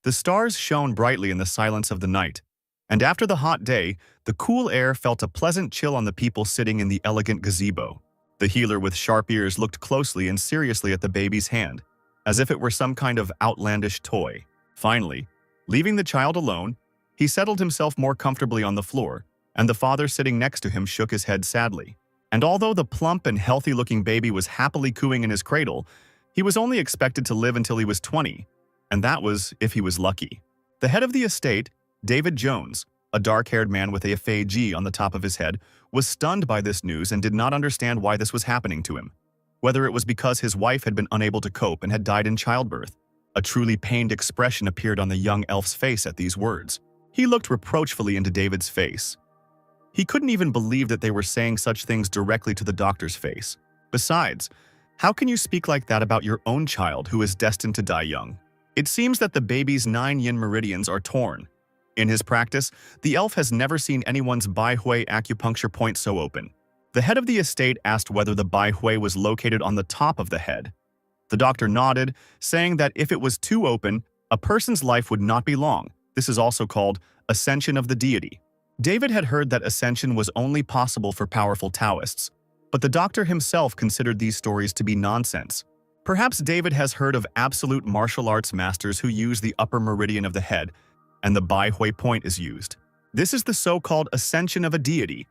The stars shone brightly in the silence of the night, and after the hot day, the cool air felt a pleasant chill on the people sitting in the elegant gazebo. The healer with sharp ears looked closely and seriously at the baby's hand, as if it were some kind of outlandish toy. Finally, leaving the child alone, he settled himself more comfortably on the floor, and the father sitting next to him shook his head sadly. And although the plump and healthy-looking baby was happily cooing in his cradle, he was only expected to live until he was 20, and that was if he was lucky. The head of the estate, David Jones, a dark-haired man with a FAG on the top of his head, was stunned by this news and did not understand why this was happening to him. Whether it was because his wife had been unable to cope and had died in childbirth. A truly pained expression appeared on the young elf's face at these words. He looked reproachfully into David's face. He couldn't even believe that they were saying such things directly to the doctor's face. Besides, how can you speak like that about your own child who is destined to die young? It seems that the baby's 9 yin meridians are torn. In his practice, the elf has never seen anyone's Bai Hui acupuncture point so open. The head of the estate asked whether the Bai Hui was located on the top of the head. The doctor nodded, saying that if it was too open, a person's life would not be long. This is also called ascension of the deity. David had heard that ascension was only possible for powerful Taoists, but the doctor himself considered these stories to be nonsense. Perhaps David has heard of absolute martial arts masters who use the upper meridian of the head, and the Bai Hui point is used. This is the so-called ascension of a deity.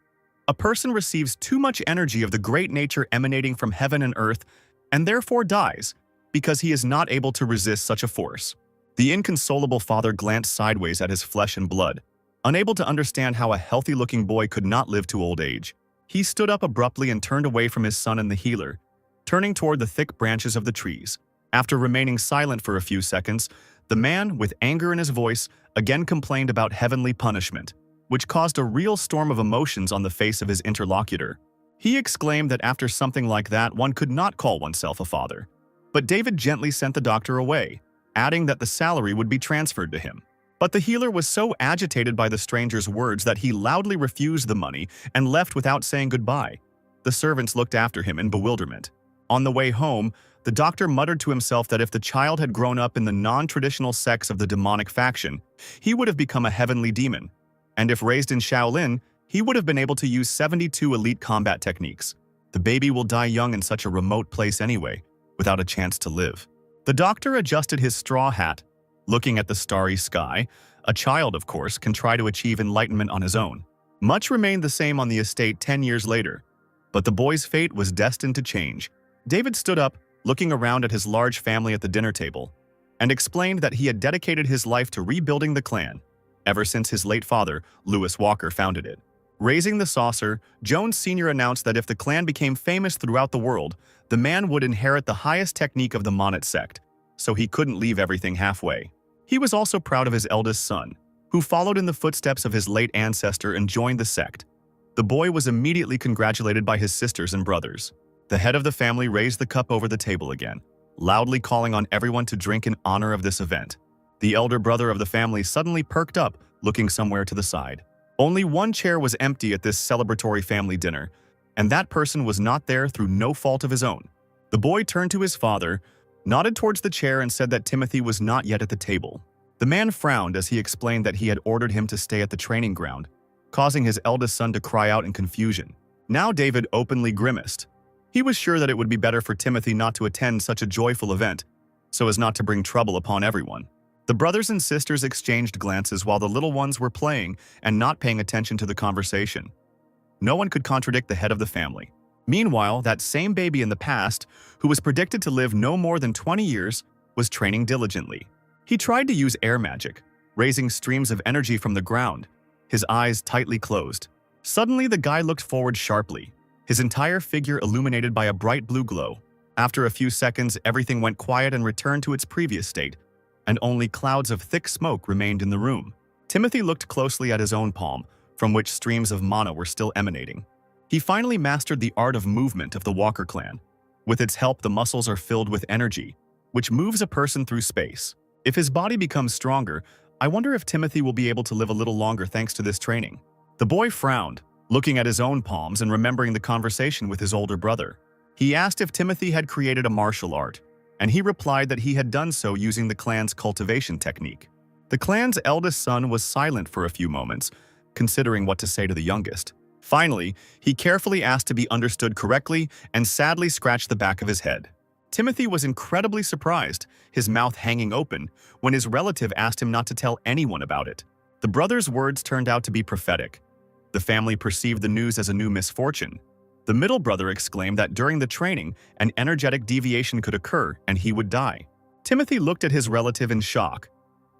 A person receives too much energy of the great nature emanating from heaven and earth, and therefore dies, because he is not able to resist such a force. The inconsolable father glanced sideways at his flesh and blood, unable to understand how a healthy-looking boy could not live to old age. He stood up abruptly and turned away from his son and the healer, turning toward the thick branches of the trees. After remaining silent for a few seconds, the man, with anger in his voice, again complained about heavenly punishment, which caused a real storm of emotions on the face of his interlocutor. He exclaimed that after something like that, one could not call oneself a father. But David gently sent the doctor away, adding that the salary would be transferred to him. But the healer was so agitated by the stranger's words that he loudly refused the money and left without saying goodbye. The servants looked after him in bewilderment. On the way home, the doctor muttered to himself that if the child had grown up in the non-traditional sects of the demonic faction, he would have become a heavenly demon. And if raised in Shaolin, he would have been able to use 72 elite combat techniques. The baby will die young in such a remote place anyway, without a chance to live. The doctor adjusted his straw hat, looking at the starry sky. A child, of course, can try to achieve enlightenment on his own. Much remained the same on the estate 10 years later, but the boy's fate was destined to change. David stood up, looking around at his large family at the dinner table, and explained that he had dedicated his life to rebuilding the clan, ever since his late father, Lewis Walker, founded it. Raising the saucer, Jones Sr. announced that if the clan became famous throughout the world, the man would inherit the highest technique of the Monet sect, so he couldn't leave everything halfway. He was also proud of his eldest son, who followed in the footsteps of his late ancestor and joined the sect. The boy was immediately congratulated by his sisters and brothers. The head of the family raised the cup over the table again, loudly calling on everyone to drink in honor of this event. The elder brother of the family suddenly perked up, looking somewhere to the side. Only one chair was empty at this celebratory family dinner, and that person was not there through no fault of his own. The boy turned to his father, nodded towards the chair and said that Timothy was not yet at the table. The man frowned as he explained that he had ordered him to stay at the training ground, causing his eldest son to cry out in confusion. Now David openly grimaced. He was sure that it would be better for Timothy not to attend such a joyful event, so as not to bring trouble upon everyone. The brothers and sisters exchanged glances while the little ones were playing and not paying attention to the conversation. No one could contradict the head of the family. Meanwhile, that same baby in the past, who was predicted to live no more than 20 years, was training diligently. He tried to use air magic, raising streams of energy from the ground, his eyes tightly closed. Suddenly, the guy looked forward sharply, his entire figure illuminated by a bright blue glow. After a few seconds, everything went quiet and returned to its previous state, and only clouds of thick smoke remained in the room. Timothy looked closely at his own palm, from which streams of mana were still emanating. He finally mastered the art of movement of the Walker clan. With its help, the muscles are filled with energy, which moves a person through space. If his body becomes stronger, I wonder if Timothy will be able to live a little longer thanks to this training. The boy frowned, looking at his own palms and remembering the conversation with his older brother. He asked if Timothy had created a martial art, and he replied that he had done so using the clan's cultivation technique. The clan's eldest son was silent for a few moments, considering what to say to the youngest. Finally, he carefully asked to be understood correctly and sadly scratched the back of his head. Timothy was incredibly surprised, his mouth hanging open, when his relative asked him not to tell anyone about it. The brother's words turned out to be prophetic. The family perceived the news as a new misfortune. The middle brother exclaimed that during the training, an energetic deviation could occur and he would die. Timothy looked at his relative in shock.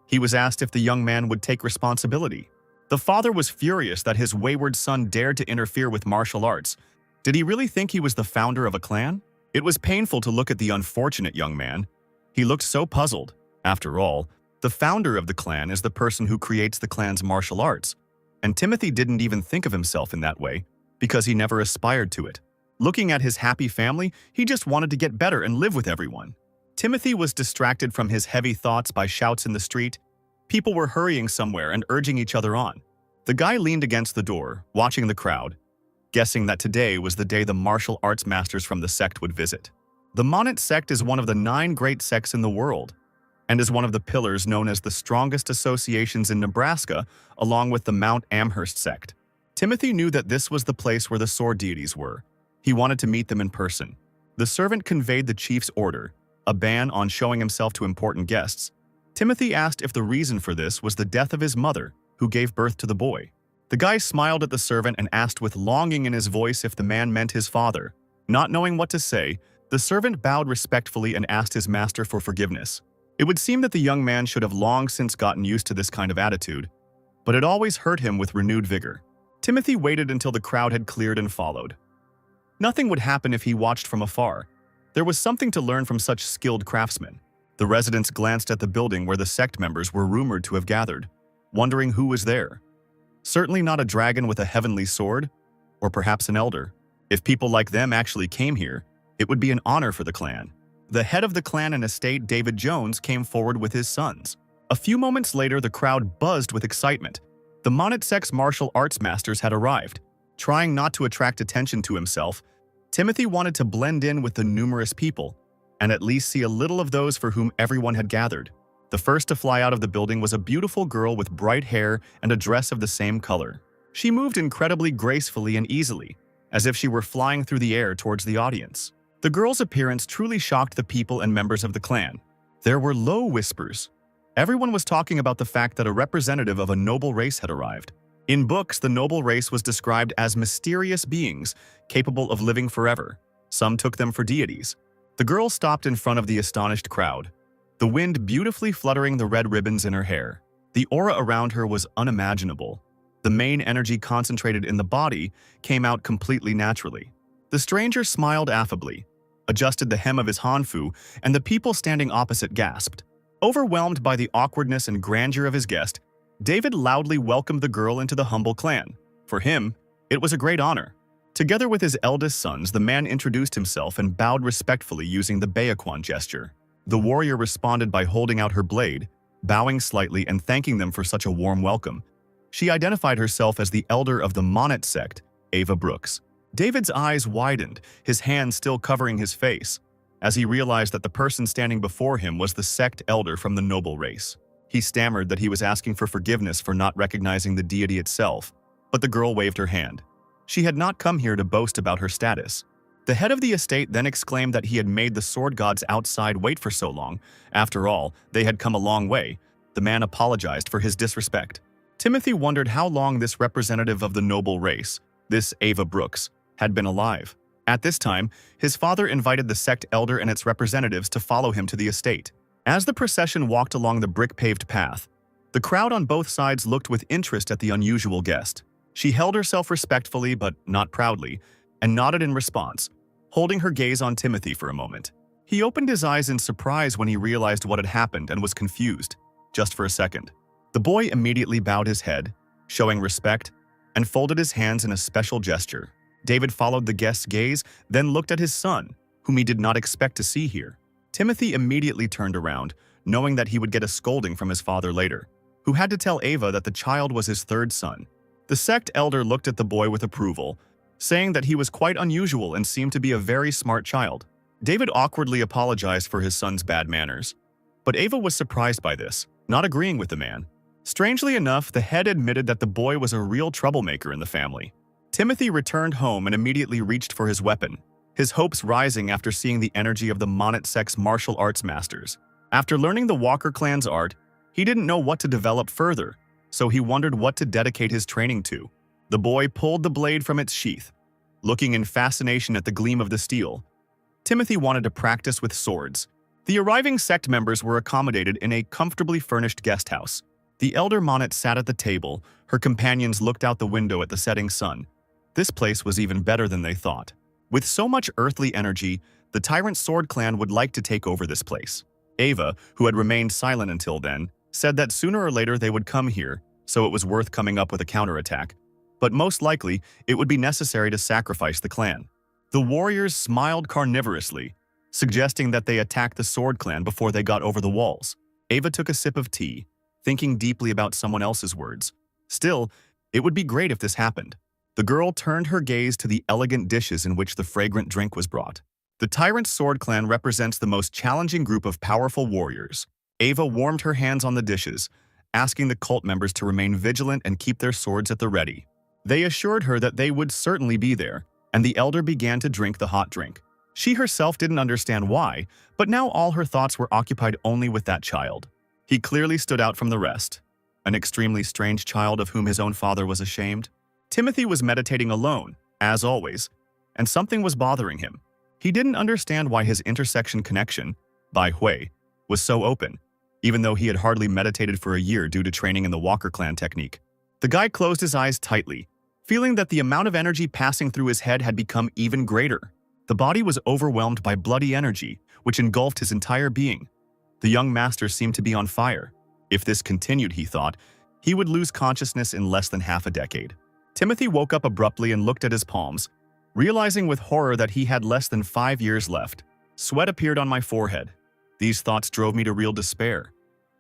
He was asked if the young man would take responsibility. The father was furious that his wayward son dared to interfere with martial arts. Did he really think he was the founder of a clan? It was painful to look at the unfortunate young man. He looked so puzzled. After all, the founder of the clan is the person who creates the clan's martial arts. And Timothy didn't even think of himself in that way, because he never aspired to it. Looking at his happy family, he just wanted to get better and live with everyone. Timothy was distracted from his heavy thoughts by shouts in the street. People were hurrying somewhere and urging each other on. The guy leaned against the door, watching the crowd, guessing that today was the day the martial arts masters from the sect would visit. The Manhwa sect is one of the 9 great sects in the world, and is one of the pillars known as the strongest associations in Nebraska, along with the Mount Amherst sect. Timothy knew that this was the place where the sword deities were. He wanted to meet them in person. The servant conveyed the chief's order, a ban on showing himself to important guests. Timothy asked if the reason for this was the death of his mother, who gave birth to the boy. The guy smiled at the servant and asked with longing in his voice if the man meant his father. Not knowing what to say, the servant bowed respectfully and asked his master for forgiveness. It would seem that the young man should have long since gotten used to this kind of attitude, but it always hurt him with renewed vigor. Timothy waited until the crowd had cleared and followed. Nothing would happen if he watched from afar. There was something to learn from such skilled craftsmen. The residents glanced at the building where the sect members were rumored to have gathered, wondering who was there. Certainly not a dragon with a heavenly sword, or perhaps an elder. If people like them actually came here, it would be an honor for the clan. The head of the clan and estate, David Jones, came forward with his sons. A few moments later, the crowd buzzed with excitement. The Manhwa sect's martial arts masters had arrived. Trying not to attract attention to himself, Timothy wanted to blend in with the numerous people, and at least see a little of those for whom everyone had gathered. The first to fly out of the building was a beautiful girl with bright hair and a dress of the same color. She moved incredibly gracefully and easily, as if she were flying through the air towards the audience. The girl's appearance truly shocked the people and members of the clan. There were low whispers. Everyone was talking about the fact that a representative of a noble race had arrived. In books, the noble race was described as mysterious beings capable of living forever. Some took them for deities. The girl stopped in front of the astonished crowd, the wind beautifully fluttering the red ribbons in her hair. The aura around her was unimaginable. The main energy concentrated in the body came out completely naturally. The stranger smiled affably, adjusted the hem of his hanfu, and the people standing opposite gasped. Overwhelmed by the awkwardness and grandeur of his guest, David loudly welcomed the girl into the humble clan. For him, it was a great honor. Together with his eldest sons, the man introduced himself and bowed respectfully using the Baekwan gesture. The warrior responded by holding out her blade, bowing slightly and thanking them for such a warm welcome. She identified herself as the elder of the Manhwa sect, Ava Brooks. David's eyes widened, his hand still covering his face, as he realized that the person standing before him was the sect elder from the noble race. He stammered that he was asking for forgiveness for not recognizing the deity itself, but the girl waved her hand. She had not come here to boast about her status. The head of the estate then exclaimed that he had made the sword gods outside wait for so long. After all, they had come a long way. The man apologized for his disrespect. Timothy wondered how long this representative of the noble race, this Ava Brooks, had been alive. At this time, his father invited the sect elder and its representatives to follow him to the estate. As the procession walked along the brick-paved path, the crowd on both sides looked with interest at the unusual guest. She held herself respectfully but not proudly, and nodded in response, holding her gaze on Timothy for a moment. He opened his eyes in surprise when he realized what had happened and was confused, just for a second. The boy immediately bowed his head, showing respect, and folded his hands in a special gesture. David followed the guest's gaze, then looked at his son, whom he did not expect to see here. Timothy immediately turned around, knowing that he would get a scolding from his father later, who had to tell Ava that the child was his third son. The sect elder looked at the boy with approval, saying that he was quite unusual and seemed to be a very smart child. David awkwardly apologized for his son's bad manners, but Ava was surprised by this. not agreeing with the man. Strangely enough, the head admitted that the boy was a real troublemaker in the family. Timothy returned home and immediately reached for his weapon, his hopes rising after seeing the energy of the Monet Sect's martial arts masters. After learning the Walker clan's art, he didn't know what to develop further, so he wondered what to dedicate his training to. The boy pulled the blade from its sheath, looking in fascination at the gleam of the steel. Timothy wanted to practice with swords. The arriving sect members were accommodated in a comfortably furnished guest house. The elder Monet sat at the table, her companions looked out the window at the setting sun. This place was even better than they thought. With so much earthly energy, the Tyrant Sword Clan would like to take over this place. Ava, who had remained silent until then, said that sooner or later they would come here, so it was worth coming up with a counterattack. But most likely, it would be necessary to sacrifice the clan. The warriors smiled carnivorously, suggesting that they attack the Sword Clan before they got over the walls. Ava took a sip of tea, thinking deeply about someone else's words. Still, it would be great if this happened. The girl turned her gaze to the elegant dishes in which the fragrant drink was brought. The Tyrant Sword Clan represents the most challenging group of powerful warriors. Ava warmed her hands on the dishes, asking the cult members to remain vigilant and keep their swords at the ready. They assured her that they would certainly be there, and the elder began to drink the hot drink. She herself didn't understand why, but now all her thoughts were occupied only with that child. He clearly stood out from the rest, an extremely strange child of whom his own father was ashamed. Timothy was meditating alone, as always, and something was bothering him. He didn't understand why his intersection connection, Bai Hui, was so open, even though he had hardly meditated for a year due to training in the Walker clan technique. The guy closed his eyes tightly, feeling that the amount of energy passing through his head had become even greater. The body was overwhelmed by bloody energy, which engulfed his entire being. The young master seemed to be on fire. If this continued, he thought, he would lose consciousness in less than half a decade. Timothy woke up abruptly and looked at his palms, realizing with horror that he had less than 5 years left. Sweat appeared on my forehead. These thoughts drove me to real despair,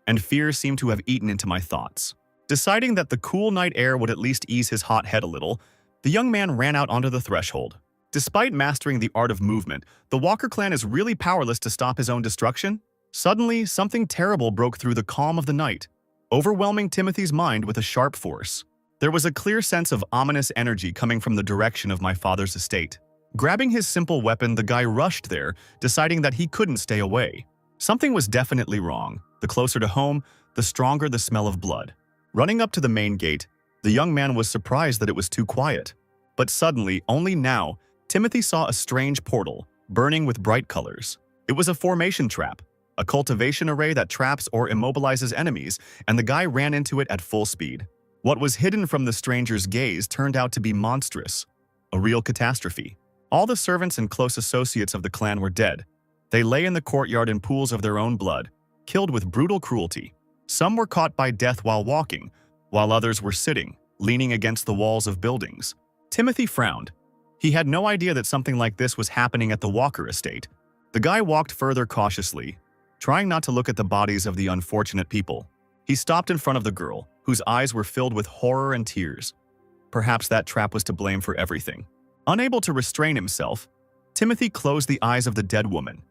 and fear seemed to have eaten into my thoughts. Deciding that the cool night air would at least ease his hot head a little, the young man ran out onto the threshold. Despite mastering the art of movement, the Walker clan is really powerless to stop his own destruction. Suddenly, something terrible broke through the calm of the night, overwhelming Timothy's mind with a sharp force. There was a clear sense of ominous energy coming from the direction of my father's estate. Grabbing his simple weapon, the guy rushed there, deciding that he couldn't stay away. Something was definitely wrong. The closer to home, the stronger the smell of blood. Running up to the main gate, the young man was surprised that it was too quiet. But suddenly, only now, Timothy saw a strange portal, burning with bright colors. It was a formation trap, a cultivation array that traps or immobilizes enemies, and the guy ran into it at full speed. What was hidden from the stranger's gaze turned out to be monstrous, a real catastrophe. All the servants and close associates of the clan were dead. They lay in the courtyard in pools of their own blood, killed with brutal cruelty. Some were caught by death while walking, while others were sitting, leaning against the walls of buildings. Timothy frowned. He had no idea that something like this was happening at the Walker estate. The guy walked further cautiously, trying not to look at the bodies of the unfortunate people. He stopped in front of the girl, whose eyes were filled with horror and tears. Perhaps that trap was to blame for everything. Unable to restrain himself, Timothy closed the eyes of the dead woman.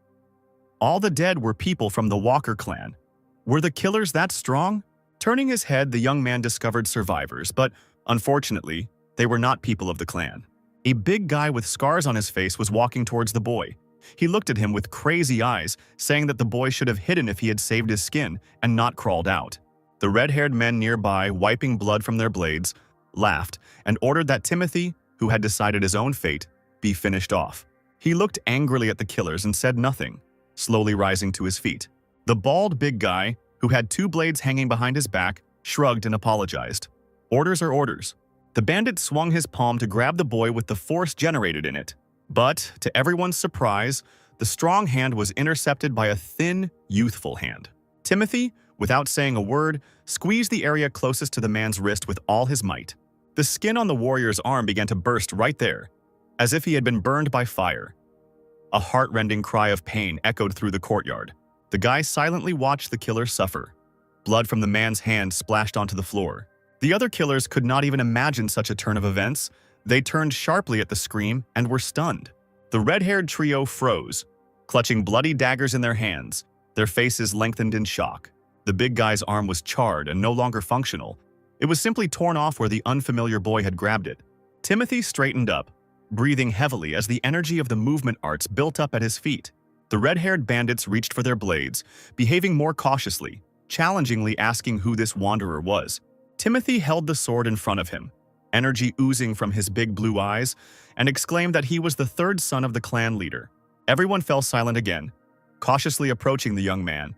All the dead were people from the Walker clan. Were the killers that strong? Turning his head, the young man discovered survivors, but unfortunately, they were not people of the clan. A big guy with scars on his face was walking towards the boy. He looked at him with crazy eyes, saying that the boy should have hidden if he had saved his skin and not crawled out. The red-haired men nearby, wiping blood from their blades, laughed and ordered that Timothy, who had decided his own fate, be finished off. He looked angrily at the killers and said nothing, slowly rising to his feet. The bald big guy, who had 2 blades hanging behind his back, shrugged and apologized. Orders are orders. The bandit swung his palm to grab the boy with the force generated in it. But, to everyone's surprise, the strong hand was intercepted by a thin, youthful hand. Timothy, without saying a word, squeezed the area closest to the man's wrist with all his might. The skin on the warrior's arm began to burst right there, as if he had been burned by fire. A heart-rending cry of pain echoed through the courtyard. The guy silently watched the killer suffer. Blood from the man's hand splashed onto the floor. The other killers could not even imagine such a turn of events. They turned sharply at the scream and were stunned. The red-haired trio froze, clutching bloody daggers in their hands, their faces lengthened in shock. The big guy's arm was charred and no longer functional. It was simply torn off where the unfamiliar boy had grabbed it. Timothy straightened up, breathing heavily as the energy of the movement arts built up at his feet. The red-haired bandits reached for their blades, behaving more cautiously, challengingly asking who this wanderer was. Timothy held the sword in front of him, energy oozing from his big blue eyes, and exclaimed that he was the third son of the clan leader. Everyone fell silent again, cautiously approaching the young man.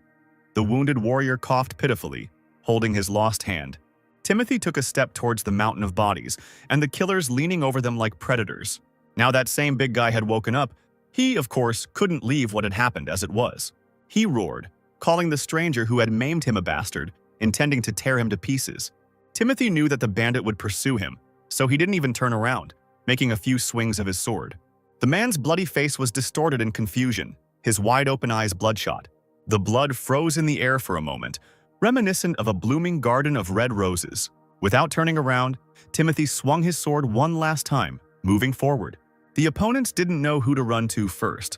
The wounded warrior coughed pitifully, holding his lost hand. Timothy took a step towards the mountain of bodies, and the killers leaning over them like predators. Now that same big guy had woken up. He, of course, couldn't leave what had happened as it was. He roared, calling the stranger who had maimed him a bastard, intending to tear him to pieces. Timothy knew that the bandit would pursue him, so he didn't even turn around, making a few swings of his sword. The man's bloody face was distorted in confusion, his wide-open eyes bloodshot. The blood froze in the air for a moment, reminiscent of a blooming garden of red roses. Without turning around, Timothy swung his sword one last time, moving forward. The opponents didn't know who to run to first,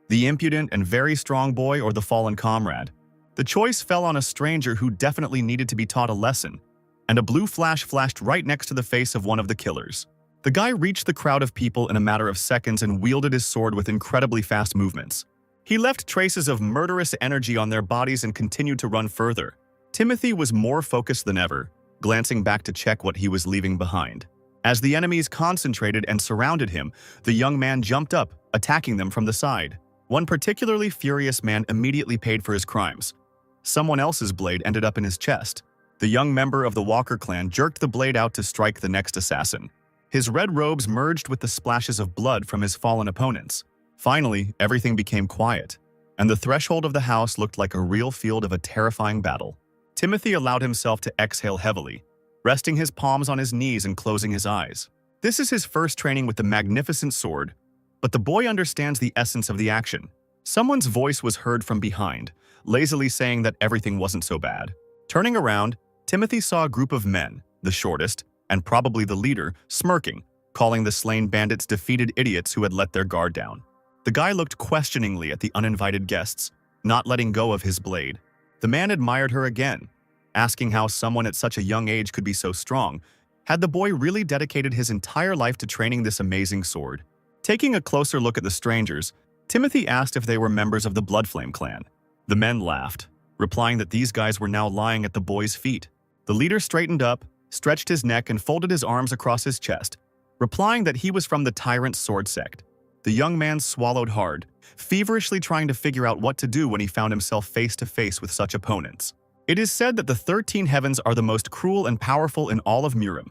the impudent and very strong boy or the fallen comrade. The choice fell on a stranger who definitely needed to be taught a lesson, and a blue flash flashed right next to the face of one of the killers. The guy reached the crowd of people in a matter of seconds and wielded his sword with incredibly fast movements. He left traces of murderous energy on their bodies and continued to run further. Timothy was more focused than ever, glancing back to check what he was leaving behind. As the enemies concentrated and surrounded him, the young man jumped up, attacking them from the side. One particularly furious man immediately paid for his crimes. Someone else's blade ended up in his chest. The young member of the Walker clan jerked the blade out to strike the next assassin. His red robes merged with the splashes of blood from his fallen opponents. Finally, everything became quiet, and the threshold of the house looked like a real field of a terrifying battle. Timothy allowed himself to exhale heavily, resting his palms on his knees and closing his eyes. This is his first training with the magnificent sword, but the boy understands the essence of the action. Someone's voice was heard from behind, lazily saying that everything wasn't so bad. Turning around, Timothy saw a group of men, the shortest, and probably the leader, smirking, calling the slain bandits defeated idiots who had let their guard down. The guy looked questioningly at the uninvited guests, not letting go of his blade. The man admired her again, asking how someone at such a young age could be so strong. Had the boy really dedicated his entire life to training this amazing sword? Taking a closer look at the strangers, Timothy asked if they were members of the Bloodflame clan. The men laughed, replying that these guys were now lying at the boy's feet. The leader straightened up, stretched his neck, and folded his arms across his chest, replying that he was from the Tyrant's Sword sect. The young man swallowed hard, feverishly trying to figure out what to do when he found himself face to face with such opponents. It is said that the 13 heavens are the most cruel and powerful in all of Murim.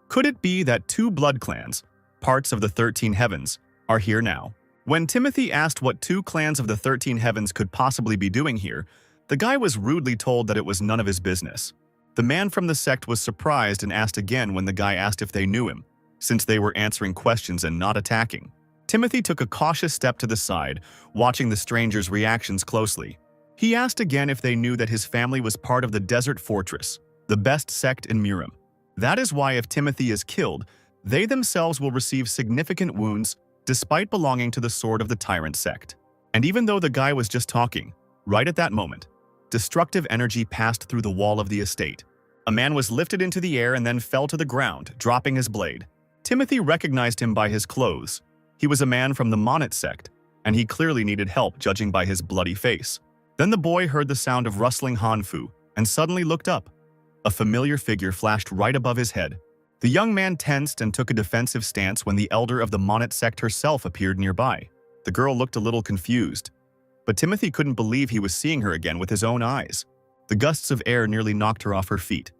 Could it be that two blood clans, parts of the 13 heavens, are here now? When Timothy asked what two clans of the 13 heavens could possibly be doing here, the guy was rudely told that it was none of his business. The man from the sect was surprised and asked again when the guy asked if they knew him, since they were answering questions and not attacking. Timothy took a cautious step to the side, watching the stranger's reactions closely. He asked again if they knew that his family was part of the Desert Fortress, the best sect in Murim. That is why if Timothy is killed, they themselves will receive significant wounds despite belonging to the Sword of the Tyrant sect. And even though the guy was just talking, right at that moment, destructive energy passed through the wall of the estate. A man was lifted into the air and then fell to the ground, dropping his blade. Timothy recognized him by his clothes. He was a man from the Monit sect, and he clearly needed help judging by his bloody face. Then the boy heard the sound of rustling Hanfu and suddenly looked up. A familiar figure flashed right above his head. The young man tensed and took a defensive stance when the elder of the Monit sect herself appeared nearby. The girl looked a little confused, but Timothy couldn't believe he was seeing her again with his own eyes. The gusts of air nearly knocked her off her feet.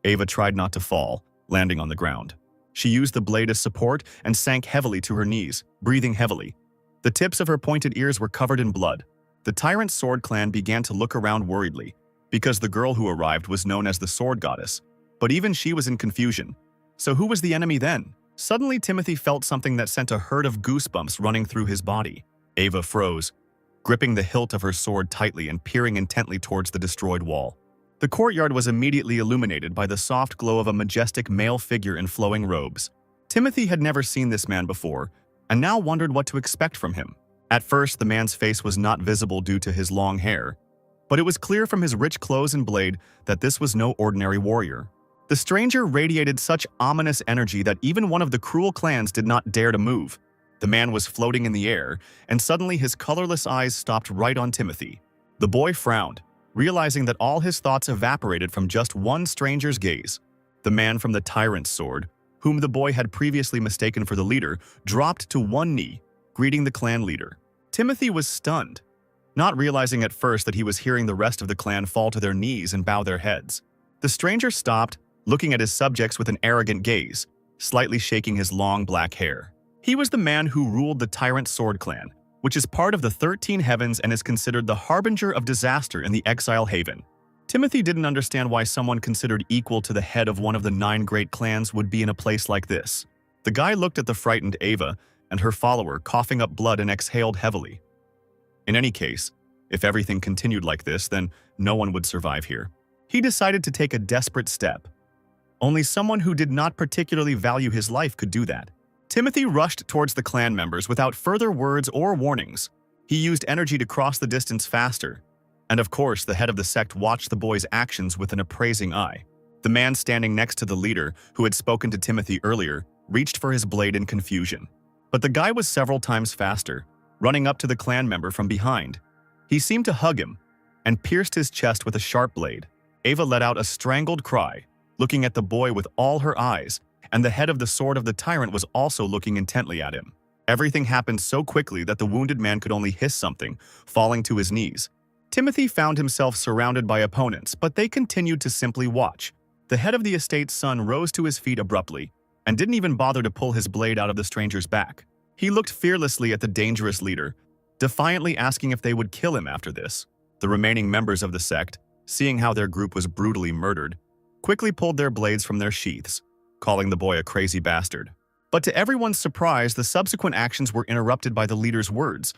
Ava tried not to fall, landing on the ground. She used the blade as support and sank heavily to her knees, breathing heavily. The tips of her pointed ears were covered in blood. The Tyrant Sword clan began to look around worriedly, because the girl who arrived was known as the Sword Goddess. But even she was in confusion. So who was the enemy then? Suddenly Timothy felt something that sent a herd of goosebumps running through his body. Ava froze, gripping the hilt of her sword tightly and peering intently towards the destroyed wall. The courtyard was immediately illuminated by the soft glow of a majestic male figure in flowing robes. Timothy had never seen this man before, and now wondered what to expect from him. At first, the man's face was not visible due to his long hair, but it was clear from his rich clothes and blade that this was no ordinary warrior. The stranger radiated such ominous energy that even one of the cruel clans did not dare to move. The man was floating in the air, and suddenly his colorless eyes stopped right on Timothy. The boy frowned, realizing that all his thoughts evaporated from just one stranger's gaze. The man from the tyrant's sword, whom the boy had previously mistaken for the leader, dropped to one knee, greeting the clan leader. Timothy was stunned, not realizing at first that he was hearing the rest of the clan fall to their knees and bow their heads. The stranger stopped, looking at his subjects with an arrogant gaze, slightly shaking his long black hair. He was the man who ruled the Tyrant Sword Clan, which is part of the 13 Heavens and is considered the harbinger of disaster in the Exile Haven. Timothy didn't understand why someone considered equal to the head of one of the 9 great clans would be in a place like this. The guy looked at the frightened Ava and her follower, coughing up blood, and exhaled heavily. In any case, if everything continued like this, then no one would survive here. He decided to take a desperate step. Only someone who did not particularly value his life could do that. Timothy rushed towards the clan members without further words or warnings. He used energy to cross the distance faster. And of course, the head of the sect watched the boy's actions with an appraising eye. The man standing next to the leader, who had spoken to Timothy earlier, reached for his blade in confusion. But the guy was several times faster, running up to the clan member from behind. He seemed to hug him and pierced his chest with a sharp blade. Ava let out a strangled cry, looking at the boy with all her eyes, and the head of the sword of the tyrant was also looking intently at him. Everything happened so quickly that the wounded man could only hiss something, falling to his knees. Timothy found himself surrounded by opponents, but they continued to simply watch. The head of the estate's son rose to his feet abruptly and didn't even bother to pull his blade out of the stranger's back. He looked fearlessly at the dangerous leader, defiantly asking if they would kill him after this. The remaining members of the sect, seeing how their group was brutally murdered, quickly pulled their blades from their sheaths, calling the boy a crazy bastard. But to everyone's surprise, the subsequent actions were interrupted by the leader's words,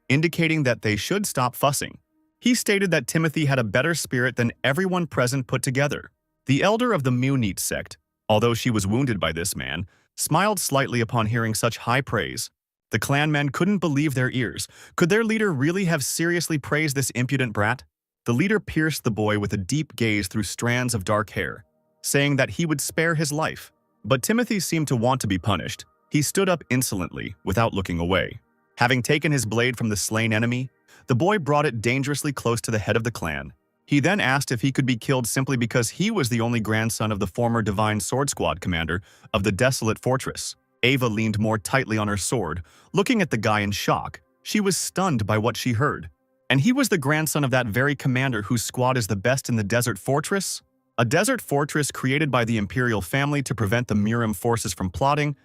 indicating that they should stop fussing. He stated that Timothy had a better spirit than everyone present put together. The elder of the Munit sect, although she was wounded by this man, smiled slightly upon hearing such high praise. The clan men couldn't believe their ears. Could their leader really have seriously praised this impudent brat? The leader pierced the boy with a deep gaze through strands of dark hair, saying that he would spare his life. But Timothy seemed to want to be punished. He stood up insolently, without looking away. Having taken his blade from the slain enemy, the boy brought it dangerously close to the head of the clan. He then asked if he could be killed simply because he was the only grandson of the former Divine Sword Squad commander of the desolate fortress. Ava leaned more tightly on her sword, looking at the guy in shock. She was stunned by what she heard. And he was the grandson of that very commander whose squad is the best in the desert fortress? A desert fortress created by the imperial family to prevent the Murim forces from plotting?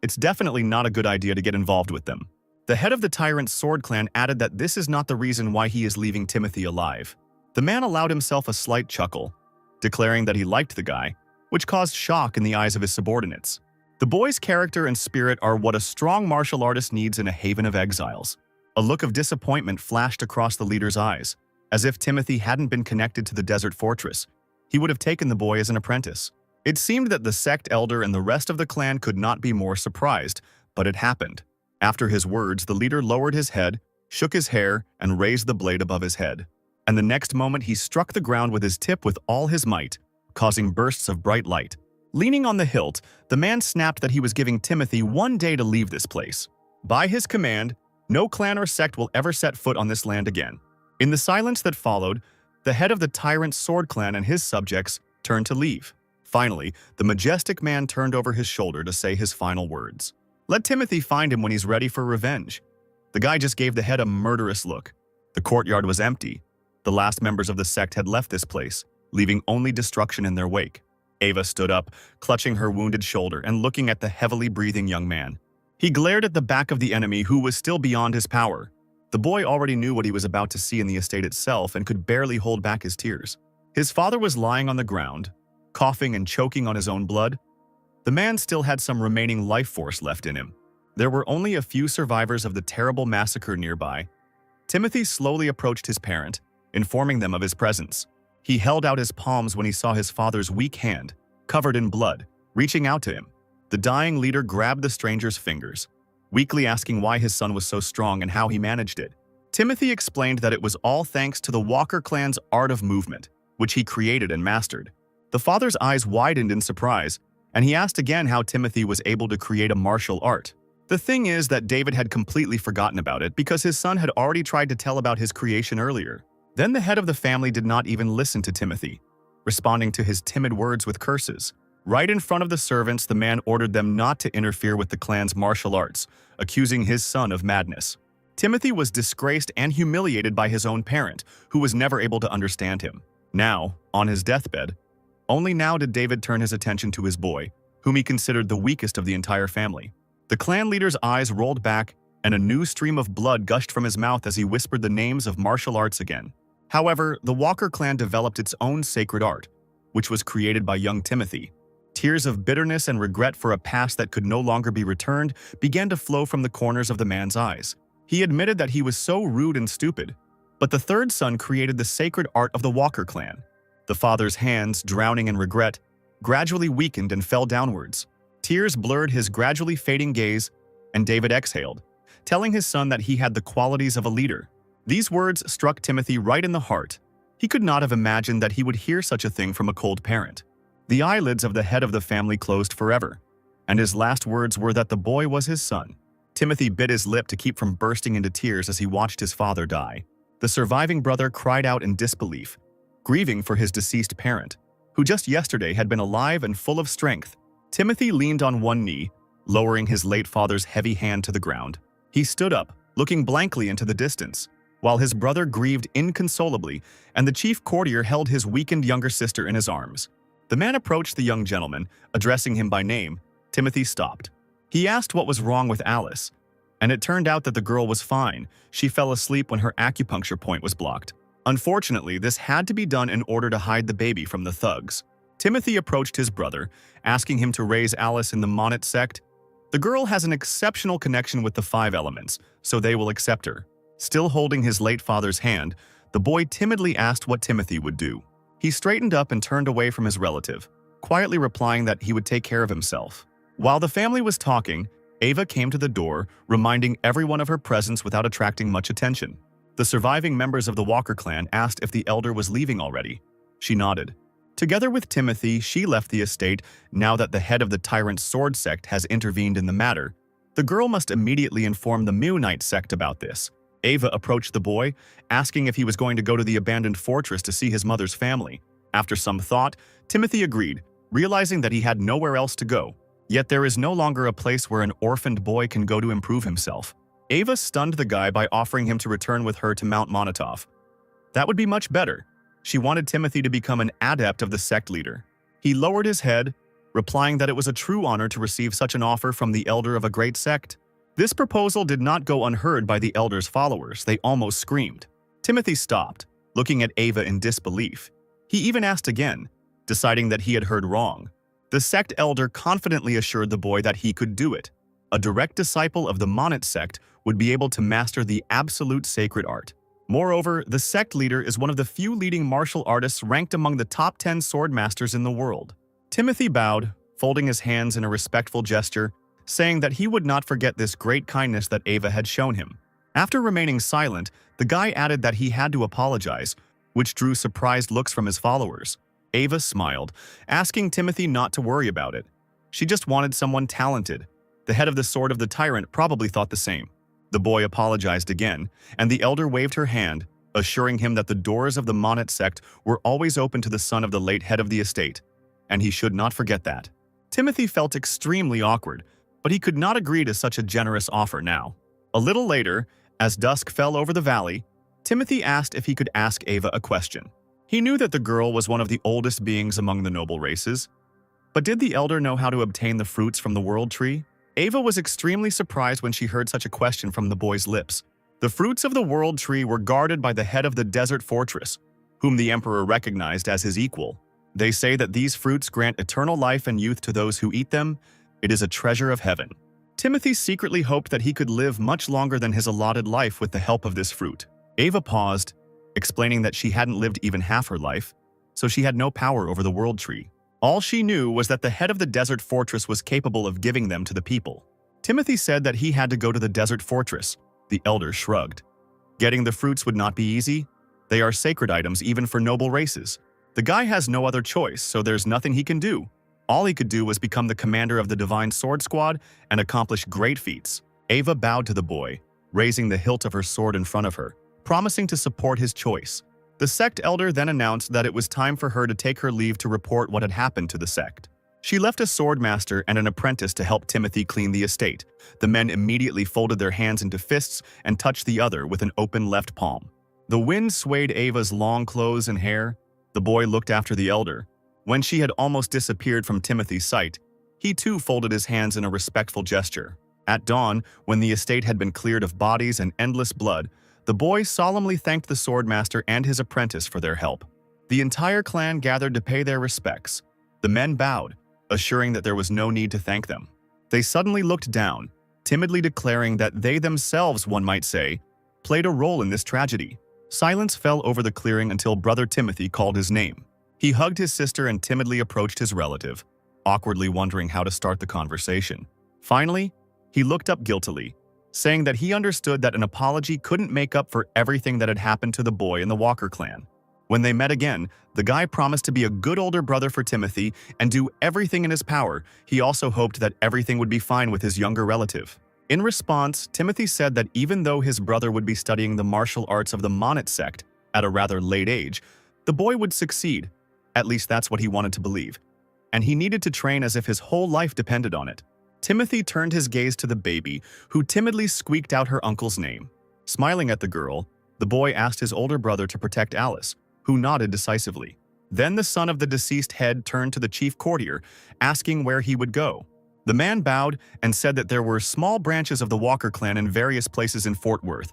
It's definitely not a good idea to get involved with them. The head of the Tyrant Sword Clan added that this is not the reason why he is leaving Timothy alive. The man allowed himself a slight chuckle, declaring that he liked the guy, which caused shock in the eyes of his subordinates. The boy's character and spirit are what a strong martial artist needs in a haven of exiles. A look of disappointment flashed across the leader's eyes. As if Timothy hadn't been connected to the desert fortress, he would have taken the boy as an apprentice. It seemed that the sect elder and the rest of the clan could not be more surprised, but it happened. After his words, the leader lowered his head, shook his hair, and raised the blade above his head. And the next moment he struck the ground with his tip with all his might, causing bursts of bright light. Leaning on the hilt, the man snapped that he was giving Timothy 1 day to leave this place. By his command, no clan or sect will ever set foot on this land again. In the silence that followed, the head of the Tyrant Sword Clan and his subjects turned to leave. Finally, the majestic man turned over his shoulder to say his final words. Let Timothy find him when he's ready for revenge. The guy just gave the head a murderous look. The courtyard was empty. The last members of the sect had left this place, leaving only destruction in their wake. Ava stood up, clutching her wounded shoulder and looking at the heavily breathing young man. He glared at the back of the enemy who was still beyond his power. The boy already knew what he was about to see in the estate itself and could barely hold back his tears. His father was lying on the ground, coughing and choking on his own blood. The man still had some remaining life force left in him. There were only a few survivors of the terrible massacre nearby. Timothy slowly approached his parent, informing them of his presence. He held out his palms when he saw his father's weak hand, covered in blood, reaching out to him. The dying leader grabbed the stranger's fingers, weakly asking why his son was so strong and how he managed it. Timothy explained that it was all thanks to the Walker clan's art of movement, which he created and mastered. The father's eyes widened in surprise, and he asked again how Timothy was able to create a martial art. The thing is that David had completely forgotten about it because his son had already tried to tell about his creation earlier. Then the head of the family did not even listen to Timothy, responding to his timid words with curses. Right in front of the servants, the man ordered them not to interfere with the clan's martial arts, accusing his son of madness. Timothy was disgraced and humiliated by his own parent, who was never able to understand him. Now, on his deathbed, only now did David turn his attention to his boy, whom he considered the weakest of the entire family. The clan leader's eyes rolled back, and a new stream of blood gushed from his mouth as he whispered the names of martial arts again. However, the Walker clan developed its own sacred art, which was created by young Timothy. Tears of bitterness and regret for a past that could no longer be returned began to flow from the corners of the man's eyes. He admitted that he was so rude and stupid, but the third son created the sacred art of the Walker clan. The father's hands, drowning in regret, gradually weakened and fell downwards. Tears blurred his gradually fading gaze, and David exhaled, telling his son that he had the qualities of a leader. These words struck Timothy right in the heart. He could not have imagined that he would hear such a thing from a cold parent. The eyelids of the head of the family closed forever, and his last words were that the boy was his son. Timothy bit his lip to keep from bursting into tears as he watched his father die. The surviving brother cried out in disbelief, grieving for his deceased parent, who just yesterday had been alive and full of strength. Timothy leaned on one knee, lowering his late father's heavy hand to the ground. He stood up, looking blankly into the distance, while his brother grieved inconsolably, and the chief courtier held his weakened younger sister in his arms. The man approached the young gentleman, addressing him by name. Timothy stopped. He asked what was wrong with Alice, and it turned out that the girl was fine. She fell asleep when her acupuncture point was blocked. Unfortunately, this had to be done in order to hide the baby from the thugs. Timothy approached his brother, asking him to raise Alice in the Monet sect. The girl has an exceptional connection with the 5 elements, so they will accept her. Still holding his late father's hand, the boy timidly asked what Timothy would do. He straightened up and turned away from his relative, quietly replying that he would take care of himself. While the family was talking, Ava came to the door, reminding everyone of her presence without attracting much attention. The surviving members of the Walker clan asked if the elder was leaving already. She nodded. Together with Timothy, she left the estate now that the head of the tyrant sword sect has intervened in the matter. The girl must immediately inform the Moonite sect about this. Ava approached the boy, asking if he was going to go to the abandoned fortress to see his mother's family. After some thought, Timothy agreed, realizing that he had nowhere else to go. Yet there is no longer a place where an orphaned boy can go to improve himself. Ava stunned the guy by offering him to return with her to Mount Monotov. That would be much better. She wanted Timothy to become an adept of the sect leader. He lowered his head, replying that it was a true honor to receive such an offer from the elder of a great sect. This proposal did not go unheard by the elder's followers. They almost screamed. Timothy stopped, looking at Ava in disbelief. He even asked again, deciding that he had heard wrong. The sect elder confidently assured the boy that he could do it. A direct disciple of the Monet sect would be able to master the absolute sacred art. Moreover, the sect leader is one of the few leading martial artists ranked among the top 10 sword masters in the world. Timothy bowed, folding his hands in a respectful gesture, saying that he would not forget this great kindness that Ava had shown him. After remaining silent, the guy added that he had to apologize, which drew surprised looks from his followers. Ava smiled, asking Timothy not to worry about it. She just wanted someone talented. The head of the Sword of the Tyrant probably thought the same. The boy apologized again, and the elder waved her hand, assuring him that the doors of the Monet sect were always open to the son of the late head of the estate, and he should not forget that. Timothy felt extremely awkward, but he could not agree to such a generous offer now. A little later, as dusk fell over the valley, Timothy asked if he could ask Ava a question. He knew that the girl was one of the oldest beings among the noble races, but did the elder know how to obtain the fruits from the world tree? Ava was extremely surprised when she heard such a question from the boy's lips. The fruits of the world tree were guarded by the head of the desert fortress, whom the emperor recognized as his equal. They say that these fruits grant eternal life and youth to those who eat them. It is a treasure of heaven. Timothy secretly hoped that he could live much longer than his allotted life with the help of this fruit. Ava paused, explaining that she hadn't lived even half her life, so she had no power over the world tree. All she knew was that the head of the desert fortress was capable of giving them to the people. Timothy said that he had to go to the desert fortress. The elder shrugged. Getting the fruits would not be easy. They are sacred items even for noble races. The guy has no other choice, so there's nothing he can do. All he could do was become the commander of the Divine Sword Squad and accomplish great feats. Ava bowed to the boy, raising the hilt of her sword in front of her, promising to support his choice. The sect elder then announced that it was time for her to take her leave to report what had happened to the sect. She left a swordmaster and an apprentice to help Timothy clean the estate. The men immediately folded their hands into fists and touched the other with an open left palm. The wind swayed Ava's long clothes and hair. The boy looked after the elder. When she had almost disappeared from Timothy's sight, he too folded his hands in a respectful gesture. At dawn, when the estate had been cleared of bodies and endless blood, the boy solemnly thanked the swordmaster and his apprentice for their help. The entire clan gathered to pay their respects. The men bowed, assuring that there was no need to thank them. They suddenly looked down, timidly declaring that they themselves, one might say, played a role in this tragedy. Silence fell over the clearing until Brother Timothy called his name. He hugged his sister and timidly approached his relative, awkwardly wondering how to start the conversation. Finally, he looked up guiltily, saying that he understood that an apology couldn't make up for everything that had happened to the boy in the Walker clan. When they met again, the guy promised to be a good older brother for Timothy and do everything in his power. He also hoped that everything would be fine with his younger relative. In response, Timothy said that even though his brother would be studying the martial arts of the Monit sect at a rather late age, the boy would succeed. At least that's what he wanted to believe. And he needed to train as if his whole life depended on it. Timothy turned his gaze to the baby, who timidly squeaked out her uncle's name. Smiling at the girl, the boy asked his older brother to protect Alice, who nodded decisively. Then the son of the deceased head turned to the chief courtier, asking where he would go. The man bowed and said that there were small branches of the Walker clan in various places in Fort Worth,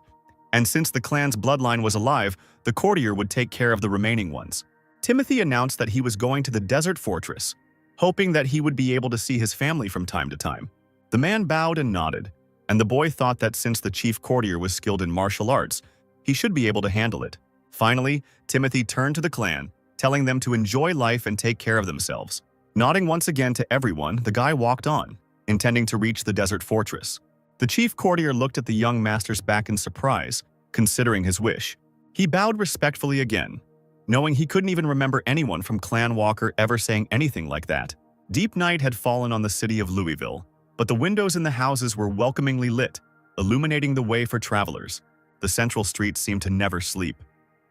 and since the clan's bloodline was alive, the courtier would take care of the remaining ones. Timothy announced that he was going to the desert fortress, hoping that he would be able to see his family from time to time. The man bowed and nodded, and the boy thought that since the chief courtier was skilled in martial arts, he should be able to handle it. Finally, Timothy turned to the clan, telling them to enjoy life and take care of themselves. Nodding once again to everyone, the guy walked on, intending to reach the desert fortress. The chief courtier looked at the young master's back in surprise, considering his wish. He bowed respectfully again, knowing he couldn't even remember anyone from Clan Walker ever saying anything like that. Deep night had fallen on the city of Louisville, but the windows in the houses were welcomingly lit, illuminating the way for travelers. The central streets seemed to never sleep.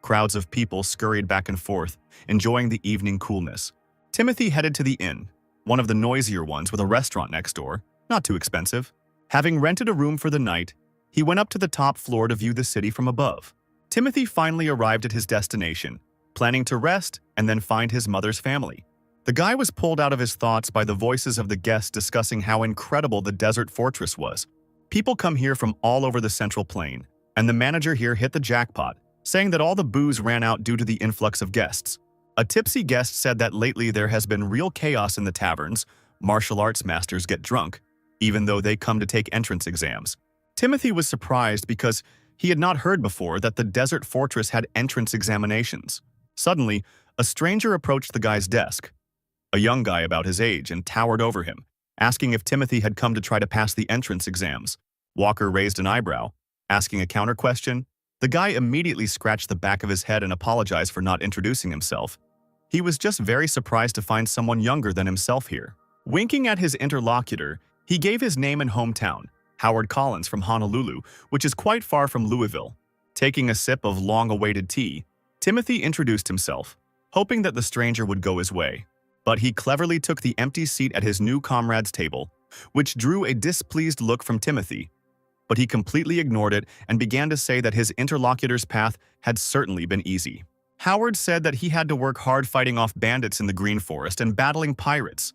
Crowds of people scurried back and forth, enjoying the evening coolness. Timothy headed to the inn, one of the noisier ones with a restaurant next door, not too expensive. Having rented a room for the night, he went up to the top floor to view the city from above. Timothy finally arrived at his destination, planning to rest and then find his mother's family. The guy was pulled out of his thoughts by the voices of the guests discussing how incredible the desert fortress was. People come here from all over the Central Plain, and the manager here hit the jackpot, saying that all the booze ran out due to the influx of guests. A tipsy guest said that lately there has been real chaos in the taverns. Martial arts masters get drunk, even though they come to take entrance exams. Timothy was surprised because he had not heard before that the desert fortress had entrance examinations. Suddenly, a stranger approached the guy's desk, a young guy about his age, and towered over him, asking if Timothy had come to try to pass the entrance exams. Walker raised an eyebrow, asking a counter question. The guy immediately scratched the back of his head and apologized for not introducing himself. He was just very surprised to find someone younger than himself here. Winking at his interlocutor, he gave his name and hometown, Howard Collins from Honolulu, which is quite far from Louisville. Taking a sip of long-awaited tea, Timothy introduced himself, hoping that the stranger would go his way. But he cleverly took the empty seat at his new comrade's table, which drew a displeased look from Timothy. But he completely ignored it and began to say that his interlocutor's path had certainly been easy. Howard said that he had to work hard fighting off bandits in the Green Forest and battling pirates,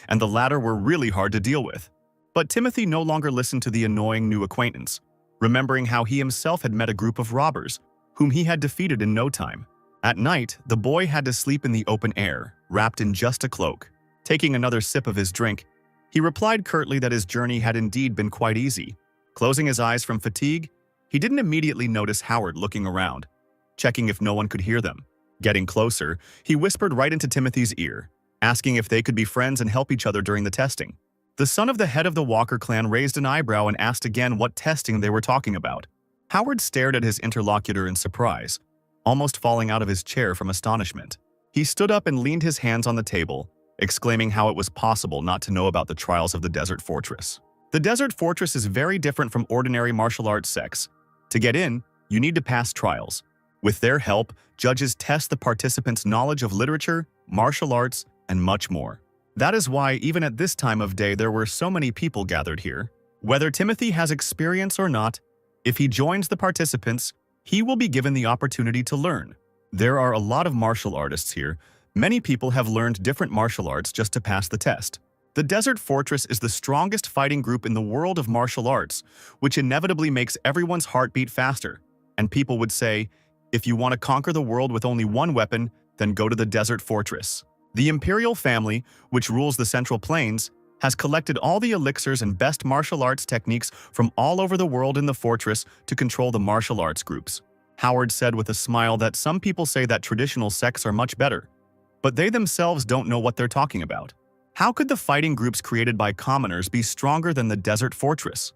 and the latter were really hard to deal with. But Timothy no longer listened to the annoying new acquaintance, remembering how he himself had met a group of robbers, whom he had defeated in no time. At night, the boy had to sleep in the open air, wrapped in just a cloak. Taking another sip of his drink, he replied curtly that his journey had indeed been quite easy. Closing his eyes from fatigue, he didn't immediately notice Howard looking around, checking if no one could hear them. Getting closer, he whispered right into Timothy's ear, asking if they could be friends and help each other during the testing. The son of the head of the Walker clan raised an eyebrow and asked again what testing they were talking about. Howard stared at his interlocutor in surprise, almost falling out of his chair from astonishment. He stood up and leaned his hands on the table, exclaiming how it was possible not to know about the trials of the Desert Fortress. The Desert Fortress is very different from ordinary martial arts sects. To get in, you need to pass trials. With their help, judges test the participants' knowledge of literature, martial arts, and much more. That is why, even at this time of day, there were so many people gathered here. Whether Timothy has experience or not, if he joins the participants, he will be given the opportunity to learn. There are a lot of martial artists here. Many people have learned different martial arts just to pass the test. The Desert Fortress is the strongest fighting group in the world of martial arts, which inevitably makes everyone's heart beat faster. And people would say, if you want to conquer the world with only one weapon, then go to the Desert Fortress. The imperial family, which rules the Central Plains, has collected all the elixirs and best martial arts techniques from all over the world in the fortress to control the martial arts groups. Howard said with a smile that some people say that traditional sects are much better, but they themselves don't know what they're talking about. How could the fighting groups created by commoners be stronger than the Desert Fortress?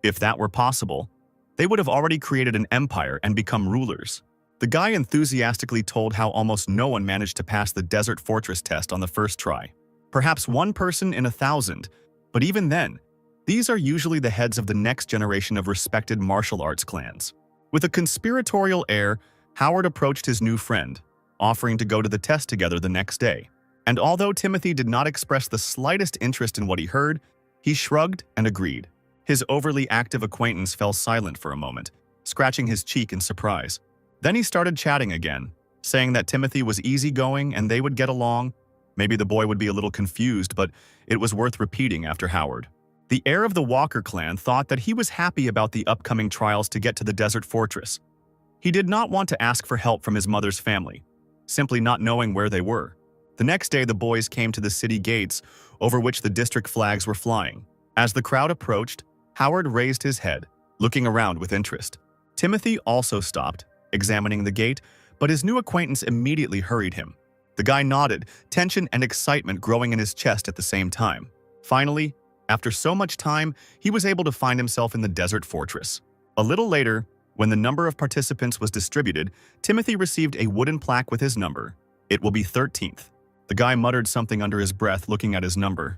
If that were possible, they would have already created an empire and become rulers. The guy enthusiastically told how almost no one managed to pass the Desert Fortress test on the first try. Perhaps one person in 1,000, but even then, these are usually the heads of the next generation of respected martial arts clans. With a conspiratorial air, Howard approached his new friend, offering to go to the test together the next day. And although Timothy did not express the slightest interest in what he heard, he shrugged and agreed. His overly active acquaintance fell silent for a moment, scratching his cheek in surprise. Then he started chatting again, saying that Timothy was easygoing and they would get along. Maybe the boy would be a little confused, but it was worth repeating after Howard. The heir of the Walker clan thought that he was happy about the upcoming trials to get to the Desert Fortress. He did not want to ask for help from his mother's family, simply not knowing where they were. The next day, the boys came to the city gates, over which the district flags were flying. As the crowd approached, Howard raised his head, looking around with interest. Timothy also stopped, examining the gate, but his new acquaintance immediately hurried him. The guy nodded, tension and excitement growing in his chest at the same time. Finally, after so much time, he was able to find himself in the Desert Fortress. A little later, when the number of participants was distributed, Timothy received a wooden plaque with his number. It will be 13th. The guy muttered something under his breath, looking at his number.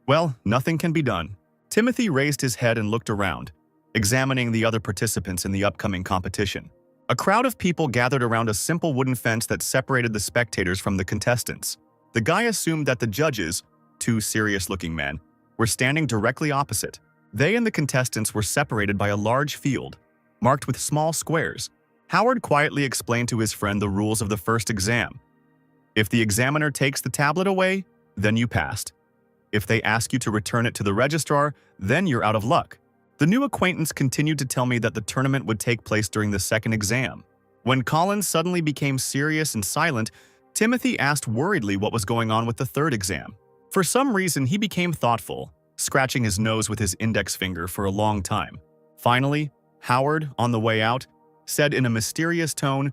Well, nothing can be done. Timothy raised his head and looked around, examining the other participants in the upcoming competition. A crowd of people gathered around a simple wooden fence that separated the spectators from the contestants. The guy assumed that the judges, two serious-looking men, were standing directly opposite. They and the contestants were separated by a large field, marked with small squares. Howard quietly explained to his friend the rules of the first exam. If the examiner takes the tablet away, then you passed. If they ask you to return it to the registrar, then you're out of luck. The new acquaintance continued to tell me that the tournament would take place during the second exam. When Collins suddenly became serious and silent, Timothy asked worriedly what was going on with the third exam. For some reason, he became thoughtful, scratching his nose with his index finger for a long time. Finally, Howard, on the way out, said in a mysterious tone,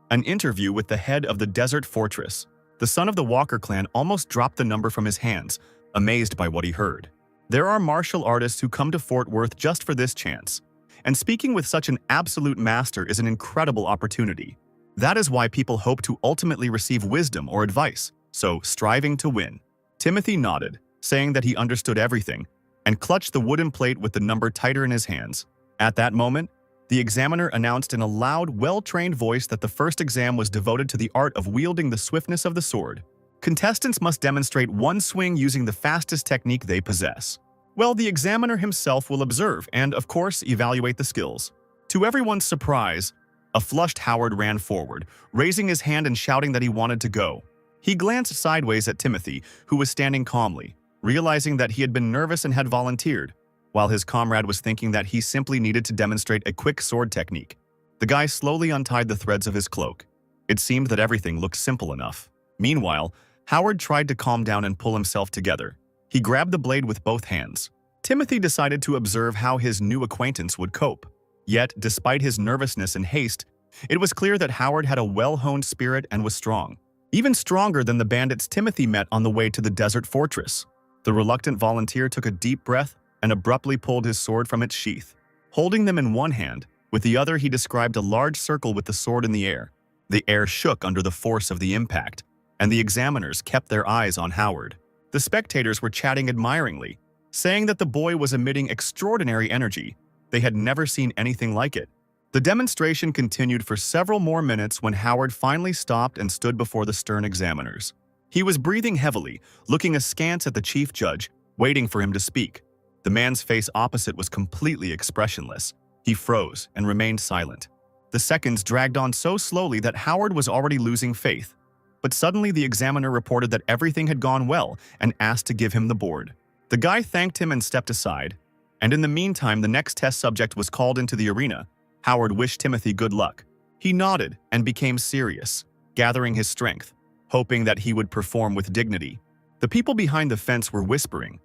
"An interview with the head of the Desert Fortress." The son of the Walker clan almost dropped the number from his hands, amazed by what he heard. There are martial artists who come to Fort Worth just for this chance, and speaking with such an absolute master is an incredible opportunity. That is why people hope to ultimately receive wisdom or advice, so striving to win. Timothy nodded, saying that he understood everything, and clutched the wooden plate with the number tighter in his hands. At that moment, the examiner announced in a loud, well-trained voice that the first exam was devoted to the art of wielding the swiftness of the sword. Contestants must demonstrate one swing using the fastest technique they possess. Well, the examiner himself will observe and, of course, evaluate the skills. To everyone's surprise, a flushed Howard ran forward, raising his hand and shouting that he wanted to go. He glanced sideways at Timothy, who was standing calmly, realizing that he had been nervous and had volunteered, while his comrade was thinking that he simply needed to demonstrate a quick sword technique. The guy slowly untied the threads of his cloak. It seemed that everything looked simple enough. Meanwhile, Howard tried to calm down and pull himself together. He grabbed the blade with both hands. Timothy decided to observe how his new acquaintance would cope. Yet, despite his nervousness and haste, it was clear that Howard had a well-honed spirit and was strong. Even stronger than the bandits Timothy met on the way to the Desert Fortress. The reluctant volunteer took a deep breath and abruptly pulled his sword from its sheath. Holding them in one hand, With the other, he described a large circle with the sword in the air. The air shook under the force of the impact, and the examiners kept their eyes on Howard. The spectators were chatting admiringly, saying that the boy was emitting extraordinary energy. They had never seen anything like it. The demonstration continued for several more minutes when Howard finally stopped and stood before the stern examiners. He was breathing heavily, looking askance at the chief judge, waiting for him to speak. The man's face opposite was completely expressionless. He froze and remained silent. The seconds dragged on so slowly that Howard was already losing faith. But suddenly the examiner reported that everything had gone well and asked to give him the board. The guy thanked him and stepped aside, and in the meantime the next test subject was called into the arena. Howard wished Timothy good luck. He nodded and became serious, gathering his strength, hoping that he would perform with dignity. The people behind the fence were whispering,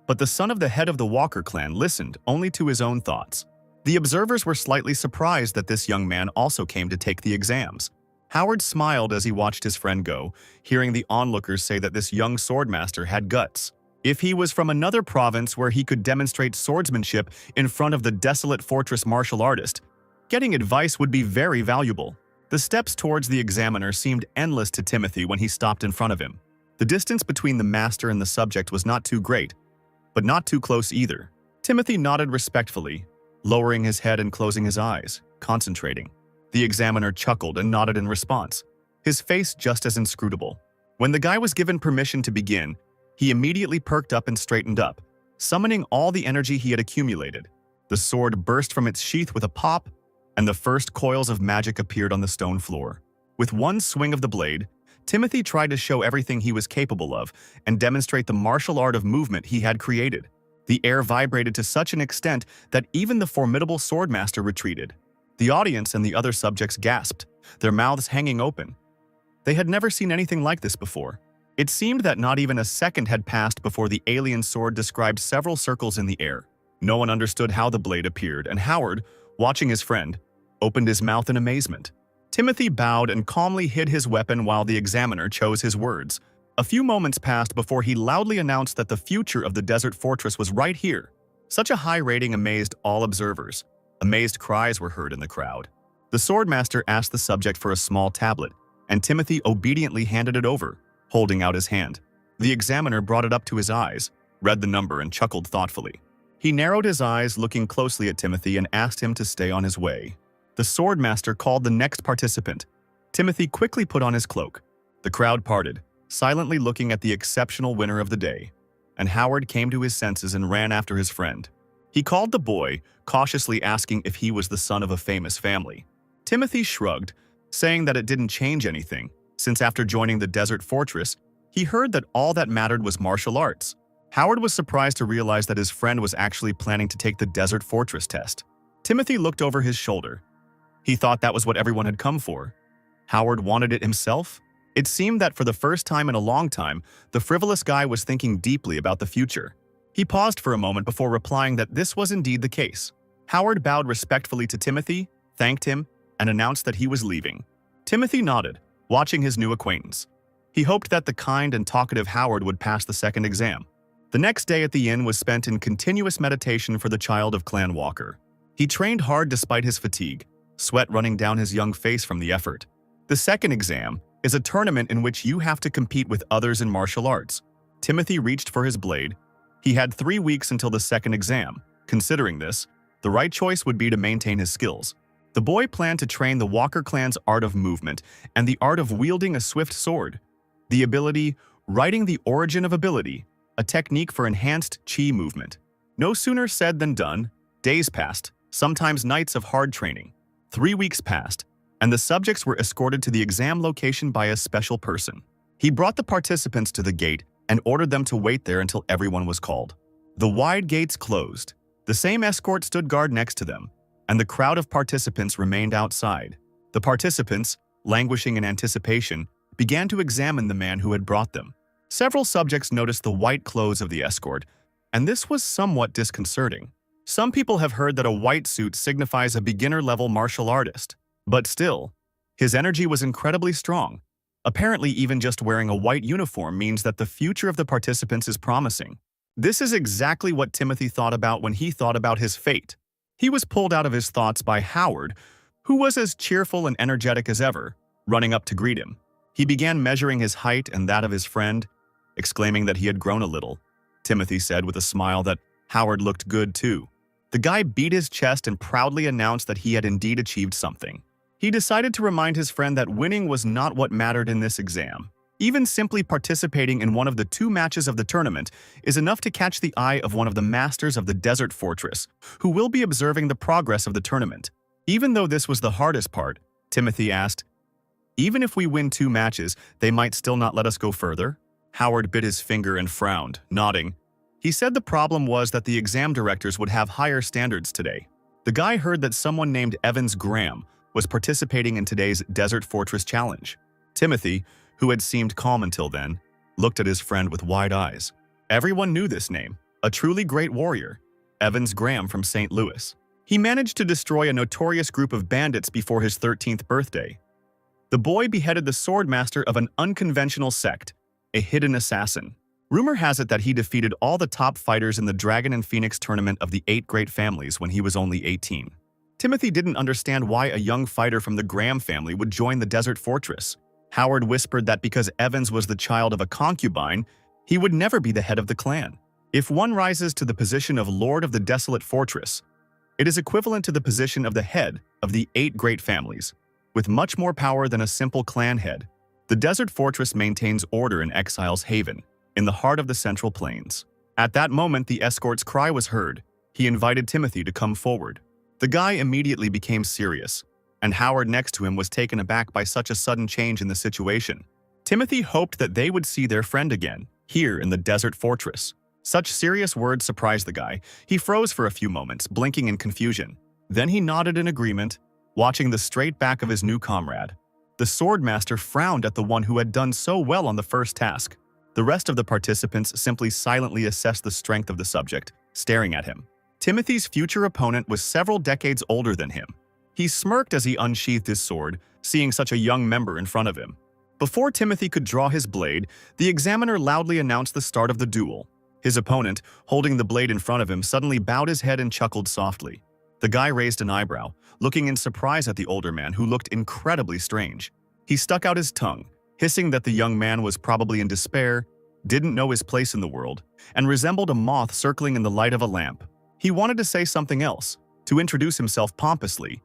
but the son of the head of the Walker clan listened only to his own thoughts. The observers were slightly surprised that this young man also came to take the exams. Howard smiled as he watched his friend go, hearing the onlookers say that this young swordmaster had guts. If he was from another province where he could demonstrate swordsmanship in front of the desolate fortress martial artist, getting advice would be very valuable. The steps towards the examiner seemed endless to Timothy when he stopped in front of him. The distance between the master and the subject was not too great, but not too close either. Timothy nodded respectfully, lowering his head and closing his eyes, concentrating. The examiner chuckled and nodded in response, his face just as inscrutable. When the guy was given permission to begin, he immediately perked up and straightened up, summoning all the energy he had accumulated. The sword burst from its sheath with a pop, and the first coils of magic appeared on the stone floor. With one swing of the blade, Timothy tried to show everything he was capable of and demonstrate the martial art of movement he had created. The air vibrated to such an extent that even the formidable swordmaster retreated. The audience and the other subjects gasped, their mouths hanging open. They had never seen anything like this before. It seemed that not even a second had passed before the alien sword described several circles in the air. No one understood how the blade appeared, and Howard, watching his friend, opened his mouth in amazement. Timothy bowed and calmly hid his weapon while the examiner chose his words. A few moments passed before he loudly announced that the future of the desert fortress was right here. Such a high rating amazed all observers. Amazed cries were heard in the crowd. The swordmaster asked the subject for a small tablet, and Timothy obediently handed it over, holding out his hand. The examiner brought it up to his eyes, read the number, and chuckled thoughtfully. He narrowed his eyes, looking closely at Timothy, and asked him to stay on his way. The swordmaster called the next participant. Timothy quickly put on his cloak. The crowd parted, silently looking at the exceptional winner of the day, and Howard came to his senses and ran after his friend. He called the boy, cautiously asking if he was the son of a famous family. Timothy shrugged, saying that it didn't change anything, since after joining the desert fortress, he heard that all that mattered was martial arts. Howard was surprised to realize that his friend was actually planning to take the desert fortress test. Timothy looked over his shoulder. He thought that was what everyone had come for. Howard wanted it himself? It seemed that for the first time in a long time, the frivolous guy was thinking deeply about the future. He paused for a moment before replying that this was indeed the case. Howard bowed respectfully to Timothy, thanked him, and announced that he was leaving. Timothy nodded, watching his new acquaintance. He hoped that the kind and talkative Howard would pass the second exam. The next day at the inn was spent in continuous meditation for the child of Clan Walker. He trained hard despite his fatigue, sweat running down his young face from the effort. The second exam is a tournament in which you have to compete with others in martial arts. Timothy reached for his blade. He had 3 weeks until the second exam. Considering this, the right choice would be to maintain his skills. The boy planned to train the Walker clan's art of movement and the art of wielding a swift sword. The ability, writing the origin of ability, a technique for enhanced chi movement. No sooner said than done. Days passed, sometimes nights of hard training. 3 weeks passed, and the subjects were escorted to the exam location by a special person. He brought the participants to the gate and ordered them to wait there until everyone was called. The wide gates closed. The same escort stood guard next to them, and the crowd of participants remained outside. The participants, languishing in anticipation, began to examine the man who had brought them. Several subjects noticed the white clothes of the escort, and this was somewhat disconcerting. Some people have heard that a white suit signifies a beginner-level martial artist. But still, his energy was incredibly strong. Apparently, even just wearing a white uniform means that the future of the participants is promising. This is exactly what Timothy thought about when he thought about his fate. He was pulled out of his thoughts by Howard, who was as cheerful and energetic as ever, running up to greet him. He began measuring his height and that of his friend, exclaiming that he had grown a little. Timothy said with a smile that Howard looked good too. The guy beat his chest and proudly announced that he had indeed achieved something. He decided to remind his friend that winning was not what mattered in this exam. Even simply participating in one of the 2 matches of the tournament is enough to catch the eye of one of the masters of the Desert Fortress, who will be observing the progress of the tournament. Even though this was the hardest part, Timothy asked, "Even if we win 2 matches, they might still not let us go further?" Howard bit his finger and frowned, nodding. He said the problem was that the exam directors would have higher standards today. The guy heard that someone named Evans Graham was participating in today's Desert Fortress Challenge. Timothy, who had seemed calm until then, looked at his friend with wide eyes. Everyone knew this name, a truly great warrior, Evans Graham from St. Louis. He managed to destroy a notorious group of bandits before his 13th birthday. The boy beheaded the swordmaster of an unconventional sect, a hidden assassin. Rumor has it that he defeated all the top fighters in the Dragon and Phoenix tournament of the 8 great families when he was only 18. Timothy didn't understand why a young fighter from the Graham family would join the Desert Fortress. Howard whispered that because Evans was the child of a concubine, he would never be the head of the clan. If one rises to the position of Lord of the Desolate Fortress, it is equivalent to the position of the head of the 8 great families, with much more power than a simple clan head. The Desert Fortress maintains order in Exile's Haven, in the heart of the Central Plains. At that moment, the escort's cry was heard. He invited Timothy to come forward. The guy immediately became serious, and Howard next to him was taken aback by such a sudden change in the situation. Timothy hoped that they would see their friend again, here in the Desert Fortress. Such serious words surprised the guy. He froze for a few moments, blinking in confusion. Then he nodded in agreement, watching the straight back of his new comrade. The swordmaster frowned at the one who had done so well on the first task. The rest of the participants simply silently assessed the strength of the subject, staring at him. Timothy's future opponent was several decades older than him. He smirked as he unsheathed his sword, seeing such a young member in front of him. Before Timothy could draw his blade, the examiner loudly announced the start of the duel. His opponent, holding the blade in front of him, suddenly bowed his head and chuckled softly. The guy raised an eyebrow, looking in surprise at the older man who looked incredibly strange. He stuck out his tongue, hissing that the young man was probably in despair, didn't know his place in the world, and resembled a moth circling in the light of a lamp. He wanted to say something else, to introduce himself pompously,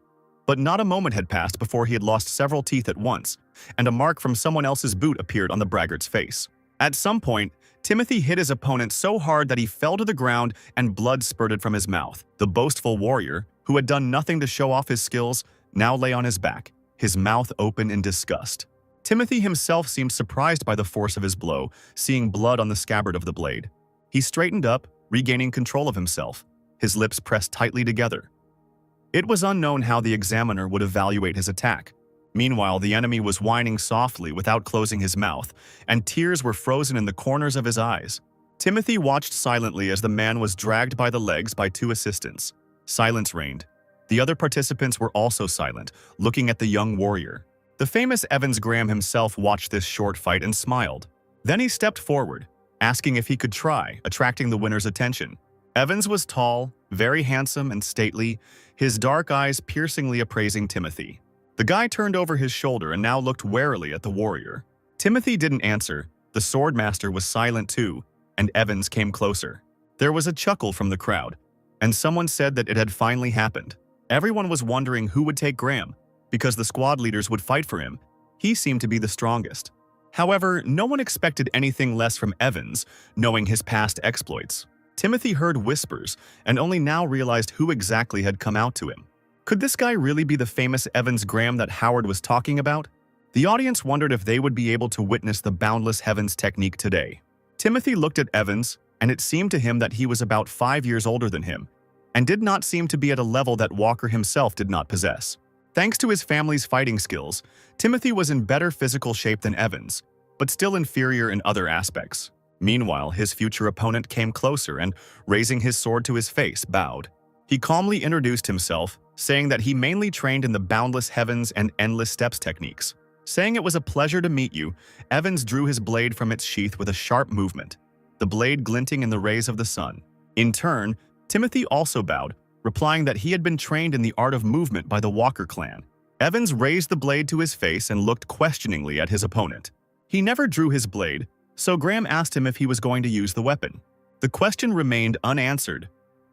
but not a moment had passed before he had lost several teeth at once, and a mark from someone else's boot appeared on the braggart's face. At some point, Timothy hit his opponent so hard that he fell to the ground and blood spurted from his mouth. The boastful warrior, who had done nothing to show off his skills, now lay on his back, his mouth open in disgust. Timothy himself seemed surprised by the force of his blow, seeing blood on the scabbard of the blade. He straightened up, regaining control of himself, his lips pressed tightly together. It was unknown how the examiner would evaluate his attack. Meanwhile, the enemy was whining softly without closing his mouth, and tears were frozen in the corners of his eyes. Timothy watched silently as the man was dragged by the legs by 2 assistants. Silence reigned. The other participants were also silent, looking at the young warrior. The famous Evans Graham himself watched this short fight and smiled. Then he stepped forward, asking if he could try, attracting the winner's attention. Evans was tall, very handsome and stately, his dark eyes piercingly appraising Timothy. The guy turned over his shoulder and now looked warily at the warrior. Timothy didn't answer, the swordmaster was silent too, and Evans came closer. There was a chuckle from the crowd, and someone said that it had finally happened. Everyone was wondering who would take Graham, because the squad leaders would fight for him. He seemed to be the strongest. However, no one expected anything less from Evans, knowing his past exploits. Timothy heard whispers and only now realized who exactly had come out to him. Could this guy really be the famous Evans Graham that Howard was talking about? The audience wondered if they would be able to witness the boundless heavens technique today. Timothy looked at Evans, and it seemed to him that he was about 5 years older than him, and did not seem to be at a level that Walker himself did not possess. Thanks to his family's fighting skills, Timothy was in better physical shape than Evans, but still inferior in other aspects. Meanwhile, his future opponent came closer and, raising his sword to his face, bowed. He calmly introduced himself, saying that he mainly trained in the boundless heavens and endless steps techniques. Saying it was a pleasure to meet you, Evans drew his blade from its sheath with a sharp movement, the blade glinting in the rays of the sun. In turn, Timothy also bowed, replying that he had been trained in the art of movement by the Walker clan. Evans raised the blade to his face and looked questioningly at his opponent. He never drew his blade, so Graham asked him if he was going to use the weapon. The question remained unanswered.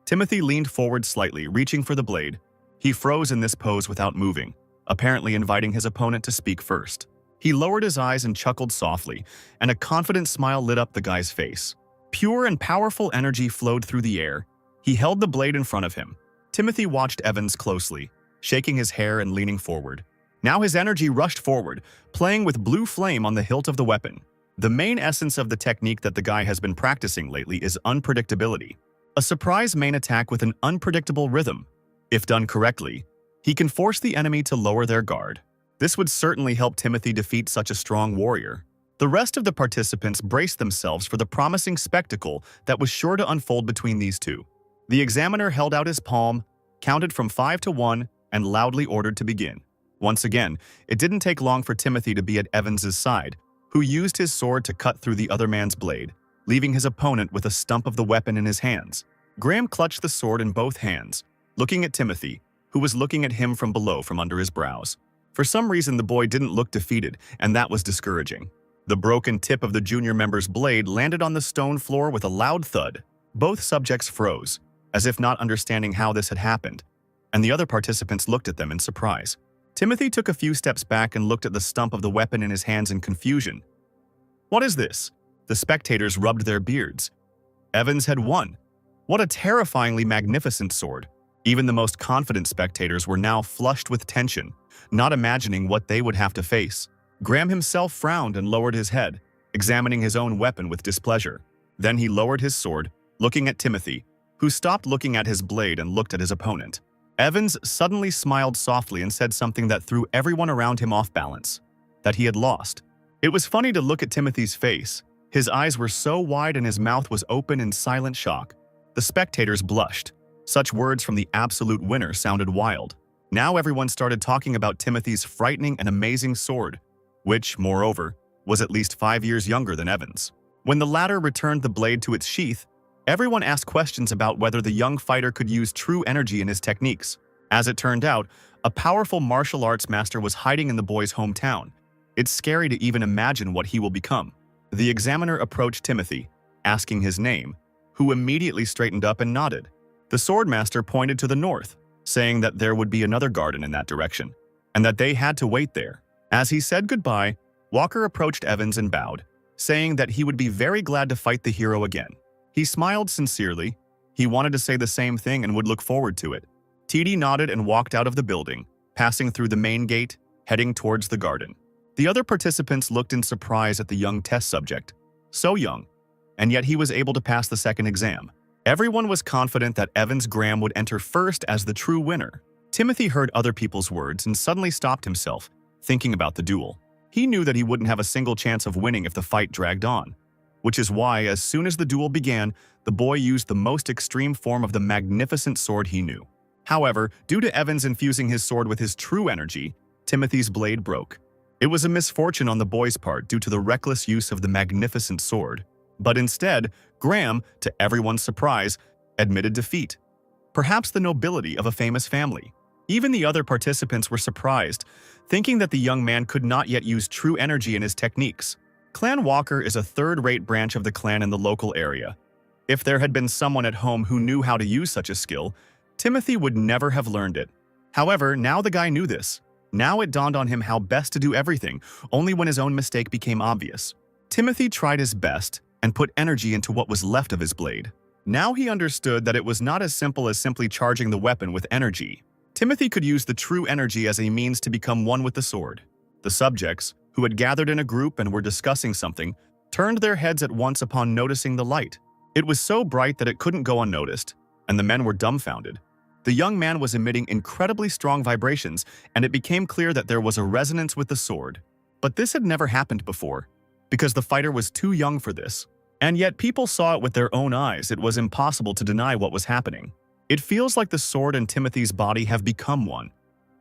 Timothy leaned forward slightly, reaching for the blade. He froze in this pose without moving, apparently inviting his opponent to speak first. He lowered his eyes and chuckled softly, and a confident smile lit up the guy's face. Pure and powerful energy flowed through the air. He held the blade in front of him. Timothy watched Evans closely, shaking his hair and leaning forward. Now his energy rushed forward, playing with blue flame on the hilt of the weapon. The main essence of the technique that the guy has been practicing lately is unpredictability. A surprise main attack with an unpredictable rhythm. If done correctly, he can force the enemy to lower their guard. This would certainly help Timothy defeat such a strong warrior. The rest of the participants braced themselves for the promising spectacle that was sure to unfold between these two. The examiner held out his palm, counted from 5 to 1, and loudly ordered to begin. Once again, it didn't take long for Timothy to be at Evans's side, who used his sword to cut through the other man's blade, leaving his opponent with a stump of the weapon in his hands. Graham clutched the sword in both hands, looking at Timothy, who was looking at him from below from under his brows. For some reason, the boy didn't look defeated, and that was discouraging. The broken tip of the junior member's blade landed on the stone floor with a loud thud. Both subjects froze, as if not understanding how this had happened, and the other participants looked at them in surprise. Timothy took a few steps back and looked at the stump of the weapon in his hands in confusion. "What is this?" The spectators rubbed their beards. Evans had won. What a terrifyingly magnificent sword. Even the most confident spectators were now flushed with tension, not imagining what they would have to face. Graham himself frowned and lowered his head, examining his own weapon with displeasure. Then he lowered his sword, looking at Timothy, who stopped looking at his blade and looked at his opponent. Evans suddenly smiled softly and said something that threw everyone around him off balance, that he had lost. It was funny to look at Timothy's face. His eyes were so wide and his mouth was open in silent shock. The spectators blushed. Such words from the absolute winner sounded wild. Now everyone started talking about Timothy's frightening and amazing sword, which, moreover, was at least 5 years younger than Evans. When the latter returned the blade to its sheath, everyone asked questions about whether the young fighter could use true energy in his techniques. As it turned out, a powerful martial arts master was hiding in the boy's hometown. It's scary to even imagine what he will become. The examiner approached Timothy, asking his name, who immediately straightened up and nodded. The swordmaster pointed to the north, saying that there would be another garden in that direction, and that they had to wait there. As he said goodbye, Walker approached Evans and bowed, saying that he would be very glad to fight the hero again. He smiled sincerely. He wanted to say the same thing and would look forward to it. TD nodded and walked out of the building, passing through the main gate, heading towards the garden. The other participants looked in surprise at the young test subject. So young, and yet he was able to pass the second exam. Everyone was confident that Evans Graham would enter first as the true winner. Timothy heard other people's words and suddenly stopped himself, thinking about the duel. He knew that he wouldn't have a single chance of winning if the fight dragged on, which is why, as soon as the duel began, the boy used the most extreme form of the magnificent sword he knew. However, due to Evans infusing his sword with his true energy, Timothy's blade broke. It was a misfortune on the boy's part due to the reckless use of the magnificent sword. But instead, Graham, to everyone's surprise, admitted defeat. Perhaps the nobility of a famous family. Even the other participants were surprised, thinking that the young man could not yet use true energy in his techniques. Clan Walker is a third-rate branch of the clan in the local area. If there had been someone at home who knew how to use such a skill, Timothy would never have learned it. However, now the guy knew this. Now it dawned on him how best to do everything, only when his own mistake became obvious. Timothy tried his best and put energy into what was left of his blade. Now he understood that it was not as simple as simply charging the weapon with energy. Timothy could use the true energy as a means to become one with the sword. The subjects, who had gathered in a group and were discussing something, turned their heads at once upon noticing the light. It was so bright that it couldn't go unnoticed, and the men were dumbfounded. The young man was emitting incredibly strong vibrations, and it became clear that there was a resonance with the sword. But this had never happened before, because the fighter was too young for this. And yet people saw it with their own eyes. It was impossible to deny what was happening. It feels like the sword and Timothy's body have become one.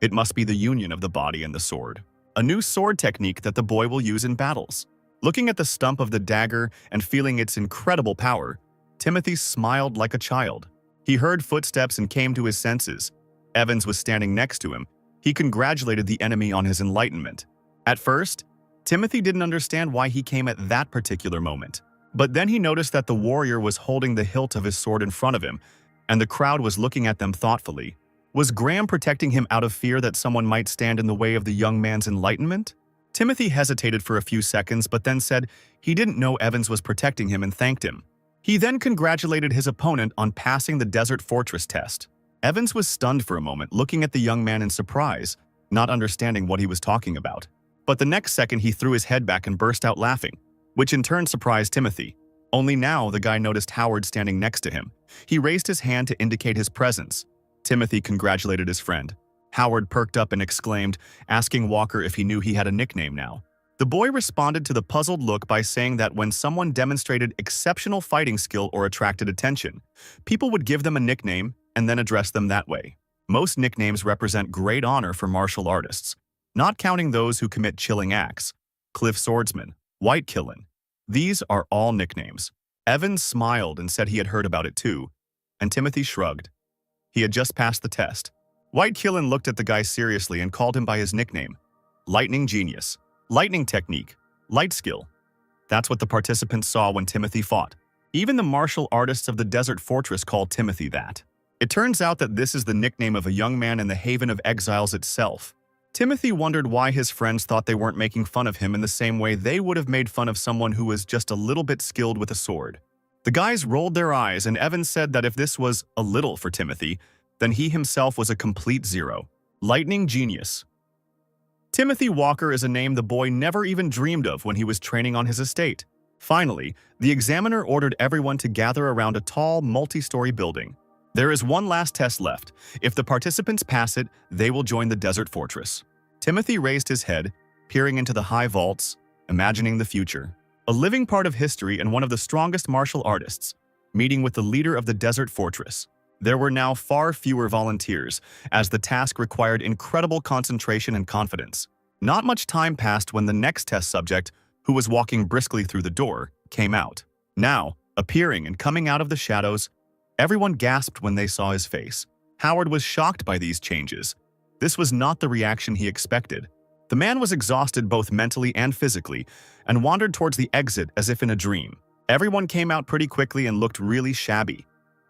It must be the union of the body and the sword. A new sword technique that the boy will use in battles. Looking at the stump of the dagger and feeling its incredible power, Timothy smiled like a child. He heard footsteps and came to his senses. Evans was standing next to him. He congratulated the enemy on his enlightenment. At first, Timothy didn't understand why he came at that particular moment. But then he noticed that the warrior was holding the hilt of his sword in front of him, and the crowd was looking at them thoughtfully. Was Graham protecting him out of fear that someone might stand in the way of the young man's enlightenment? Timothy hesitated for a few seconds but then said he didn't know Evans was protecting him and thanked him. He then congratulated his opponent on passing the Desert Fortress test. Evans was stunned for a moment, looking at the young man in surprise, not understanding what he was talking about. But the next second he threw his head back and burst out laughing, which in turn surprised Timothy. Only now the guy noticed Howard standing next to him. He raised his hand to indicate his presence. Timothy congratulated his friend. Howard perked up and exclaimed, asking Walker if he knew he had a nickname now. The boy responded to the puzzled look by saying that when someone demonstrated exceptional fighting skill or attracted attention, people would give them a nickname and then address them that way. Most nicknames represent great honor for martial artists, not counting those who commit chilling acts. Cliff Swordsman, White Killin. These are all nicknames. Evans smiled and said he had heard about it too, and Timothy shrugged. He had just passed the test. White Killin looked at the guy seriously and called him by his nickname. Lightning Genius. Lightning Technique. Light Skill. That's what the participants saw when Timothy fought. Even the martial artists of the Desert Fortress called Timothy that. It turns out that this is the nickname of a young man in the Haven of Exiles itself. Timothy wondered why his friends thought they weren't making fun of him in the same way they would have made fun of someone who was just a little bit skilled with a sword. The guys rolled their eyes, and Evans said that if this was a little for Timothy, then he himself was a complete zero. Lightning Genius. Timothy Walker is a name the boy never even dreamed of when he was training on his estate. Finally, the examiner ordered everyone to gather around a tall, multi-story building. There is one last test left. If the participants pass it, they will join the Desert Fortress. Timothy raised his head, peering into the high vaults, imagining the future. A living part of history and one of the strongest martial artists, meeting with the leader of the Desert Fortress. There were now far fewer volunteers, as the task required incredible concentration and confidence. Not much time passed when the next test subject, who was walking briskly through the door, came out. Now, appearing and coming out of the shadows, everyone gasped when they saw his face. Howard was shocked by these changes. This was not the reaction he expected. The man was exhausted both mentally and physically, and wandered towards the exit as if in a dream. Everyone came out pretty quickly and looked really shabby.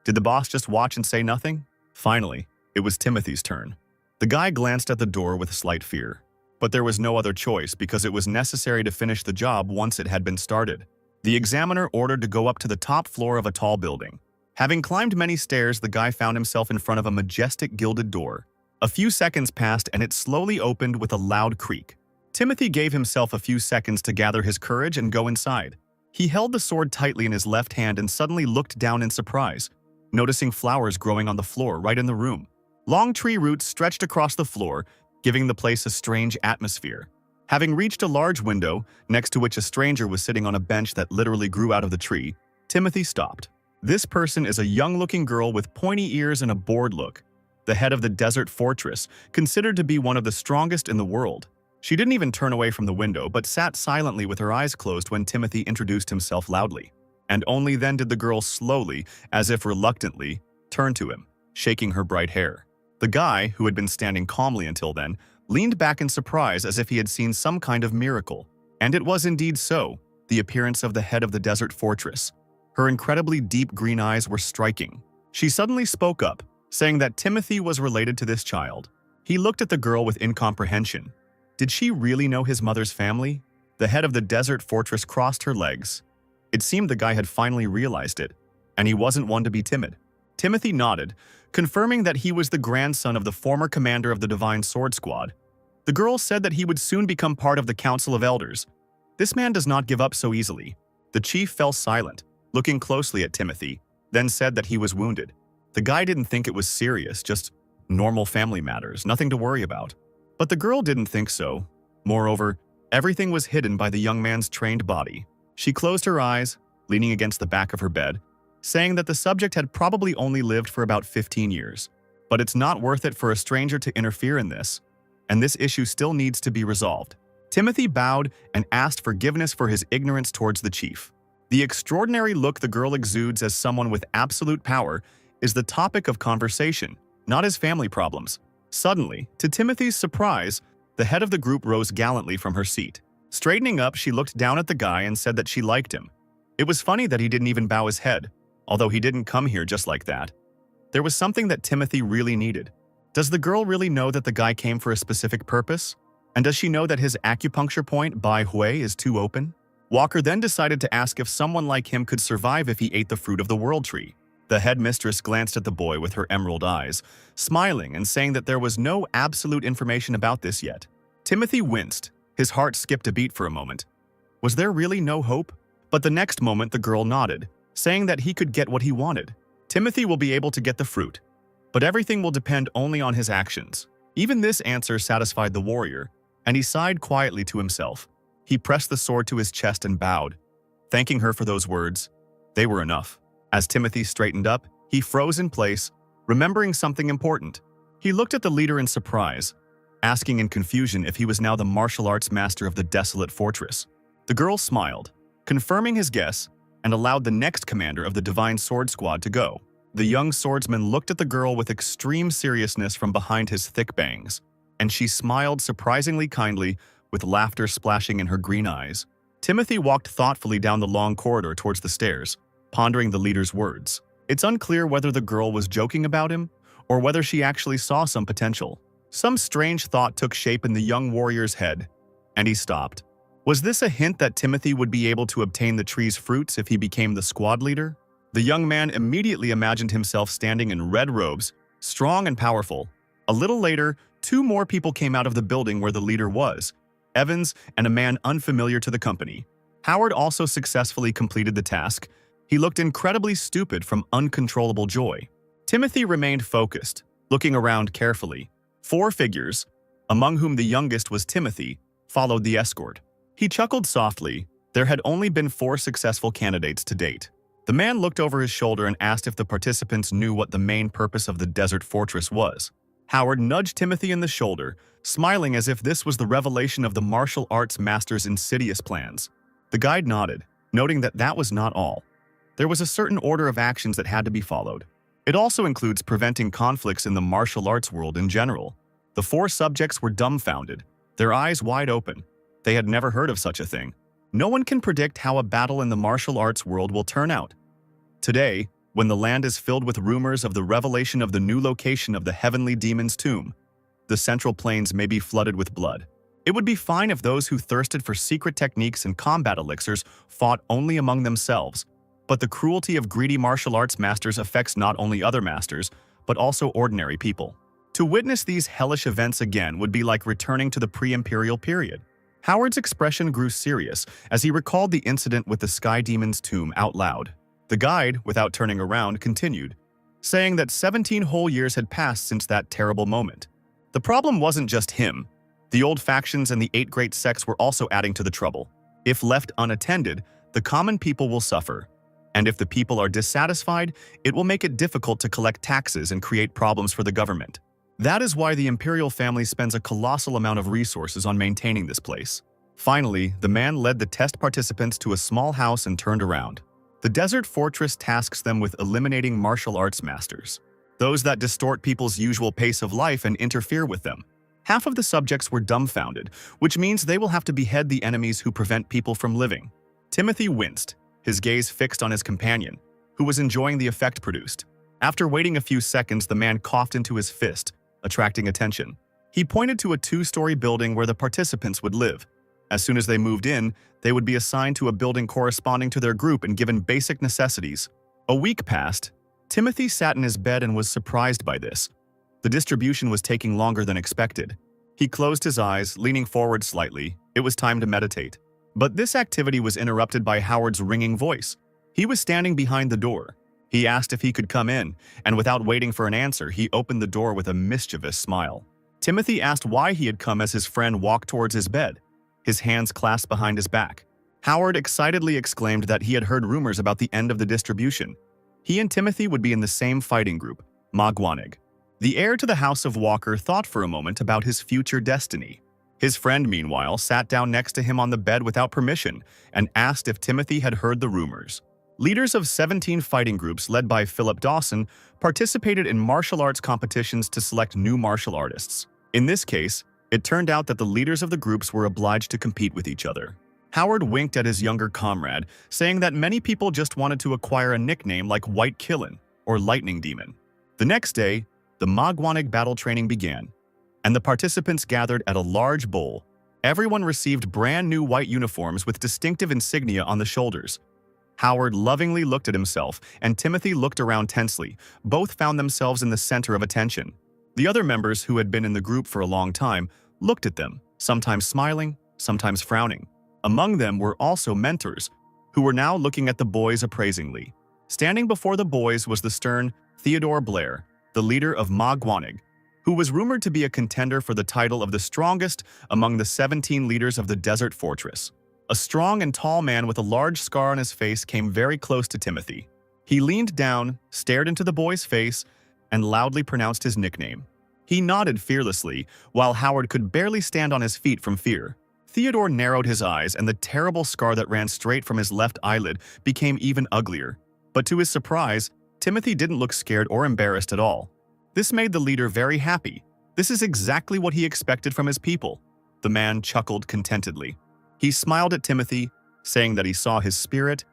Did the boss just watch and say nothing? Finally, it was Timothy's turn. The guy glanced at the door with slight fear. But there was no other choice because it was necessary to finish the job once it had been started. The examiner ordered to go up to the top floor of a tall building. Having climbed many stairs, the guy found himself in front of a majestic gilded door. A few seconds passed and it slowly opened with a loud creak. Timothy gave himself a few seconds to gather his courage and go inside. He held the sword tightly in his left hand and suddenly looked down in surprise, noticing flowers growing on the floor right in the room. Long tree roots stretched across the floor, giving the place a strange atmosphere. Having reached a large window, next to which a stranger was sitting on a bench that literally grew out of the tree, Timothy stopped. This person is a young-looking girl with pointy ears and a bored look, the head of the Desert Fortress, considered to be one of the strongest in the world. She didn't even turn away from the window, but sat silently with her eyes closed when Timothy introduced himself loudly. And only then did the girl slowly, as if reluctantly, turn to him, shaking her bright hair. The guy, who had been standing calmly until then, leaned back in surprise as if he had seen some kind of miracle. And it was indeed so, the appearance of the head of the Desert Fortress. Her incredibly deep green eyes were striking. She suddenly spoke up, saying that Timothy was related to this child. He looked at the girl with incomprehension. Did she really know his mother's family? The head of the Desert Fortress crossed her legs. It seemed the guy had finally realized it, and he wasn't one to be timid. Timothy nodded, confirming that he was the grandson of the former commander of the Divine Sword Squad. The girl said that he would soon become part of the Council of Elders. This man does not give up so easily. The chief fell silent, looking closely at Timothy, then said that he was wounded. The guy didn't think it was serious, just normal family matters, nothing to worry about. But the girl didn't think so. Moreover, everything was hidden by the young man's trained body. She closed her eyes, leaning against the back of her bed, saying that the subject had probably only lived for about 15 years. But it's not worth it for a stranger to interfere in this, and this issue still needs to be resolved. Timothy bowed and asked forgiveness for his ignorance towards the chief. The extraordinary look the girl exudes as someone with absolute power is the topic of conversation, not his family problems. Suddenly, to Timothy's surprise, the head of the group rose gallantly from her seat. Straightening up, she looked down at the guy and said that she liked him. It was funny that he didn't even bow his head, although he didn't come here just like that. There was something that Timothy really needed. Does the girl really know that the guy came for a specific purpose? And does she know that his acupuncture point, Bai Hui, is too open? Walker then decided to ask if someone like him could survive if he ate the fruit of the world tree. The headmistress glanced at the boy with her emerald eyes, smiling and saying that there was no absolute information about this yet. Timothy winced. His heart skipped a beat for a moment. Was there really no hope? But the next moment the girl nodded, saying that he could get what he wanted. Timothy will be able to get the fruit, but everything will depend only on his actions. Even this answer satisfied the warrior, and he sighed quietly to himself. He pressed the sword to his chest and bowed, thanking her for those words. They were enough. As Timothy straightened up, he froze in place, remembering something important. He looked at the leader in surprise, asking in confusion if he was now the martial arts master of the desolate fortress. The girl smiled, confirming his guess, and allowed the next commander of the Divine Sword Squad to go. The young swordsman looked at the girl with extreme seriousness from behind his thick bangs, and she smiled surprisingly kindly, with laughter splashing in her green eyes. Timothy walked thoughtfully down the long corridor towards the stairs, pondering the leader's words. It's unclear whether the girl was joking about him, or whether she actually saw some potential. Some strange thought took shape in the young warrior's head, and he stopped. Was this a hint that Timothy would be able to obtain the tree's fruits if he became the squad leader? The young man immediately imagined himself standing in red robes, strong and powerful. A little later, 2 more people came out of the building where the leader was, Evans and a man unfamiliar to the company. Howard also successfully completed the task. He looked incredibly stupid from uncontrollable joy. Timothy remained focused, looking around carefully. 4 figures, among whom the youngest was Timothy, followed the escort. He chuckled softly. There had only been 4 successful candidates to date. The man looked over his shoulder and asked if the participants knew what the main purpose of the desert fortress was. Howard nudged Timothy in the shoulder, smiling as if this was the revelation of the martial arts master's insidious plans. The guide nodded, noting that that was not all. There was a certain order of actions that had to be followed. It also includes preventing conflicts in the martial arts world in general. The 4 subjects were dumbfounded, their eyes wide open. They had never heard of such a thing. No one can predict how a battle in the martial arts world will turn out. Today, when the land is filled with rumors of the revelation of the new location of the heavenly demon's tomb, the central plains may be flooded with blood. It would be fine if those who thirsted for secret techniques and combat elixirs fought only among themselves, but the cruelty of greedy martial arts masters affects not only other masters, but also ordinary people. To witness these hellish events again would be like returning to the pre-imperial period. Howard's expression grew serious as he recalled the incident with the Sky Demon's tomb out loud. The guide, without turning around, continued, saying that 17 whole years had passed since that terrible moment. The problem wasn't just him. The old factions and the 8 great sects were also adding to the trouble. If left unattended, the common people will suffer. And if the people are dissatisfied, it will make it difficult to collect taxes and create problems for the government. That is why the imperial family spends a colossal amount of resources on maintaining this place. Finally, the man led the test participants to a small house and turned around. The desert fortress tasks them with eliminating martial arts masters, those that distort people's usual pace of life and interfere with them. Half of the subjects were dumbfounded, which means they will have to behead the enemies who prevent people from living. Timothy winced, his gaze fixed on his companion, who was enjoying the effect produced. After waiting a few seconds, the man coughed into his fist, attracting attention. He pointed to a 2-story building where the participants would live. As soon as they moved in, they would be assigned to a building corresponding to their group and given basic necessities. A week passed. Timothy sat in his bed and was surprised by this. The distribution was taking longer than expected. He closed his eyes, leaning forward slightly. It was time to meditate. But this activity was interrupted by Howard's ringing voice. He was standing behind the door. He asked if he could come in, and without waiting for an answer, he opened the door with a mischievous smile. Timothy asked why he had come as his friend walked towards his bed, his hands clasped behind his back. Howard excitedly exclaimed that he had heard rumors about the end of the distribution. He and Timothy would be in the same fighting group, Magwanig. The heir to the House of Walker thought for a moment about his future destiny. His friend, meanwhile, sat down next to him on the bed without permission and asked if Timothy had heard the rumors. Leaders of 17 fighting groups led by Philip Dawson participated in martial arts competitions to select new martial artists. In this case, it turned out that the leaders of the groups were obliged to compete with each other. Howard winked at his younger comrade, saying that many people just wanted to acquire a nickname like White Killin or Lightning Demon. The next day, the Magwanig battle training began, and the participants gathered at a large bowl. Everyone received brand new white uniforms with distinctive insignia on the shoulders. Howard lovingly looked at himself, and Timothy looked around tensely. Both found themselves in the center of attention. The other members, who had been in the group for a long time, looked at them, sometimes smiling, sometimes frowning. Among them were also mentors, who were now looking at the boys appraisingly. Standing before the boys was the stern Theodore Blair, the leader of Magwanig, who was rumored to be a contender for the title of the strongest among the 17 leaders of the Desert Fortress. A strong and tall man with a large scar on his face came very close to Timothy. He leaned down, stared into the boy's face, and loudly pronounced his nickname. He nodded fearlessly, while Howard could barely stand on his feet from fear. Theodore narrowed his eyes, and the terrible scar that ran straight from his left eyelid became even uglier. But to his surprise, Timothy didn't look scared or embarrassed at all. This made the leader very happy. This is exactly what he expected from his people. The man chuckled contentedly. He smiled at Timothy, saying that he saw his spirit.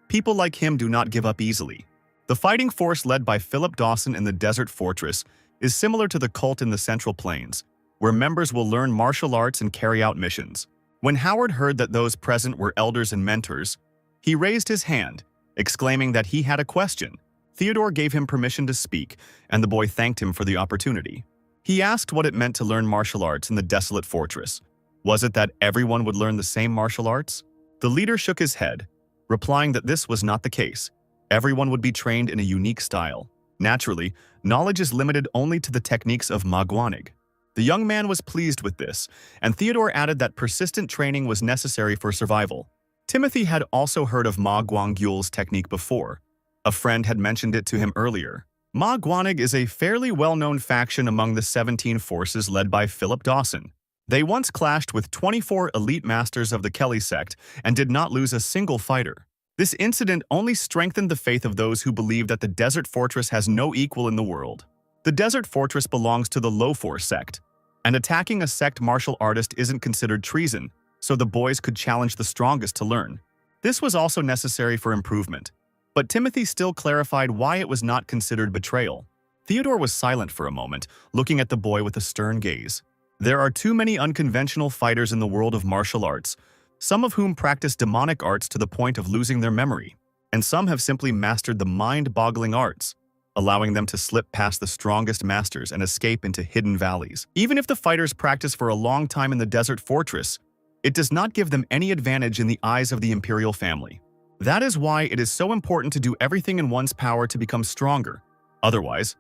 People like him do not give up easily. The fighting force led by Philip Dawson in the Desert Fortress is similar to the cult in the Central Plains, where members will learn martial arts and carry out missions. When Howard heard that those present were elders and mentors, he raised his hand, exclaiming that he had a question. Theodore gave him permission to speak, and the boy thanked him for the opportunity. He asked what it meant to learn martial arts in the desolate fortress. Was it that everyone would learn the same martial arts? The leader shook his head, replying that this was not the case. Everyone would be trained in a unique style. Naturally, knowledge is limited only to the techniques of Magwanig. The young man was pleased with this, and Theodore added that persistent training was necessary for survival. Timothy had also heard of Magwangyul's technique before. A friend had mentioned it to him earlier. Magwanig is a fairly well-known faction among the 17 forces led by Philip Dawson. They once clashed with 24 elite masters of the Kelly sect and did not lose a single fighter. This incident only strengthened the faith of those who believe that the Desert Fortress has no equal in the world. The Desert Fortress belongs to the Lofor sect, and attacking a sect martial artist isn't considered treason, so the boys could challenge the strongest to learn. This was also necessary for improvement, but Timothy still clarified why it was not considered betrayal. Theodore was silent for a moment, looking at the boy with a stern gaze. There are too many unconventional fighters in the world of martial arts, some of whom practice demonic arts to the point of losing their memory, and some have simply mastered the mind-boggling arts, allowing them to slip past the strongest masters and escape into hidden valleys. Even if the fighters practice for a long time in the Desert Fortress, it does not give them any advantage in the eyes of the imperial family. That is why it is so important to do everything in one's power to become stronger. Otherwise,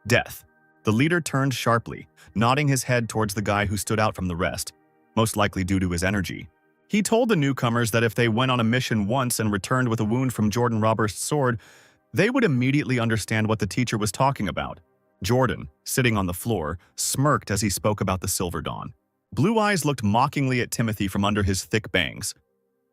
death. The leader turned sharply, nodding his head towards the guy who stood out from the rest, most likely due to his energy. He told the newcomers that if they went on a mission once and returned with a wound from Jordan Roberts' sword, they would immediately understand what the teacher was talking about. Jordan, sitting on the floor, smirked as he spoke about the Silver Dawn. Blue Eyes looked mockingly at Timothy from under his thick bangs.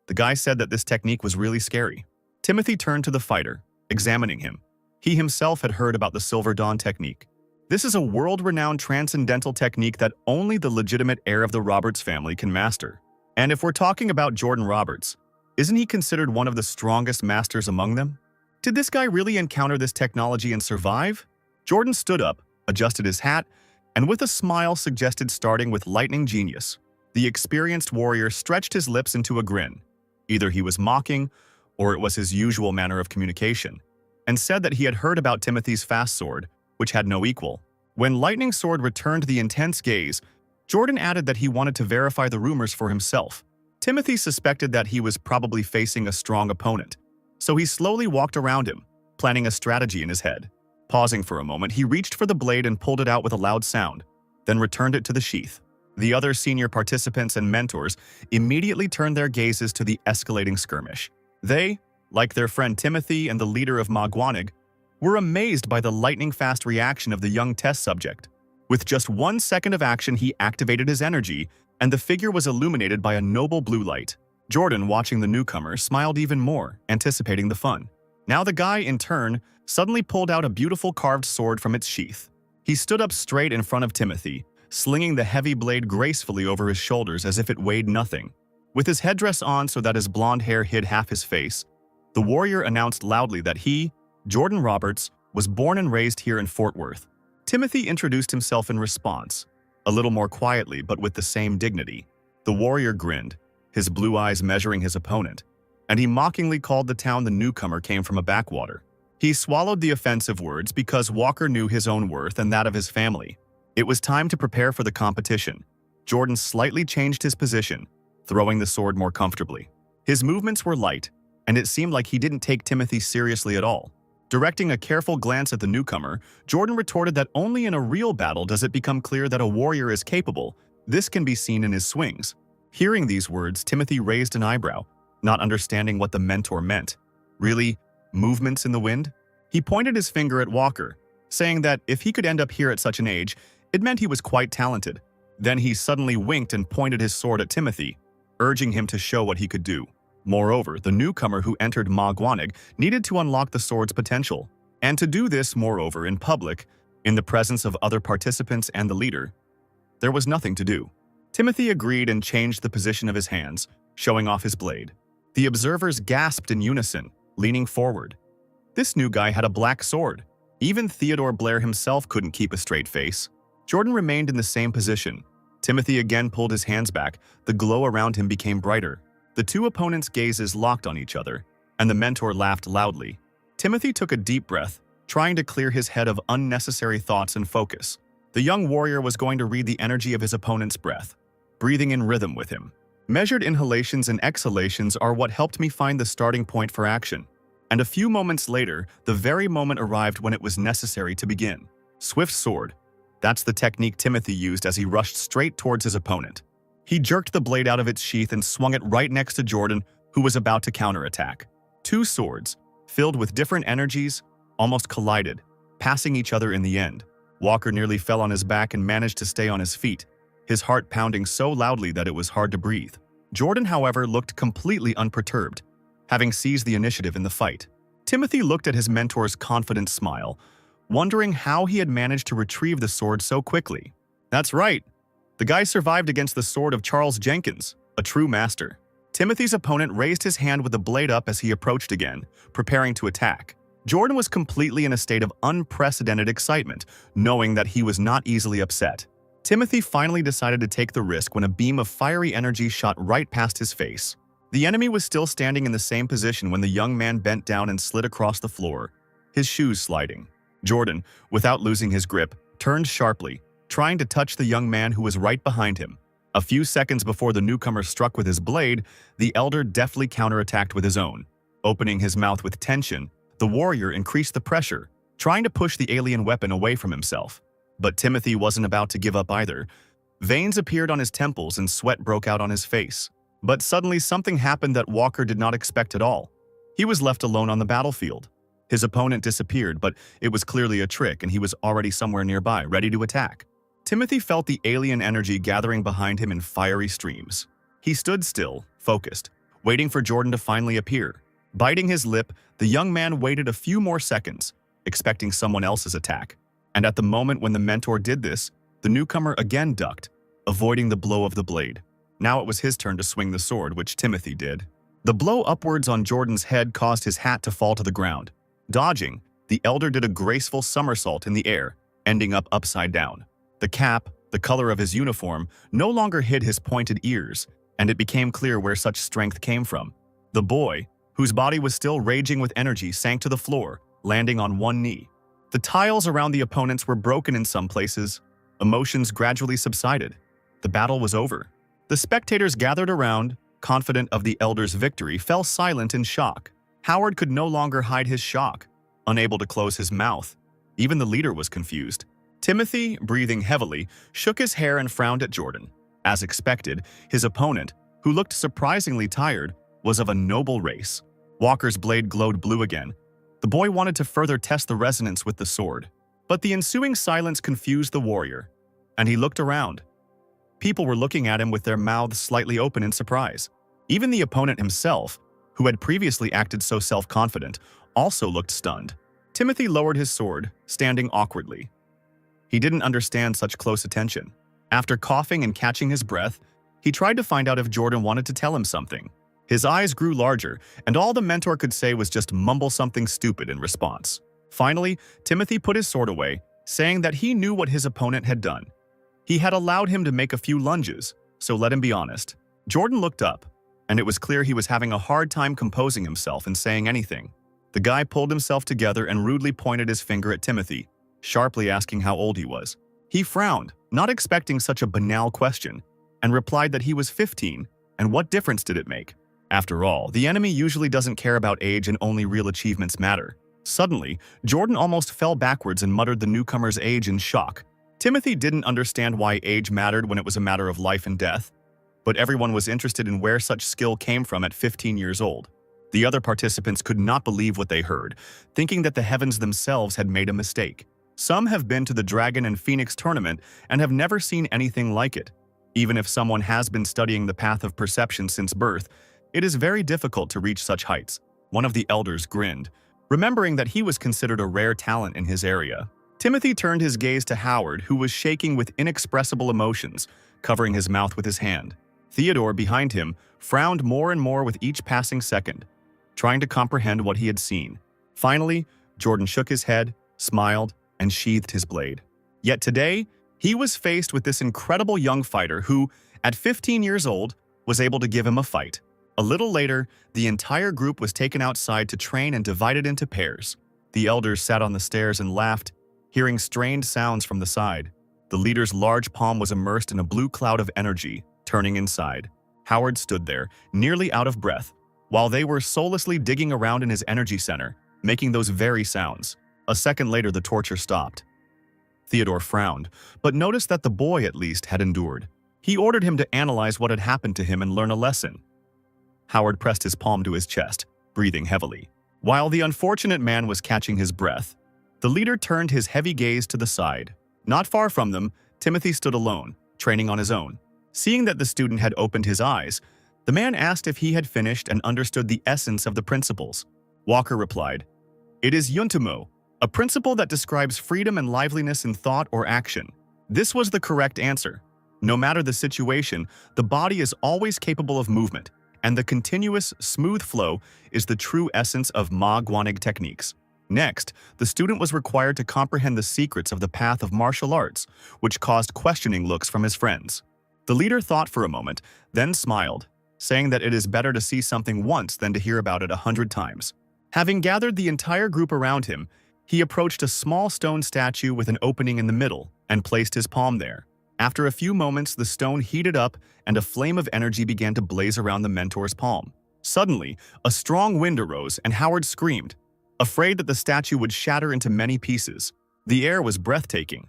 The guy said that this technique was really scary. Timothy turned to the fighter, examining him. He himself had heard about the Silver Dawn technique. This is a world-renowned transcendental technique that only the legitimate heir of the Roberts family can master. And if we're talking about Jordan Roberts, isn't he considered one of the strongest masters among them? Did this guy really encounter this technology and survive? Jordan stood up, adjusted his hat, and with a smile suggested starting with Lightning Genius. The experienced warrior stretched his lips into a grin. Either he was mocking, or it was his usual manner of communication, and said that he had heard about Timothy's fast sword, which had no equal. When Lightning Sword returned the intense gaze, Jordan added that he wanted to verify the rumors for himself. Timothy suspected that he was probably facing a strong opponent, so he slowly walked around him, planning a strategy in his head. Pausing for a moment, he reached for the blade and pulled it out with a loud sound, then returned it to the sheath. The other senior participants and mentors immediately turned their gazes to the escalating skirmish. They, like their friend Timothy and the leader of Magwanig, were amazed by the lightning-fast reaction of the young test subject. With just 1 second of action, he activated his energy, and the figure was illuminated by a noble blue light. Jordan, watching the newcomer, smiled even more, anticipating the fun. Now the guy, in turn, suddenly pulled out a beautiful carved sword from its sheath. He stood up straight in front of Timothy, slinging the heavy blade gracefully over his shoulders as if it weighed nothing. With his headdress on so that his blonde hair hid half his face, the warrior announced loudly that he, Jordan Roberts, was born and raised here in Fort Worth. Timothy introduced himself in response, a little more quietly but with the same dignity. The warrior grinned, his blue eyes measuring his opponent, and he mockingly called the town the newcomer came from a backwater. He swallowed the offensive words because Walker knew his own worth and that of his family. It was time to prepare for the competition. Jordan slightly changed his position, throwing the sword more comfortably. His movements were light, and it seemed like he didn't take Timothy seriously at all. Directing a careful glance at the newcomer, Jordan retorted that only in a real battle does it become clear that a warrior is capable. This can be seen in his swings. Hearing these words, Timothy raised an eyebrow, not understanding what the mentor meant. Really? Movements in the wind? He pointed his finger at Walker, saying that if he could end up here at such an age, it meant he was quite talented. Then he suddenly winked and pointed his sword at Timothy, urging him to show what he could do. Moreover, the newcomer who entered Manhwa needed to unlock the sword's potential, and to do this, moreover, in public, in the presence of other participants and the leader, there was nothing to do. Timothy agreed and changed the position of his hands, showing off his blade. The observers gasped in unison, leaning forward. This new guy had a black sword. Even Theodore Blair himself couldn't keep a straight face. Jordan remained in the same position. Timothy again pulled his hands back. The glow around him became brighter. The two opponents' gazes locked on each other, and the mentor laughed loudly. Timothy took a deep breath, trying to clear his head of unnecessary thoughts and focus. The young warrior was going to read the energy of his opponent's breath, breathing in rhythm with him. Measured inhalations and exhalations are what helped me find the starting point for action. And a few moments later, the very moment arrived when it was necessary to begin. Swift sword. That's the technique Timothy used as he rushed straight towards his opponent. He jerked the blade out of its sheath and swung it right next to Jordan, who was about to counterattack. Two swords, filled with different energies, almost collided, passing each other in the end. Walker nearly fell on his back and managed to stay on his feet, his heart pounding so loudly that it was hard to breathe. Jordan, however, looked completely unperturbed, having seized the initiative in the fight. Timothy looked at his mentor's confident smile, wondering how he had managed to retrieve the sword so quickly. That's right. The guy survived against the sword of Charles Jenkins, a true master. Timothy's opponent raised his hand with the blade up as he approached again, preparing to attack. Jordan was completely in a state of unprecedented excitement, knowing that he was not easily upset. Timothy finally decided to take the risk when a beam of fiery energy shot right past his face. The enemy was still standing in the same position when the young man bent down and slid across the floor, his shoes sliding. Jordan, without losing his grip, turned sharply, trying to touch the young man who was right behind him. A few seconds before the newcomer struck with his blade, the elder deftly counterattacked with his own. Opening his mouth with tension, the warrior increased the pressure, trying to push the alien weapon away from himself. But Timothy wasn't about to give up either. Veins appeared on his temples and sweat broke out on his face. But suddenly something happened that Walker did not expect at all. He was left alone on the battlefield. His opponent disappeared, but it was clearly a trick and he was already somewhere nearby, ready to attack. Timothy felt the alien energy gathering behind him in fiery streams. He stood still, focused, waiting for Jordan to finally appear. Biting his lip, the young man waited a few more seconds, expecting someone else's attack. And at the moment when the mentor did this, the newcomer again ducked, avoiding the blow of the blade. Now it was his turn to swing the sword, which Timothy did. The blow upwards on Jordan's head caused his hat to fall to the ground. Dodging, the elder did a graceful somersault in the air, ending up upside down. The cap, the color of his uniform, no longer hid his pointed ears, and it became clear where such strength came from. The boy, whose body was still raging with energy, sank to the floor, landing on one knee. The tiles around the opponents were broken in some places. Emotions gradually subsided. The battle was over. The spectators gathered around, confident of the elder's victory, fell silent in shock. Howard could no longer hide his shock, unable to close his mouth. Even the leader was confused. Timothy, breathing heavily, shook his hair and frowned at Jordan. As expected, his opponent, who looked surprisingly tired, was of a noble race. Walker's blade glowed blue again. The boy wanted to further test the resonance with the sword. But the ensuing silence confused the warrior, and he looked around. People were looking at him with their mouths slightly open in surprise. Even the opponent himself, who had previously acted so self-confident, also looked stunned. Timothy lowered his sword, standing awkwardly. He didn't understand such close attention. After coughing and catching his breath, he tried to find out if Jordan wanted to tell him something. His eyes grew larger, and all the mentor could say was just mumble something stupid in response. Finally, Timothy put his sword away, saying that he knew what his opponent had done. He had allowed him to make a few lunges, so let him be honest. Jordan looked up, and it was clear he was having a hard time composing himself and saying anything. The guy pulled himself together and rudely pointed his finger at Timothy, sharply asking how old he was. He frowned, not expecting such a banal question, and replied that he was 15, and what difference did it make? After all, the enemy usually doesn't care about age and only real achievements matter. Suddenly, Jordan almost fell backwards and muttered the newcomer's age in shock. Timothy didn't understand why age mattered when it was a matter of life and death, but everyone was interested in where such skill came from at 15 years old. The other participants could not believe what they heard, thinking that the heavens themselves had made a mistake. Some have been to the Dragon and Phoenix tournament and have never seen anything like it. Even if someone has been studying the path of perception since birth, it is very difficult to reach such heights. One of the elders grinned, remembering that he was considered a rare talent in his area. Timothy turned his gaze to Howard, who was shaking with inexpressible emotions, covering his mouth with his hand. Theodore, behind him, frowned more and more with each passing second, trying to comprehend what he had seen. Finally, Jordan shook his head, smiled, and sheathed his blade. Yet today, he was faced with this incredible young fighter who, at 15 years old, was able to give him a fight. A little later, the entire group was taken outside to train and divided into pairs. The elders sat on the stairs and laughed, hearing strained sounds from the side. The leader's large palm was immersed in a blue cloud of energy, turning inside. Howard stood there, nearly out of breath, while they were soullessly digging around in his energy center, making those very sounds. A second later, the torture stopped. Theodore frowned, but noticed that the boy, at least, had endured. He ordered him to analyze what had happened to him and learn a lesson. Howard pressed his palm to his chest, breathing heavily. While the unfortunate man was catching his breath, the leader turned his heavy gaze to the side. Not far from them, Timothy stood alone, training on his own. Seeing that the student had opened his eyes, the man asked if he had finished and understood the essence of the principles. Walker replied, "It is Yuntumo, a principle that describes freedom and liveliness in thought or action." This was the correct answer. No matter the situation, the body is always capable of movement, and the continuous, smooth flow is the true essence of Ma Guanig techniques. Next, the student was required to comprehend the secrets of the path of martial arts, which caused questioning looks from his friends. The leader thought for a moment, then smiled, saying that it is better to see something once than to hear about it 100 times. Having gathered the entire group around him, he approached a small stone statue with an opening in the middle and placed his palm there. After a few moments, the stone heated up and a flame of energy began to blaze around the mentor's palm. Suddenly, a strong wind arose and Howard screamed, afraid that the statue would shatter into many pieces. The air was breathtaking.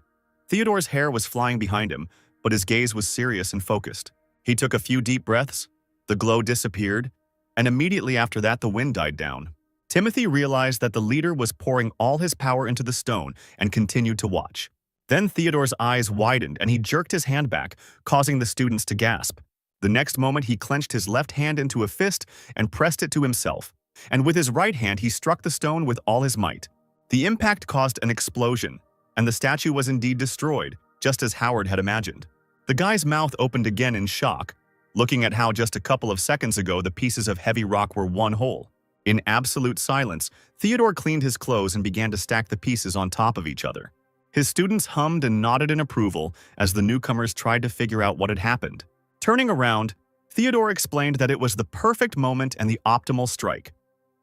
Theodore's hair was flying behind him, but his gaze was serious and focused. He took a few deep breaths, the glow disappeared, and immediately after that the wind died down. Timothy realized that the leader was pouring all his power into the stone and continued to watch. Then Theodore's eyes widened and he jerked his hand back, causing the students to gasp. The next moment he clenched his left hand into a fist and pressed it to himself, and with his right hand he struck the stone with all his might. The impact caused an explosion, and the statue was indeed destroyed, just as Howard had imagined. The guy's mouth opened again in shock, looking at how just a couple of seconds ago the pieces of heavy rock were one whole. In absolute silence, Theodore cleaned his clothes and began to stack the pieces on top of each other. His students hummed and nodded in approval as the newcomers tried to figure out what had happened. Turning around, Theodore explained that it was the perfect moment and the optimal strike.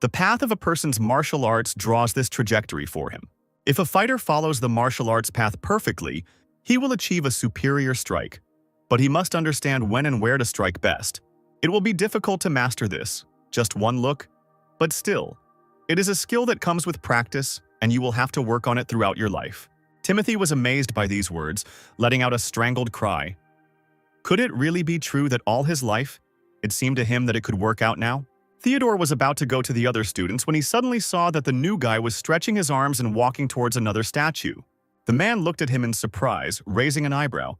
The path of a person's martial arts draws this trajectory for him. If a fighter follows the martial arts path perfectly, he will achieve a superior strike. But he must understand when and where to strike best. It will be difficult to master this, just one look, but still, it is a skill that comes with practice, and you will have to work on it throughout your life. Timothy was amazed by these words, letting out a strangled cry. Could it really be true that all his life, it seemed to him that it could work out now? Theodore was about to go to the other students when he suddenly saw that the new guy was stretching his arms and walking towards another statue. The man looked at him in surprise, raising an eyebrow.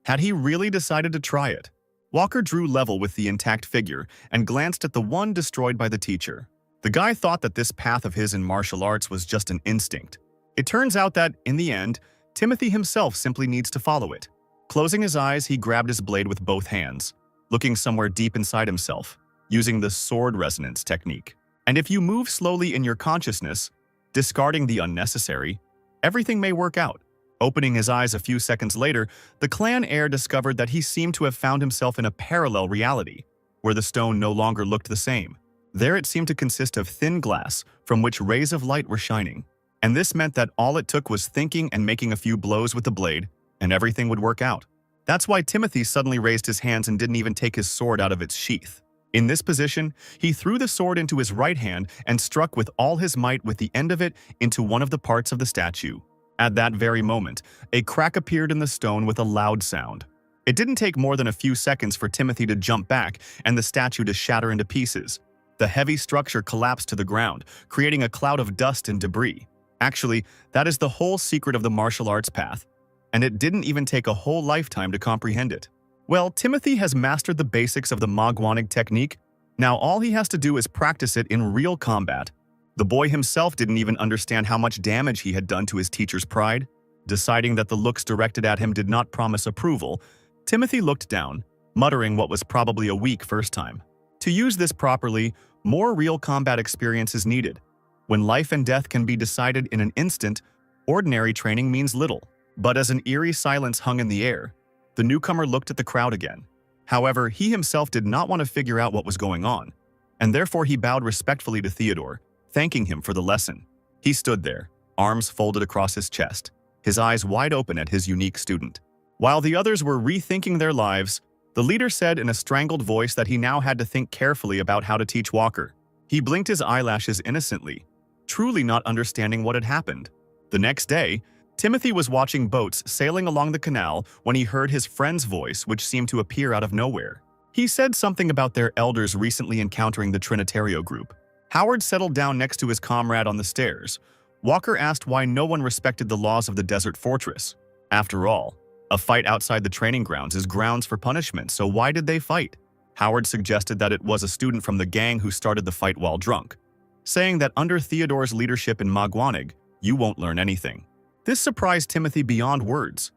Had he really decided to try it? Walker drew level with the intact figure and glanced at the one destroyed by the teacher. The guy thought that this path of his in martial arts was just an instinct. It turns out that, in the end, Timothy himself simply needs to follow it. Closing his eyes, he grabbed his blade with both hands, looking somewhere deep inside himself, using the sword resonance technique. And if you move slowly in your consciousness, discarding the unnecessary, everything may work out. Opening his eyes a few seconds later, the clan heir discovered that he seemed to have found himself in a parallel reality, where the stone no longer looked the same. There it seemed to consist of thin glass from which rays of light were shining. And this meant that all it took was thinking and making a few blows with the blade, and everything would work out. That's why Timothy suddenly raised his hands and didn't even take his sword out of its sheath. In this position, he threw the sword into his right hand and struck with all his might with the end of it into one of the parts of the statue. At that very moment, a crack appeared in the stone with a loud sound. It didn't take more than a few seconds for Timothy to jump back and the statue to shatter into pieces. The heavy structure collapsed to the ground, creating a cloud of dust and debris. Actually, that is the whole secret of the martial arts path, and it didn't even take a whole lifetime to comprehend it. Well, Timothy has mastered the basics of the Manhwa technique. Now all he has to do is practice it in real combat. The boy himself didn't even understand how much damage he had done to his teacher's pride. Deciding that the looks directed at him did not promise approval, Timothy looked down, muttering what was probably a weak first time. To use this properly, more real combat experience is needed. When life and death can be decided in an instant, ordinary training means little. But as an eerie silence hung in the air, the newcomer looked at the crowd again. However, he himself did not want to figure out what was going on, and therefore he bowed respectfully to Theodore, thanking him for the lesson. He stood there, arms folded across his chest, his eyes wide open at his unique student. While the others were rethinking their lives, the leader said in a strangled voice that he now had to think carefully about how to teach Walker. He blinked his eyelashes innocently, truly not understanding what had happened. The next day, Timothy was watching boats sailing along the canal when he heard his friend's voice, which seemed to appear out of nowhere. He said something about their elders recently encountering the Trinitario group. Howard settled down next to his comrade on the stairs. Walker asked why no one respected the laws of the desert fortress. After all, a fight outside the training grounds is grounds for punishment, so why did they fight? Howard suggested that it was a student from the gang who started the fight while drunk, saying that under Theodore's leadership in Manhwa, you won't learn anything. This surprised Timothy beyond words.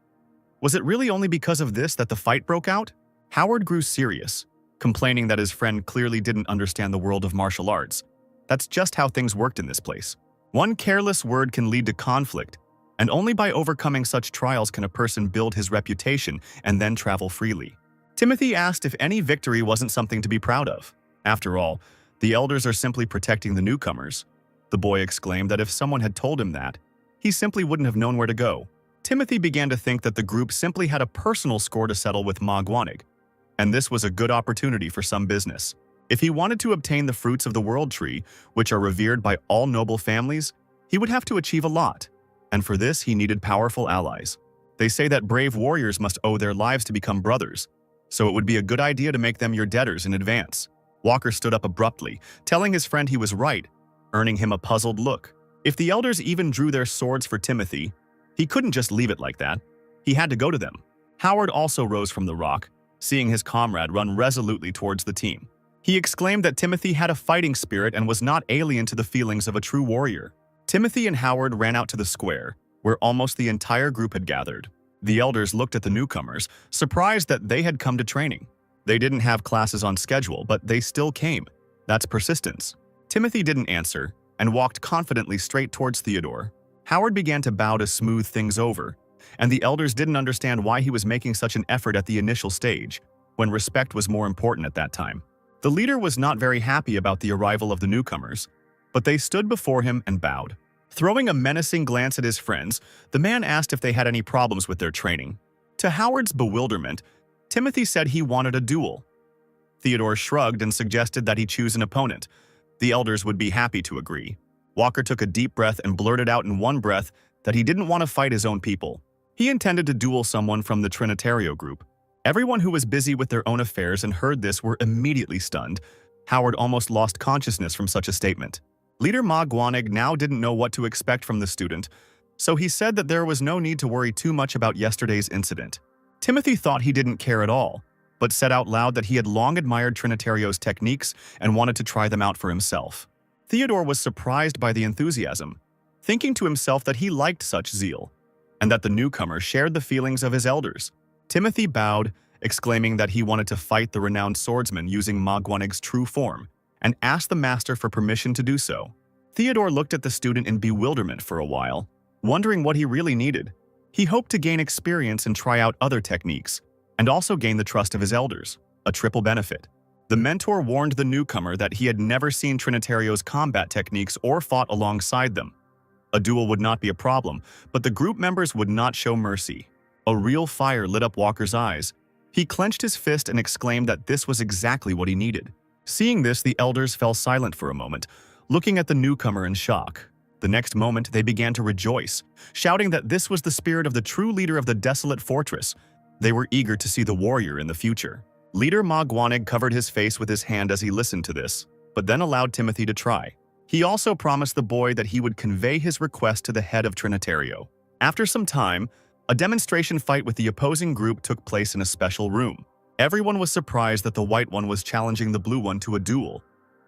Was it really only because of this that the fight broke out? Howard grew serious, complaining that his friend clearly didn't understand the world of martial arts. That's just how things worked in this place. One careless word can lead to conflict, and only by overcoming such trials can a person build his reputation and then travel freely. Timothy asked if any victory wasn't something to be proud of. After all, the elders are simply protecting the newcomers. The boy exclaimed that if someone had told him that, he simply wouldn't have known where to go. Timothy began to think that the group simply had a personal score to settle with Manhwa, and this was a good opportunity for some business. If he wanted to obtain the fruits of the world tree, which are revered by all noble families, he would have to achieve a lot, and for this he needed powerful allies. They say that brave warriors must owe their lives to become brothers, so it would be a good idea to make them your debtors in advance. Walker stood up abruptly, telling his friend he was right, earning him a puzzled look. If the elders even drew their swords for Timothy, he couldn't just leave it like that. He had to go to them. Howard also rose from the rock, seeing his comrade run resolutely towards the team. He exclaimed that Timothy had a fighting spirit and was not alien to the feelings of a true warrior. Timothy and Howard ran out to the square, where almost the entire group had gathered. The elders looked at the newcomers, surprised that they had come to training. They didn't have classes on schedule, but they still came. That's persistence. Timothy didn't answer and walked confidently straight towards Theodore. Howard began to bow to smooth things over, and the elders didn't understand why he was making such an effort at the initial stage, when respect was more important at that time. The leader was not very happy about the arrival of the newcomers, but they stood before him and bowed. Throwing a menacing glance at his friends, the man asked if they had any problems with their training. To Howard's bewilderment, Timothy said he wanted a duel. Theodore shrugged and suggested that he choose an opponent. The elders would be happy to agree. Walker took a deep breath and blurted out in one breath that he didn't want to fight his own people. He intended to duel someone from the Trinitario group. Everyone who was busy with their own affairs and heard this were immediately stunned. Howard almost lost consciousness from such a statement. Leader Manhwa now didn't know what to expect from the student, so he said that there was no need to worry too much about yesterday's incident. Timothy thought he didn't care at all, but said out loud that he had long admired Trinitario's techniques and wanted to try them out for himself. Theodore was surprised by the enthusiasm, thinking to himself that he liked such zeal, and that the newcomer shared the feelings of his elders. Timothy bowed, exclaiming that he wanted to fight the renowned swordsman using Magwanig's true form, and asked the master for permission to do so. Theodore looked at the student in bewilderment for a while, wondering what he really needed. He hoped to gain experience and try out other techniques, and also gain the trust of his elders, a triple benefit. The mentor warned the newcomer that he had never seen Trinitario's combat techniques or fought alongside them. A duel would not be a problem, but the group members would not show mercy. A real fire lit up Walker's eyes. He clenched his fist and exclaimed that this was exactly what he needed. Seeing this, the elders fell silent for a moment, looking at the newcomer in shock. The next moment, they began to rejoice, shouting that this was the spirit of the true leader of the desolate fortress. They were eager to see the warrior in the future. Leader Magwanig covered his face with his hand as he listened to this, but then allowed Timothy to try. He also promised the boy that he would convey his request to the head of Trinitario. After some time, a demonstration fight with the opposing group took place in a special room. Everyone was surprised that the white one was challenging the blue one to a duel.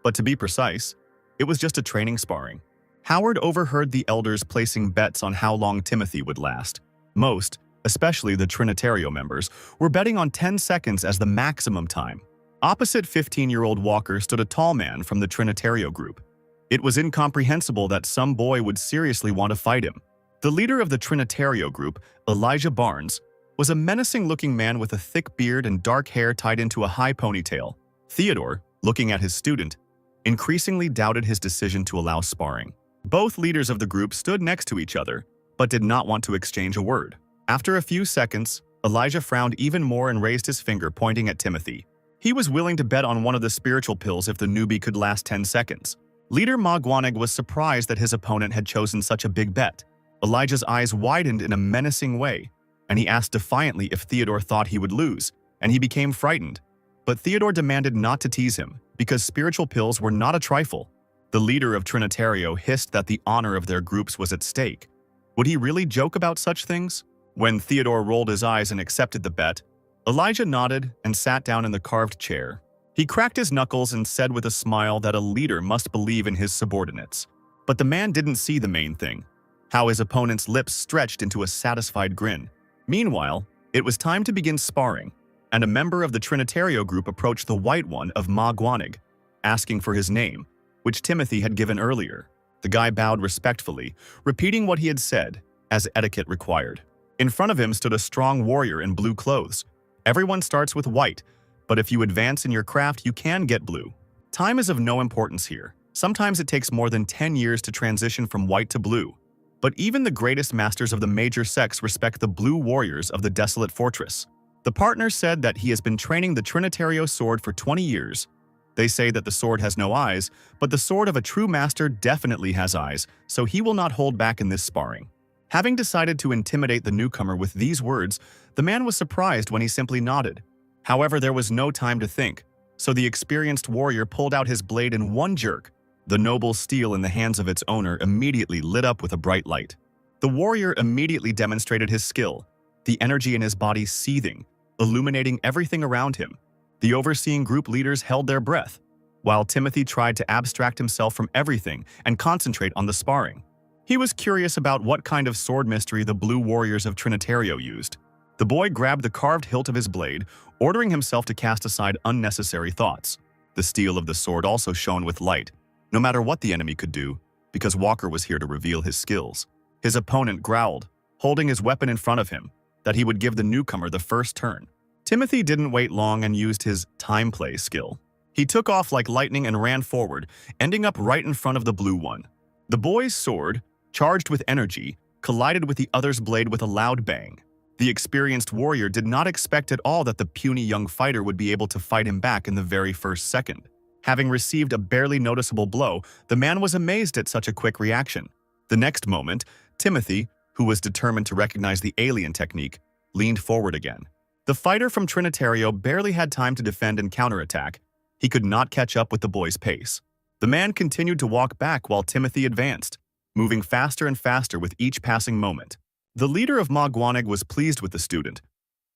But to be precise, it was just a training sparring. Howard overheard the elders placing bets on how long Timothy would last. Most, especially the Trinitario members, were betting on 10 seconds as the maximum time. Opposite 15-year-old Walker stood a tall man from the Trinitario group. It was incomprehensible that some boy would seriously want to fight him. The leader of the Trinitario group, Elijah Barnes, was a menacing-looking man with a thick beard and dark hair tied into a high ponytail. Theodore, looking at his student, increasingly doubted his decision to allow sparring. Both leaders of the group stood next to each other, but did not want to exchange a word. After a few seconds, Elijah frowned even more and raised his finger, pointing at Timothy. He was willing to bet on one of the spiritual pills if the newbie could last 10 seconds. Leader Magwanig was surprised that his opponent had chosen such a big bet. Elijah's eyes widened in a menacing way, and he asked defiantly if Theodore thought he would lose, and he became frightened. But Theodore demanded not to tease him, because spiritual pills were not a trifle. The leader of Trinitario hissed that the honor of their groups was at stake. Would he really joke about such things? When Theodore rolled his eyes and accepted the bet, Elijah nodded and sat down in the carved chair. He cracked his knuckles and said with a smile that a leader must believe in his subordinates. But the man didn't see the main thing, how his opponent's lips stretched into a satisfied grin. Meanwhile, it was time to begin sparring, and a member of the Trinitario group approached the white one of Magwanig, asking for his name, which Timothy had given earlier. The guy bowed respectfully, repeating what he had said, as etiquette required. In front of him stood a strong warrior in blue clothes. Everyone starts with white, but if you advance in your craft, you can get blue. Time is of no importance here. Sometimes it takes more than 10 years to transition from white to blue. But even the greatest masters of the major sects respect the blue warriors of the desolate fortress. The partner said that he has been training the Trinitario sword for 20 years. They say that the sword has no eyes, but the sword of a true master definitely has eyes, so he will not hold back in this sparring. Having decided to intimidate the newcomer with these words, the man was surprised when he simply nodded. However, there was no time to think, so the experienced warrior pulled out his blade in one jerk. The noble steel in the hands of its owner immediately lit up with a bright light. The warrior immediately demonstrated his skill, the energy in his body seething, illuminating everything around him. The overseeing group leaders held their breath, while Timothy tried to abstract himself from everything and concentrate on the sparring. He was curious about what kind of sword mystery the blue warriors of Trinitario used. The boy grabbed the carved hilt of his blade, ordering himself to cast aside unnecessary thoughts. The steel of the sword also shone with light, no matter what the enemy could do, because Walker was here to reveal his skills. His opponent growled, holding his weapon in front of him, that he would give the newcomer the first turn. Timothy didn't wait long and used his time play skill. He took off like lightning and ran forward, ending up right in front of the blue one. The boy's sword, charged with energy, collided with the other's blade with a loud bang. The experienced warrior did not expect at all that the puny young fighter would be able to fight him back in the very first second. Having received a barely noticeable blow, the man was amazed at such a quick reaction. The next moment, Timothy, who was determined to recognize the alien technique, leaned forward again. The fighter from Trinitario barely had time to defend and counterattack. He could not catch up with the boy's pace. The man continued to walk back while Timothy advanced, moving faster and faster with each passing moment. The leader of Magwanig was pleased with the student,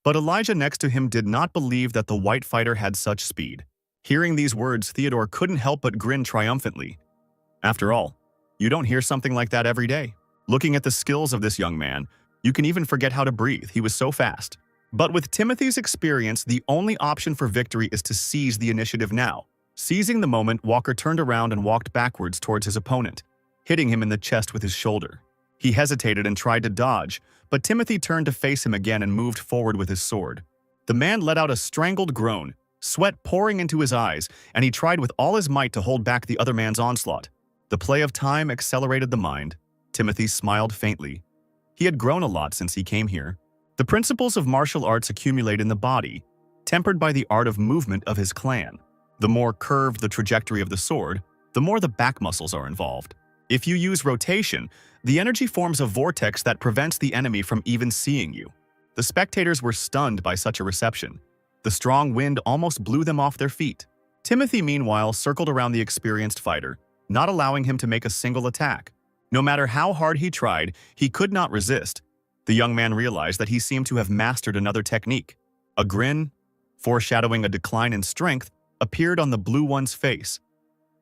but Elijah next to him did not believe that the white fighter had such speed. Hearing these words, Theodore couldn't help but grin triumphantly. After all, you don't hear something like that every day. Looking at the skills of this young man, you can even forget how to breathe. He was so fast. But with Timothy's experience, the only option for victory is to seize the initiative now. Seizing the moment, Walker turned around and walked backwards towards his opponent, hitting him in the chest with his shoulder. He hesitated and tried to dodge, but Timothy turned to face him again and moved forward with his sword. The man let out a strangled groan, sweat pouring into his eyes, and he tried with all his might to hold back the other man's onslaught. The play of time accelerated the mind. Timothy smiled faintly. He had grown a lot since he came here. The principles of martial arts accumulate in the body, tempered by the art of movement of his clan. The more curved the trajectory of the sword, the more the back muscles are involved. If you use rotation, the energy forms a vortex that prevents the enemy from even seeing you. The spectators were stunned by such a reception. The strong wind almost blew them off their feet. Timothy, meanwhile, circled around the experienced fighter, not allowing him to make a single attack. No matter how hard he tried, he could not resist. The young man realized that he seemed to have mastered another technique. A grin, foreshadowing a decline in strength, appeared on the blue one's face.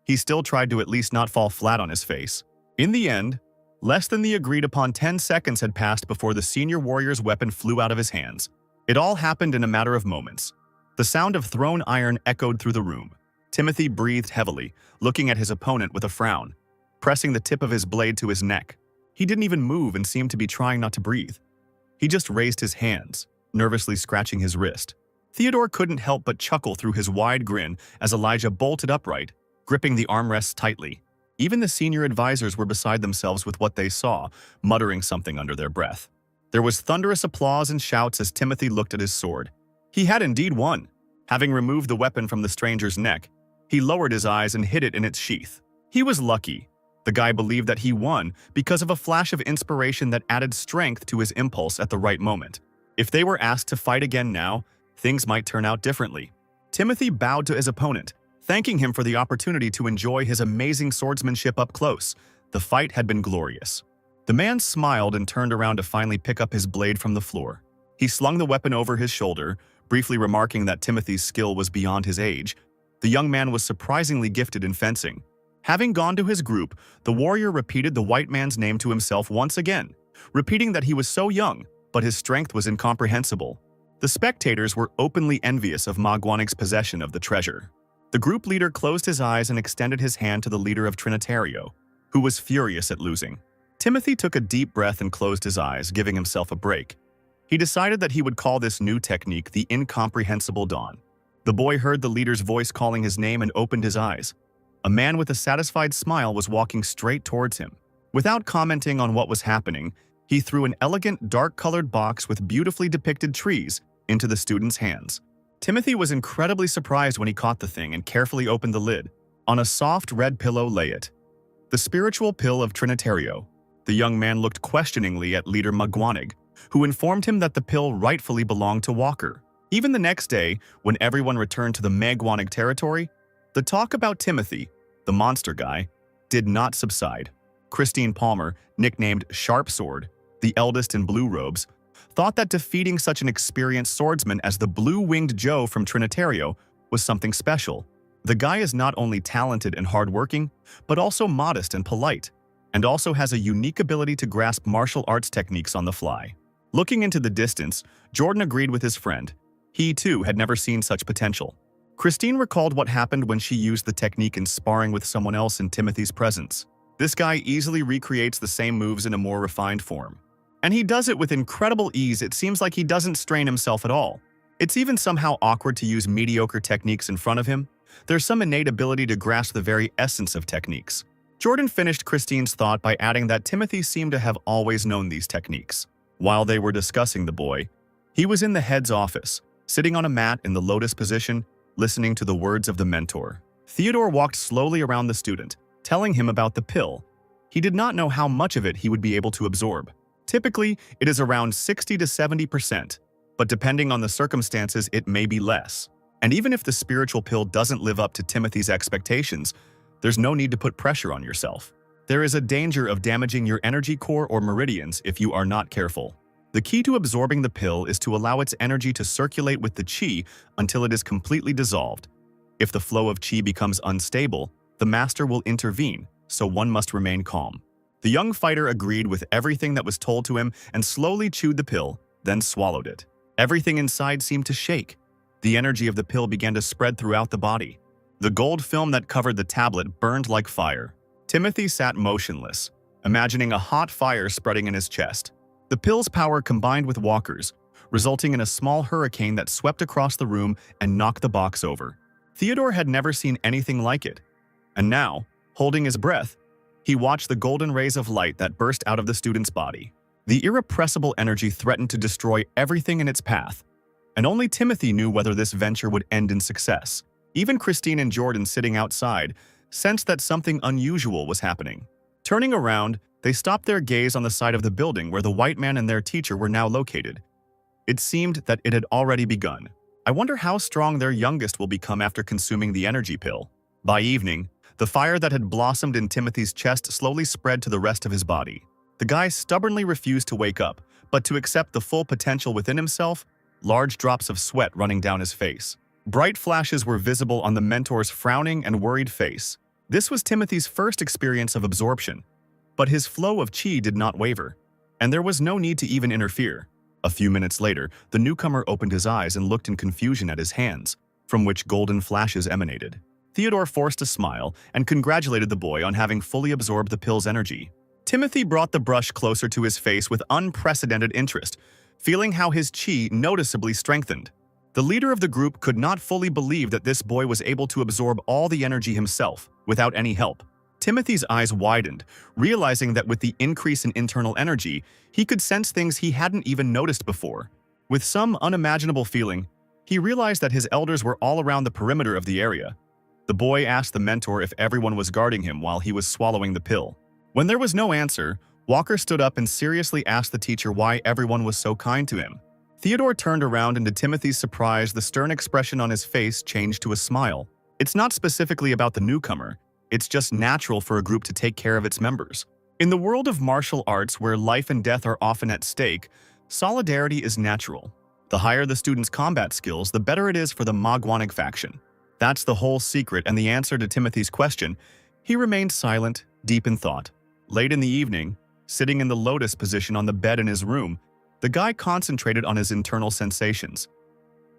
He still tried to at least not fall flat on his face. In the end, less than the agreed-upon 10 seconds had passed before the senior warrior's weapon flew out of his hands. It all happened in a matter of moments. The sound of thrown iron echoed through the room. Timothy breathed heavily, looking at his opponent with a frown, pressing the tip of his blade to his neck. He didn't even move and seemed to be trying not to breathe. He just raised his hands, nervously scratching his wrist. Theodore couldn't help but chuckle through his wide grin as Elijah bolted upright, gripping the armrests tightly. Even the senior advisors were beside themselves with what they saw, muttering something under their breath. There was thunderous applause and shouts as Timothy looked at his sword. He had indeed won. Having removed the weapon from the stranger's neck, he lowered his eyes and hid it in its sheath. He was lucky. The guy believed that he won because of a flash of inspiration that added strength to his impulse at the right moment. If they were asked to fight again now, things might turn out differently. Timothy bowed to his opponent, thanking him for the opportunity to enjoy his amazing swordsmanship up close. The fight had been glorious. The man smiled and turned around to finally pick up his blade from the floor. He slung the weapon over his shoulder, briefly remarking that Timothy's skill was beyond his age. The young man was surprisingly gifted in fencing. Having gone to his group, the warrior repeated the white man's name to himself once again, repeating that he was so young, but his strength was incomprehensible. The spectators were openly envious of Magwanig's possession of the treasure. The group leader closed his eyes and extended his hand to the leader of Trinitario, who was furious at losing. Timothy took a deep breath and closed his eyes, giving himself a break. He decided that he would call this new technique the Incomprehensible Dawn. The boy heard the leader's voice calling his name and opened his eyes. A man with a satisfied smile was walking straight towards him. Without commenting on what was happening, he threw an elegant, dark-colored box with beautifully depicted trees into the student's hands. Timothy was incredibly surprised when he caught the thing and carefully opened the lid. On a soft red pillow lay it, the spiritual pill of Trinitario. The young man looked questioningly at leader Magwanig, who informed him that the pill rightfully belonged to Walker. Even the next day, when everyone returned to the Magwanig territory, the talk about Timothy, the monster guy, did not subside. Christine Palmer, nicknamed Sharp Sword, the eldest in blue robes, thought that defeating such an experienced swordsman as the Blue-Winged Joe from Trinitario was something special. The guy is not only talented and hardworking, but also modest and polite, and also has a unique ability to grasp martial arts techniques on the fly. Looking into the distance, Jordan agreed with his friend. He, too, had never seen such potential. Christine recalled what happened when she used the technique in sparring with someone else in Timothy's presence. This guy easily recreates the same moves in a more refined form. And he does it with incredible ease. It seems like he doesn't strain himself at all. It's even somehow awkward to use mediocre techniques in front of him. There's some innate ability to grasp the very essence of techniques. Jordan finished Christine's thought by adding that Timothy seemed to have always known these techniques. While they were discussing the boy, he was in the head's office, sitting on a mat in the lotus position, listening to the words of the mentor. Theodore walked slowly around the student, telling him about the pill. He did not know how much of it he would be able to absorb. Typically, it is around 60 to 70%, but depending on the circumstances, it may be less. And even if the spiritual pill doesn't live up to Timothy's expectations, there's no need to put pressure on yourself. There is a danger of damaging your energy core or meridians if you are not careful. The key to absorbing the pill is to allow its energy to circulate with the qi until it is completely dissolved. If the flow of qi becomes unstable, the master will intervene, so one must remain calm. The young fighter agreed with everything that was told to him and slowly chewed the pill, then swallowed it. Everything inside seemed to shake. The energy of the pill began to spread throughout the body. The gold film that covered the tablet burned like fire. Timothy sat motionless, imagining a hot fire spreading in his chest. The pill's power combined with Walker's, resulting in a small hurricane that swept across the room and knocked the box over. Theodore had never seen anything like it. And now, holding his breath, he watched the golden rays of light that burst out of the student's body. The irrepressible energy threatened to destroy everything in its path, and only Timothy knew whether this venture would end in success. Even Christine and Jordan, sitting outside, sensed that something unusual was happening. Turning around, they stopped their gaze on the side of the building where the white man and their teacher were now located. It seemed that it had already begun. I wonder how strong their youngest will become after consuming the energy pill. By evening, the fire that had blossomed in Timothy's chest slowly spread to the rest of his body. The guy stubbornly refused to wake up, but to accept the full potential within himself, large drops of sweat running down his face. Bright flashes were visible on the mentor's frowning and worried face. This was Timothy's first experience of absorption, but his flow of chi did not waver, and there was no need to even interfere. A few minutes later, the newcomer opened his eyes and looked in confusion at his hands, from which golden flashes emanated. Theodore forced a smile and congratulated the boy on having fully absorbed the pill's energy. Timothy brought the brush closer to his face with unprecedented interest, feeling how his chi noticeably strengthened. The leader of the group could not fully believe that this boy was able to absorb all the energy himself, without any help. Timothy's eyes widened, realizing that with the increase in internal energy, he could sense things he hadn't even noticed before. With some unimaginable feeling, he realized that his elders were all around the perimeter of the area. The boy asked the mentor if everyone was guarding him while he was swallowing the pill. When there was no answer, Walker stood up and seriously asked the teacher why everyone was so kind to him. Theodore turned around, and to Timothy's surprise, the stern expression on his face changed to a smile. It's not specifically about the newcomer. It's just natural for a group to take care of its members. In the world of martial arts, where life and death are often at stake, solidarity is natural. The higher the student's combat skills, the better it is for the Magwanig faction. That's the whole secret and the answer to Timothy's question. He remained silent, deep in thought. Late in the evening, sitting in the lotus position on the bed in his room, the guy concentrated on his internal sensations.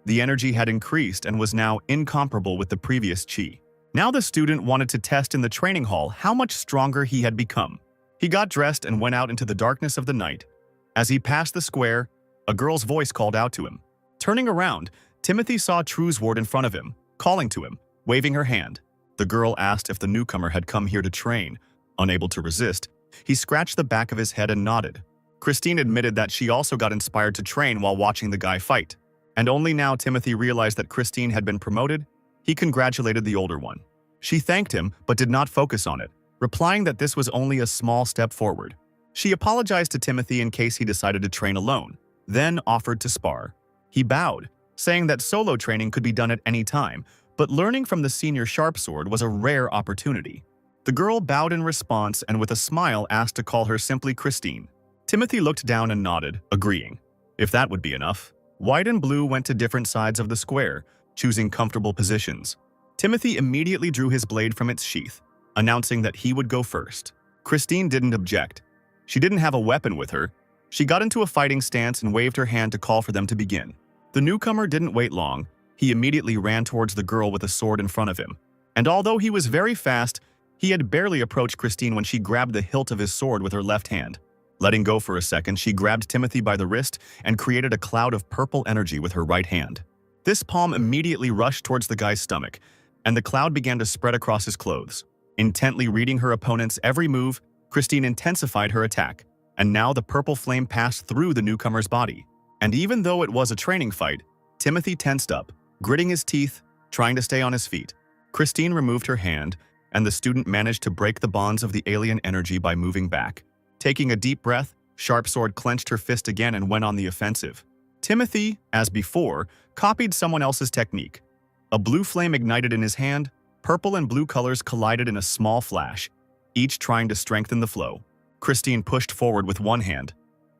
The energy had increased and was now incomparable with the previous chi. Now the student wanted to test in the training hall how much stronger he had become. He got dressed and went out into the darkness of the night. As he passed the square, a girl's voice called out to him. Turning around, Timothy saw Truesward in front of him, calling to him, waving her hand. The girl asked if the newcomer had come here to train. Unable to resist, he scratched the back of his head and nodded. Christine admitted that she also got inspired to train while watching the guy fight. And only now Timothy realized that Christine had been promoted. He congratulated the older one. She thanked him but did not focus on it, replying that this was only a small step forward. She apologized to Timothy in case he decided to train alone, then offered to spar. He bowed, saying that solo training could be done at any time, but learning from the senior sharpsword was a rare opportunity. The girl bowed in response and with a smile asked to call her simply Christine. Timothy looked down and nodded, agreeing. If that would be enough. White and blue went to different sides of the square, choosing comfortable positions. Timothy immediately drew his blade from its sheath, announcing that he would go first. Christine didn't object. She didn't have a weapon with her. She got into a fighting stance and waved her hand to call for them to begin. The newcomer didn't wait long. He immediately ran towards the girl with a sword in front of him. And although he was very fast, he had barely approached Christine when she grabbed the hilt of his sword with her left hand. Letting go for a second, she grabbed Timothy by the wrist and created a cloud of purple energy with her right hand. This palm immediately rushed towards the guy's stomach, and the cloud began to spread across his clothes. Intently reading her opponent's every move, Christine intensified her attack, and now the purple flame passed through the newcomer's body. And even though it was a training fight, Timothy tensed up, gritting his teeth, trying to stay on his feet. Christine removed her hand, and the student managed to break the bonds of the alien energy by moving back. Taking a deep breath, Sharpsword clenched her fist again and went on the offensive. Timothy, as before, copied someone else's technique. A blue flame ignited in his hand, purple and blue colors collided in a small flash, each trying to strengthen the flow. Christine pushed forward with one hand.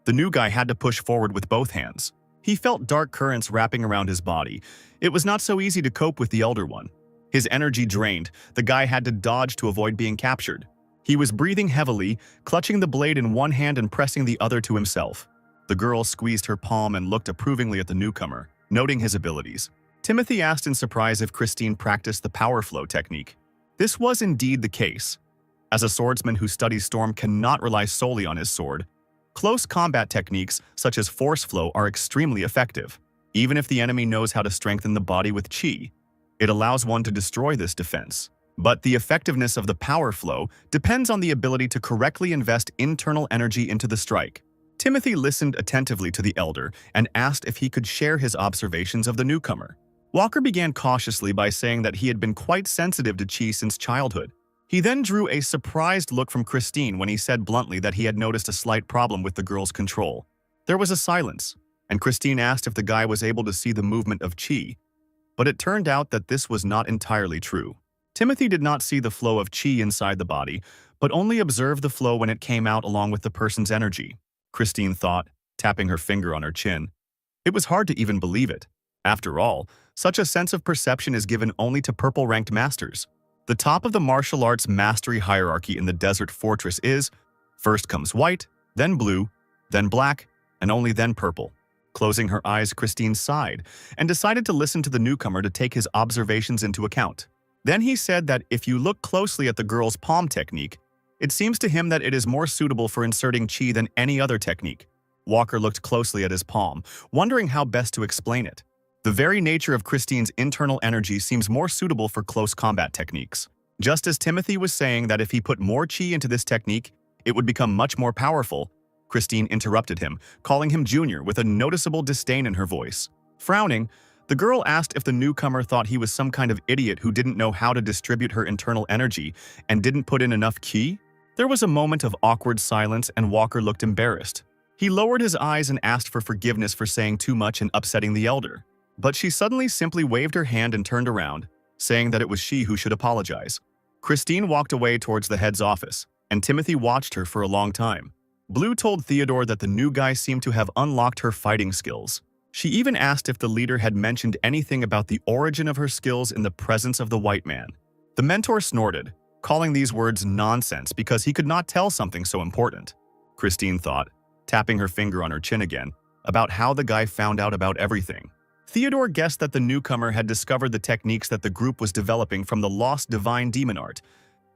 The new guy had to push forward with both hands. He felt dark currents wrapping around his body. It was not so easy to cope with the elder one. His energy drained, the guy had to dodge to avoid being captured. He was breathing heavily, clutching the blade in one hand and pressing the other to himself. The girl squeezed her palm and looked approvingly at the newcomer, noting his abilities. Timothy asked in surprise if Christine practiced the power flow technique. This was indeed the case. As a swordsman who studies Storm cannot rely solely on his sword, close combat techniques such as force flow are extremely effective. Even if the enemy knows how to strengthen the body with chi, it allows one to destroy this defense. But the effectiveness of the power flow depends on the ability to correctly invest internal energy into the strike. Timothy listened attentively to the elder and asked if he could share his observations of the newcomer. Walker began cautiously by saying that he had been quite sensitive to chi since childhood. He then drew a surprised look from Christine when he said bluntly that he had noticed a slight problem with the girl's control. There was a silence, and Christine asked if the guy was able to see the movement of chi, but it turned out that this was not entirely true. Timothy did not see the flow of chi inside the body, but only observed the flow when it came out along with the person's energy. Christine thought, tapping her finger on her chin. It was hard to even believe it. After all, such a sense of perception is given only to purple-ranked masters. The top of the martial arts mastery hierarchy in the Desert Fortress is, first comes white, then blue, then black, and only then purple. Closing her eyes, Christine sighed and decided to listen to the newcomer to take his observations into account. Then he said that if you look closely at the girl's palm technique, it seems to him that it is more suitable for inserting chi than any other technique. Walker looked closely at his palm, wondering how best to explain it. The very nature of Christine's internal energy seems more suitable for close combat techniques. Just as Timothy was saying that if he put more chi into this technique, it would become much more powerful, Christine interrupted him, calling him Junior with a noticeable disdain in her voice. Frowning, the girl asked if the newcomer thought he was some kind of idiot who didn't know how to distribute her internal energy and didn't put in enough chi. There was a moment of awkward silence and Walker looked embarrassed. He lowered his eyes and asked for forgiveness for saying too much and upsetting the elder. But she suddenly simply waved her hand and turned around, saying that it was she who should apologize. Christine walked away towards the head's office, and Timothy watched her for a long time. Blue told Theodore that the new guy seemed to have unlocked her fighting skills. She even asked if the leader had mentioned anything about the origin of her skills in the presence of the white man. The mentor snorted, calling these words nonsense because he could not tell something so important. Christine thought, tapping her finger on her chin again, about how the guy found out about everything. Theodore guessed that the newcomer had discovered the techniques that the group was developing from the lost divine demon art,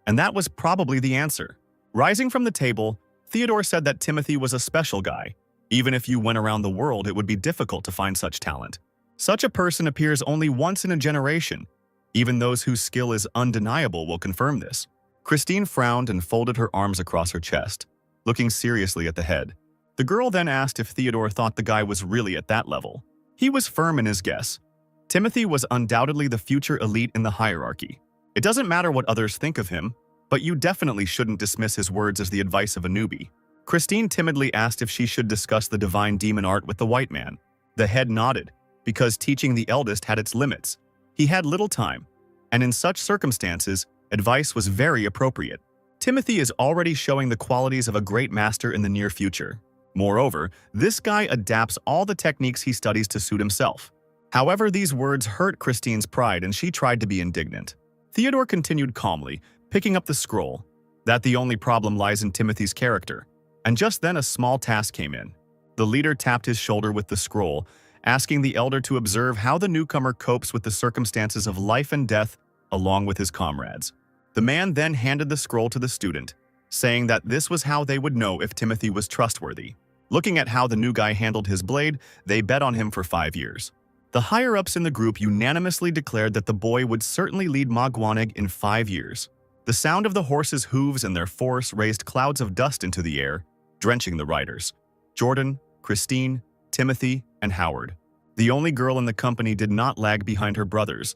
and that was probably the answer. Rising from the table, Theodore said that Timothy was a special guy. Even if you went around the world, it would be difficult to find such talent. Such a person appears only once in a generation. Even those whose skill is undeniable will confirm this. Christine frowned and folded her arms across her chest, looking seriously at the head. The girl then asked if Theodore thought the guy was really at that level. He was firm in his guess. Timothy was undoubtedly the future elite in the hierarchy. It doesn't matter what others think of him, but you definitely shouldn't dismiss his words as the advice of a newbie. Christine timidly asked if she should discuss the divine demon art with the white man. The head nodded, because teaching the eldest had its limits. He had little time, and in such circumstances, advice was very appropriate. Timothy is already showing the qualities of a great master in the near future. Moreover, this guy adapts all the techniques he studies to suit himself. However, these words hurt Christine's pride and she tried to be indignant. Theodore continued calmly, picking up the scroll, that the only problem lies in Timothy's character. And just then a small task came in. The leader tapped his shoulder with the scroll, asking the elder to observe how the newcomer copes with the circumstances of life and death along with his comrades. The man then handed the scroll to the student, saying that this was how they would know if Timothy was trustworthy. Looking at how the new guy handled his blade, they bet on him for 5 years. The higher-ups in the group unanimously declared that the boy would certainly lead Magwaneg in 5 years. The sound of the horses' hooves and their force raised clouds of dust into the air, drenching the riders. Jordan, Christine, Timothy, and Howard. The only girl in the company did not lag behind her brothers,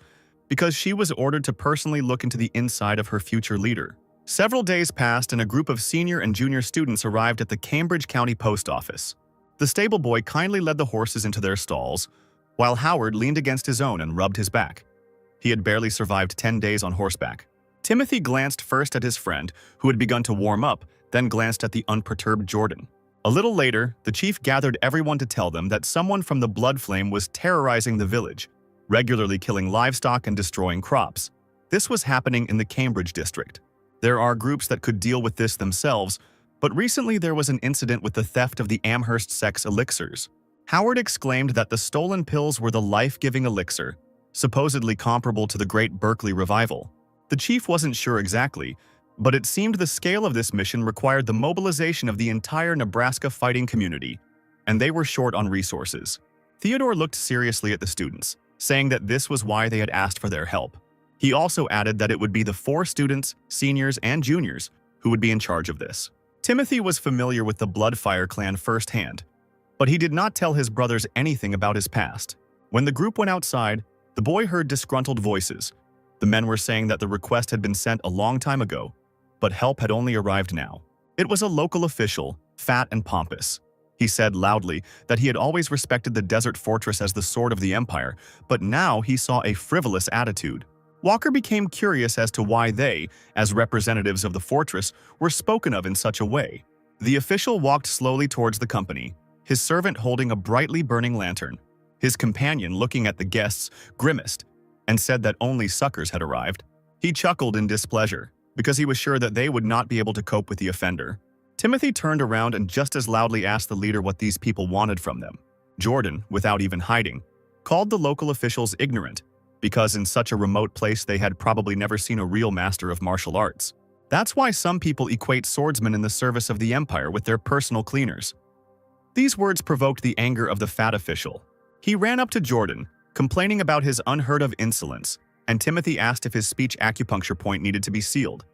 because she was ordered to personally look into the inside of her future leader. Several days passed and a group of senior and junior students arrived at the Cambridge County Post Office. The stable boy kindly led the horses into their stalls, while Howard leaned against his own and rubbed his back. He had barely survived 10 days on horseback. Timothy glanced first at his friend, who had begun to warm up, then glanced at the unperturbed Jordan. A little later, the chief gathered everyone to tell them that someone from the Blood Flame was terrorizing the village, regularly killing livestock and destroying crops. This was happening in the Cambridge district. There are groups that could deal with this themselves, but recently there was an incident with the theft of the Amherst sex elixirs. Howard exclaimed that the stolen pills were the life-giving elixir, supposedly comparable to the Great Berkeley Revival. The chief wasn't sure exactly, but it seemed the scale of this mission required the mobilization of the entire Nebraska fighting community, and they were short on resources. Theodore looked seriously at the students, saying that this was why they had asked for their help. He also added that it would be the 4 students, seniors, and juniors who would be in charge of this. Timothy was familiar with the Bloodfire clan firsthand, but he did not tell his brothers anything about his past. When the group went outside, the boy heard disgruntled voices. The men were saying that the request had been sent a long time ago, but help had only arrived now. It was a local official, fat and pompous. He said loudly that he had always respected the desert fortress as the sword of the empire, but now he saw a frivolous attitude. Walker became curious as to why they, as representatives of the fortress, were spoken of in such a way. The official walked slowly towards the company, his servant holding a brightly burning lantern. His companion, looking at the guests, grimaced and said that only suckers had arrived. He chuckled in displeasure, because he was sure that they would not be able to cope with the offender. Timothy turned around and just as loudly asked the leader what these people wanted from them. Jordan, without even hiding, called the local officials ignorant, because in such a remote place they had probably never seen a real master of martial arts. That's why some people equate swordsmen in the service of the empire with their personal cleaners. These words provoked the anger of the fat official. He ran up to Jordan, complaining about his unheard-of insolence, and Timothy asked if his speech acupuncture point needed to be sealed.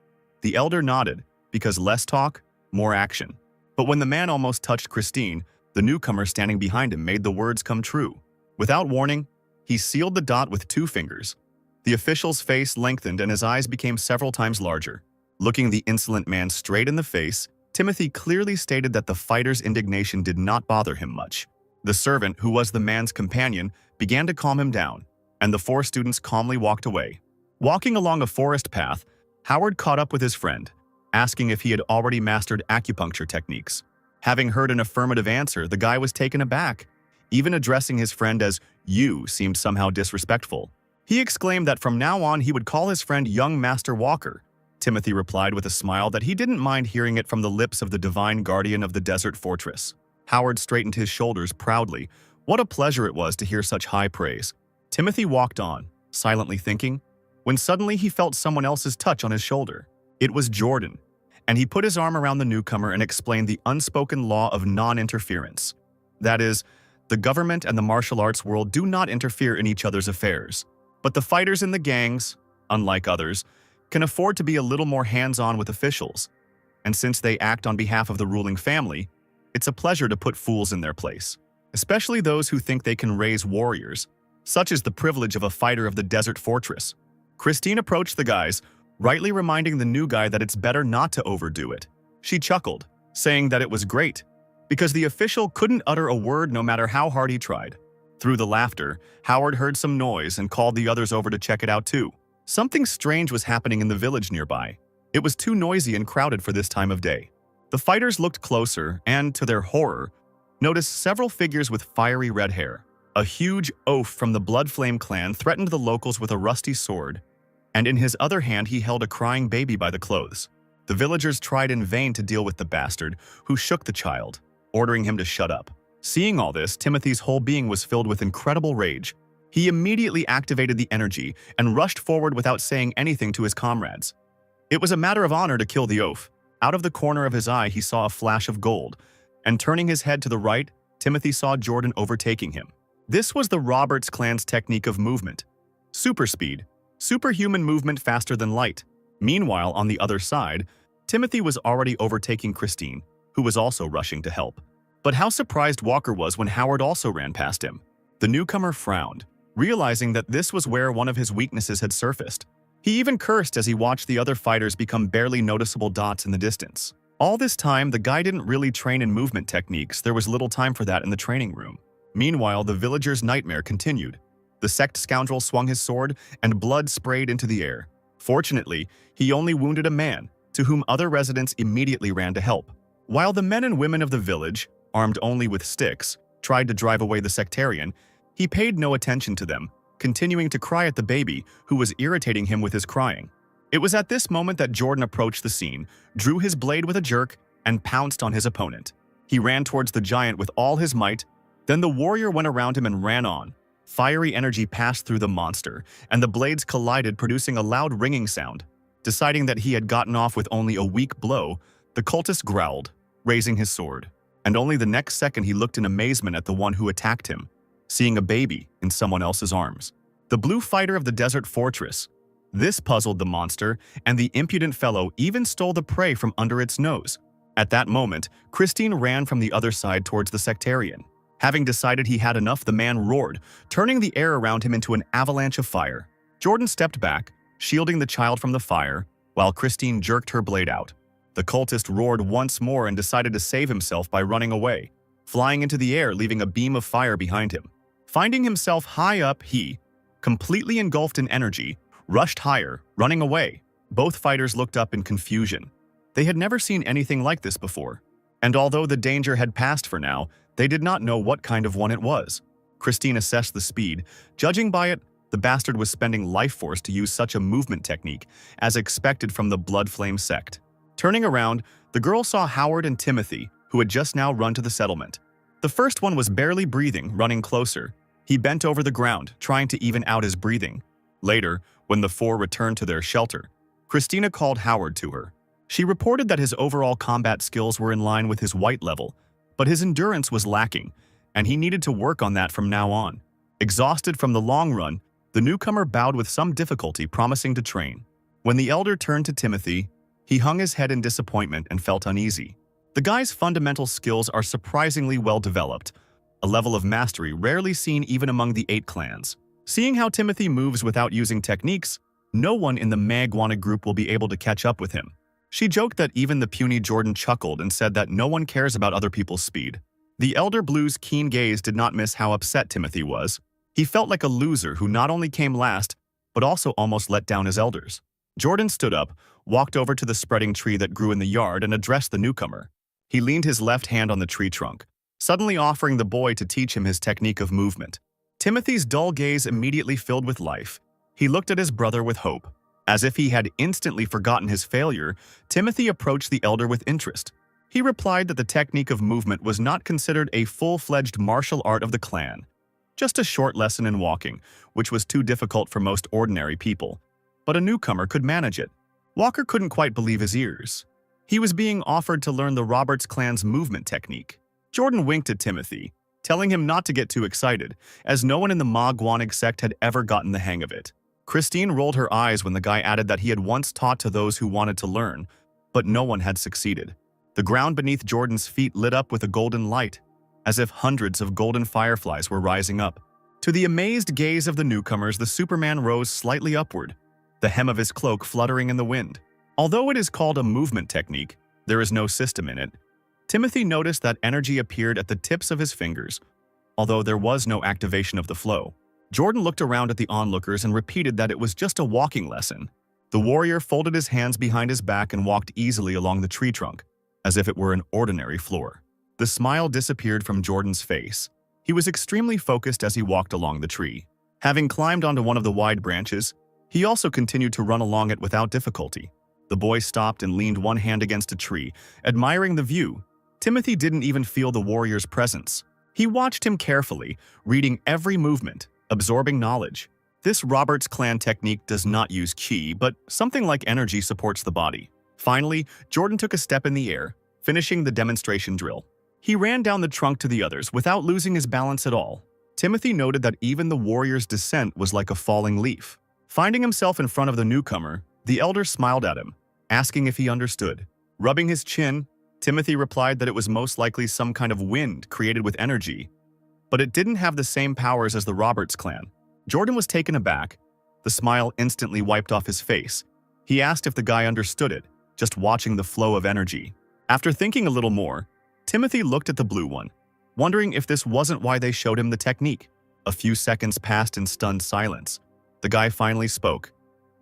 The elder nodded, because less talk, more action. But when the man almost touched Christine, the newcomer standing behind him made the words come true. Without warning, he sealed the dot with 2 fingers. The official's face lengthened and his eyes became several times larger. Looking the insolent man straight in the face, Timothy clearly stated that the fighter's indignation did not bother him much. The servant, who was the man's companion, began to calm him down, and the 4 students calmly walked away. Walking along a forest path, Howard caught up with his friend, asking if he had already mastered acupuncture techniques. Having heard an affirmative answer, the guy was taken aback. Even addressing his friend as "you" seemed somehow disrespectful. He exclaimed that from now on he would call his friend Young Master Walker. Timothy replied with a smile that he didn't mind hearing it from the lips of the divine guardian of the desert fortress. Howard straightened his shoulders proudly. What a pleasure it was to hear such high praise. Timothy walked on, silently thinking, when suddenly he felt someone else's touch on his shoulder. It was Jordan, and he put his arm around the newcomer and explained the unspoken law of non-interference. That is, the government and the martial arts world do not interfere in each other's affairs. But the fighters in the gangs, unlike others, can afford to be a little more hands-on with officials. And since they act on behalf of the ruling family, it's a pleasure to put fools in their place, especially those who think they can raise warriors. Such is the privilege of a fighter of the desert fortress. Christine approached the guys, rightly reminding the new guy that it's better not to overdo it. She chuckled, saying that it was great, because the official couldn't utter a word no matter how hard he tried. Through the laughter, Howard heard some noise and called the others over to check it out too. Something strange was happening in the village nearby. It was too noisy and crowded for this time of day. The fighters looked closer and, to their horror, noticed several figures with fiery red hair. A huge oaf from the Bloodflame clan threatened the locals with a rusty sword, and in his other hand he held a crying baby by the clothes. The villagers tried in vain to deal with the bastard, who shook the child, ordering him to shut up. Seeing all this, Timothy's whole being was filled with incredible rage. He immediately activated the energy and rushed forward without saying anything to his comrades. It was a matter of honor to kill the oaf. Out of the corner of his eye he saw a flash of gold, and turning his head to the right, Timothy saw Jordan overtaking him. This was the Roberts clan's technique of movement. Super speed. Superhuman movement faster than light. Meanwhile, on the other side, Timothy was already overtaking Christine, who was also rushing to help. But how surprised Walker was when Howard also ran past him. The newcomer frowned, realizing that this was where one of his weaknesses had surfaced. He even cursed as he watched the other fighters become barely noticeable dots in the distance. All this time, the guy didn't really train in movement techniques. There was little time for that in the training room. Meanwhile, the villager's nightmare continued. The sect scoundrel swung his sword, and blood sprayed into the air. Fortunately, he only wounded a man, to whom other residents immediately ran to help. While the men and women of the village, armed only with sticks, tried to drive away the sectarian, he paid no attention to them, continuing to cry at the baby, who was irritating him with his crying. It was at this moment that Jordan approached the scene, drew his blade with a jerk, and pounced on his opponent. He ran towards the giant with all his might, then the warrior went around him and ran on. Fiery energy passed through the monster, and the blades collided, producing a loud ringing sound. Deciding that he had gotten off with only a weak blow, the cultist growled, raising his sword. And only the next second he looked in amazement at the one who attacked him, seeing a baby in someone else's arms. The blue fighter of the desert fortress. This puzzled the monster, and the impudent fellow even stole the prey from under its nose. At that moment, Christine ran from the other side towards the sectarian. Having decided he had enough, the man roared, turning the air around him into an avalanche of fire. Jordan stepped back, shielding the child from the fire, while Christine jerked her blade out. The cultist roared once more and decided to save himself by running away, flying into the air, leaving a beam of fire behind him. Finding himself high up, he, completely engulfed in energy, rushed higher, running away. Both fighters looked up in confusion. They had never seen anything like this before, and although the danger had passed for now, they did not know what kind of one it was. Christine assessed the speed. Judging by it, the bastard was spending life force to use such a movement technique, as expected from the Blood Flame sect. Turning around, the girl saw Howard and Timothy, who had just now run to the settlement. The first one was barely breathing, running closer. He bent over the ground, trying to even out his breathing. Later, when the four returned to their shelter, Christina called Howard to her. She reported that his overall combat skills were in line with his white level, but his endurance was lacking, and he needed to work on that from now on. Exhausted from the long run, the newcomer bowed with some difficulty, promising to train. When the elder turned to Timothy, he hung his head in disappointment and felt uneasy. The guy's fundamental skills are surprisingly well developed, a level of mastery rarely seen even among the 8 clans. Seeing how Timothy moves without using techniques, no one in the Manhwa group will be able to catch up with him. She joked that even the puny Jordan chuckled and said that no one cares about other people's speed. The elder blue's keen gaze did not miss how upset Timothy was. He felt like a loser who not only came last, but also almost let down his elders. Jordan stood up, walked over to the spreading tree that grew in the yard and addressed the newcomer. He leaned his left hand on the tree trunk, suddenly offering the boy to teach him his technique of movement. Timothy's dull gaze immediately filled with life. He looked at his brother with hope. As if he had instantly forgotten his failure, Timothy approached the elder with interest. He replied that the technique of movement was not considered a full-fledged martial art of the clan, just a short lesson in walking, which was too difficult for most ordinary people. But a newcomer could manage it. Walker couldn't quite believe his ears. He was being offered to learn the Roberts clan's movement technique. Jordan winked at Timothy, telling him not to get too excited, as no one in the Manhwa sect had ever gotten the hang of it. Christine rolled her eyes when the guy added that he had once taught to those who wanted to learn, but no one had succeeded. The ground beneath Jordan's feet lit up with a golden light, as if hundreds of golden fireflies were rising up. To the amazed gaze of the newcomers, the Superman rose slightly upward, the hem of his cloak fluttering in the wind. Although it is called a movement technique, there is no system in it. Timothy noticed that energy appeared at the tips of his fingers, although there was no activation of the flow. Jordan looked around at the onlookers and repeated that it was just a walking lesson. The warrior folded his hands behind his back and walked easily along the tree trunk, as if it were an ordinary floor. The smile disappeared from Jordan's face. He was extremely focused as he walked along the tree. Having climbed onto one of the wide branches, he also continued to run along it without difficulty. The boy stopped and leaned one hand against a tree, admiring the view. Timothy didn't even feel the warrior's presence. He watched him carefully, reading every movement, absorbing knowledge. This Roberts clan technique does not use chi, but something like energy supports the body. Finally, Jordan took a step in the air, finishing the demonstration drill. He ran down the trunk to the others without losing his balance at all. Timothy noted that even the warrior's descent was like a falling leaf. Finding himself in front of the newcomer, the elder smiled at him, asking if he understood. Rubbing his chin, Timothy replied that it was most likely some kind of wind created with energy, but it didn't have the same powers as the Roberts clan. Jordan was taken aback. The smile instantly wiped off his face. He asked if the guy understood it, just watching the flow of energy. After thinking a little more, Timothy looked at the blue one, wondering if this wasn't why they showed him the technique. A few seconds passed in stunned silence. The guy finally spoke.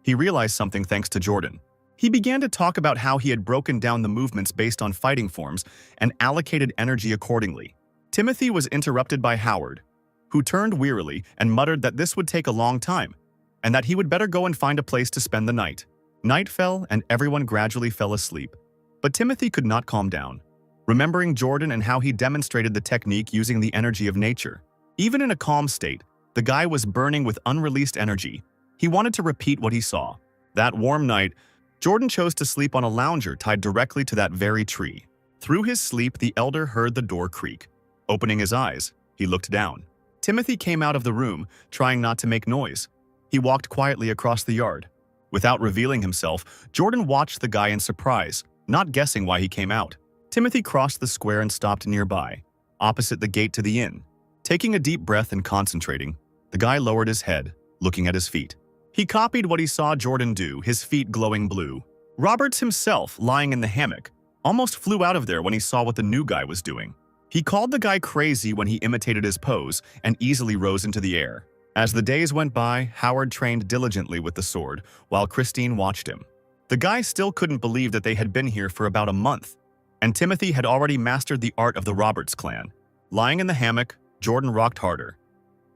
He realized something thanks to Jordan. He began to talk about how he had broken down the movements based on fighting forms and allocated energy accordingly. Timothy was interrupted by Howard, who turned wearily and muttered that this would take a long time, and that he would better go and find a place to spend the night. Night fell and everyone gradually fell asleep. But Timothy could not calm down, remembering Jordan and how he demonstrated the technique using the energy of nature. Even in a calm state, the guy was burning with unreleased energy. He wanted to repeat what he saw. That warm night, Jordan chose to sleep on a lounger tied directly to that very tree. Through his sleep, the elder heard the door creak. Opening his eyes, he looked down. Timothy came out of the room, trying not to make noise. He walked quietly across the yard. Without revealing himself, Jordan watched the guy in surprise, not guessing why he came out. Timothy crossed the square and stopped nearby, opposite the gate to the inn. Taking a deep breath and concentrating, the guy lowered his head, looking at his feet. He copied what he saw Jordan do, his feet glowing blue. Roberts himself, lying in the hammock, almost flew out of there when he saw what the new guy was doing. He called the guy crazy when he imitated his pose and easily rose into the air. As the days went by, Howard trained diligently with the sword, while Christine watched him. The guy still couldn't believe that they had been here for about a month, and Timothy had already mastered the art of the Roberts clan. Lying in the hammock, Jordan rocked harder.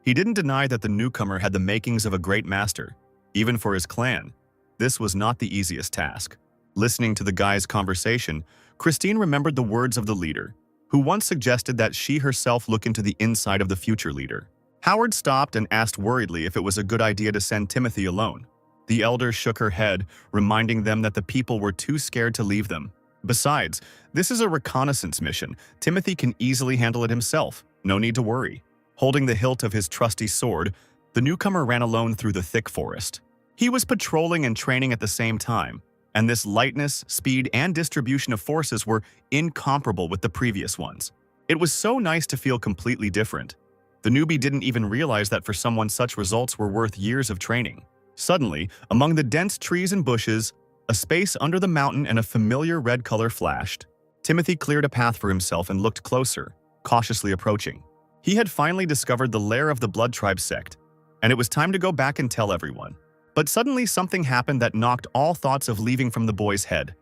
He didn't deny that the newcomer had the makings of a great master. Even for his clan, this was not the easiest task. Listening to the guy's conversation, Christine remembered the words of the leader, who once suggested that she herself look into the inside of the future leader. Howard stopped and asked worriedly if it was a good idea to send Timothy alone. The elder shook her head, reminding them that the people were too scared to leave them. Besides, this is a reconnaissance mission. Timothy can easily handle it himself. No need to worry. Holding the hilt of his trusty sword, the newcomer ran alone through the thick forest. He was patrolling and training at the same time, and this lightness, speed, and distribution of forces were incomparable with the previous ones. It was so nice to feel completely different. The newbie didn't even realize that for someone such results were worth years of training. Suddenly, among the dense trees and bushes, a space under the mountain and a familiar red color flashed. Timothy cleared a path for himself and looked closer, cautiously approaching. He had finally discovered the lair of the Blood Tribe sect, and it was time to go back and tell everyone. But suddenly something happened that knocked all thoughts of leaving from the boy's head.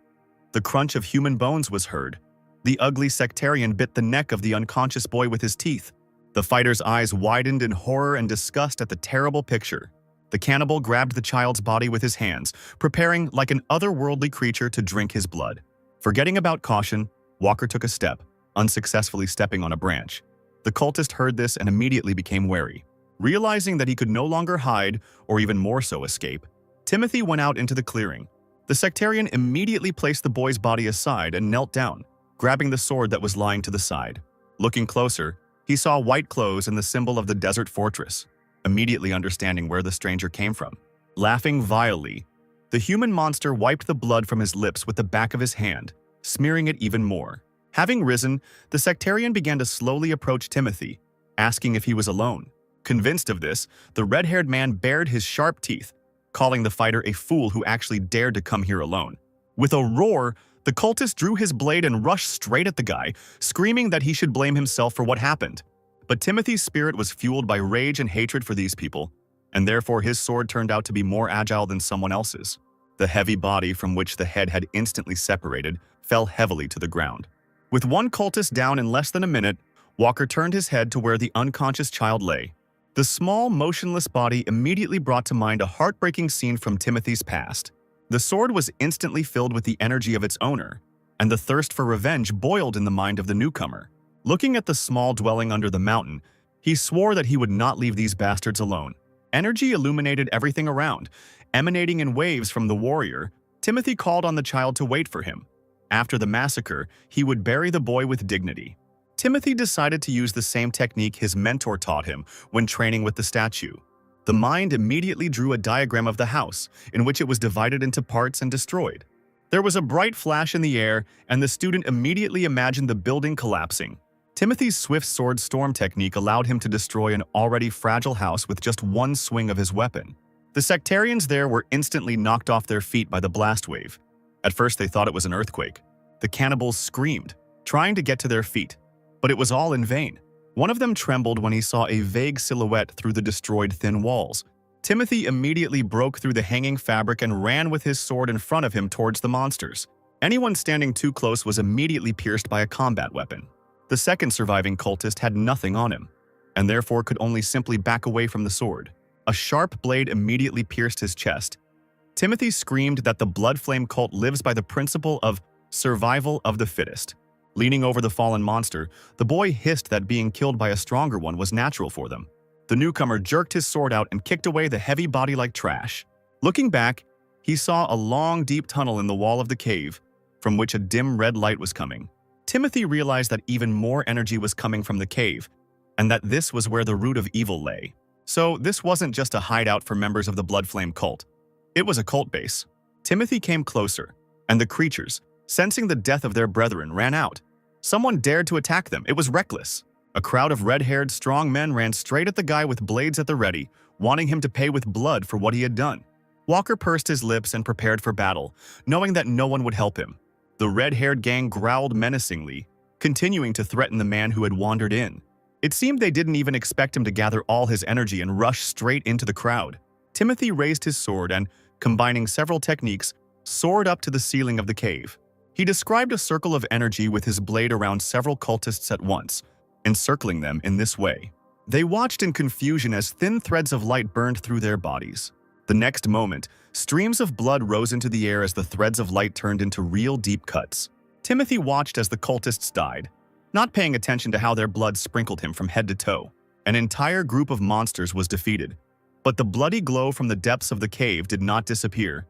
The crunch of human bones was heard. The ugly sectarian bit the neck of the unconscious boy with his teeth. The fighter's eyes widened in horror and disgust at the terrible picture. The cannibal grabbed the child's body with his hands, preparing like an otherworldly creature to drink his blood. Forgetting about caution, Walker took a step, unsuccessfully stepping on a branch. The cultist heard this and immediately became wary. Realizing that he could no longer hide, or even more so escape, Timothy went out into the clearing. The sectarian immediately placed the boy's body aside and knelt down, grabbing the sword that was lying to the side. Looking closer, he saw white clothes and the symbol of the desert fortress, immediately understanding where the stranger came from. Laughing vilely, the human monster wiped the blood from his lips with the back of his hand, smearing it even more. Having risen, the sectarian began to slowly approach Timothy, asking if he was alone. Convinced of this, the red-haired man bared his sharp teeth, calling the fighter a fool who actually dared to come here alone. With a roar, the cultist drew his blade and rushed straight at the guy, screaming that he should blame himself for what happened. But Timothy's spirit was fueled by rage and hatred for these people, and therefore his sword turned out to be more agile than someone else's. The heavy body from which the head had instantly separated fell heavily to the ground. With one cultist down in less than a minute, Walker turned his head to where the unconscious child lay. The small, motionless body immediately brought to mind a heartbreaking scene from Timothy's past. The sword was instantly filled with the energy of its owner, and the thirst for revenge boiled in the mind of the newcomer. Looking at the small dwelling under the mountain, he swore that he would not leave these bastards alone. Energy illuminated everything around. Emanating in waves from the warrior, Timothy called on the child to wait for him. After the massacre, he would bury the boy with dignity. Timothy decided to use the same technique his mentor taught him when training with the statue. The mind immediately drew a diagram of the house, in which it was divided into parts and destroyed. There was a bright flash in the air, and the student immediately imagined the building collapsing. Timothy's swift sword storm technique allowed him to destroy an already fragile house with just one swing of his weapon. The sectarians there were instantly knocked off their feet by the blast wave. At first they thought it was an earthquake. The cannibals screamed, trying to get to their feet. But it was all in vain. One of them trembled when he saw a vague silhouette through the destroyed thin walls. Timothy immediately broke through the hanging fabric and ran with his sword in front of him towards the monsters. Anyone standing too close was immediately pierced by a combat weapon. The second surviving cultist had nothing on him, and therefore could only simply back away from the sword. A sharp blade immediately pierced his chest. Timothy screamed that the Blood Flame cult lives by the principle of survival of the fittest. Leaning over the fallen monster, the boy hissed that being killed by a stronger one was natural for them. The newcomer jerked his sword out and kicked away the heavy body like trash. Looking back, he saw a long, deep tunnel in the wall of the cave, from which a dim red light was coming. Timothy realized that even more energy was coming from the cave, and that this was where the root of evil lay. So this wasn't just a hideout for members of the Blood Flame cult. It was a cult base. Timothy came closer, and the creatures, sensing the death of their brethren, ran out. Someone dared to attack them. It was reckless. A crowd of red-haired, strong men ran straight at the guy with blades at the ready, wanting him to pay with blood for what he had done. Walker pursed his lips and prepared for battle, knowing that no one would help him. The red-haired gang growled menacingly, continuing to threaten the man who had wandered in. It seemed they didn't even expect him to gather all his energy and rush straight into the crowd. Timothy raised his sword and, combining several techniques, soared up to the ceiling of the cave. He described a circle of energy with his blade around several cultists at once, encircling them in this way. They watched in confusion as thin threads of light burned through their bodies. The next moment, streams of blood rose into the air as the threads of light turned into real deep cuts. Timothy watched as the cultists died, not paying attention to how their blood sprinkled him from head to toe. An entire group of monsters was defeated, but the bloody glow from the depths of the cave did not disappear.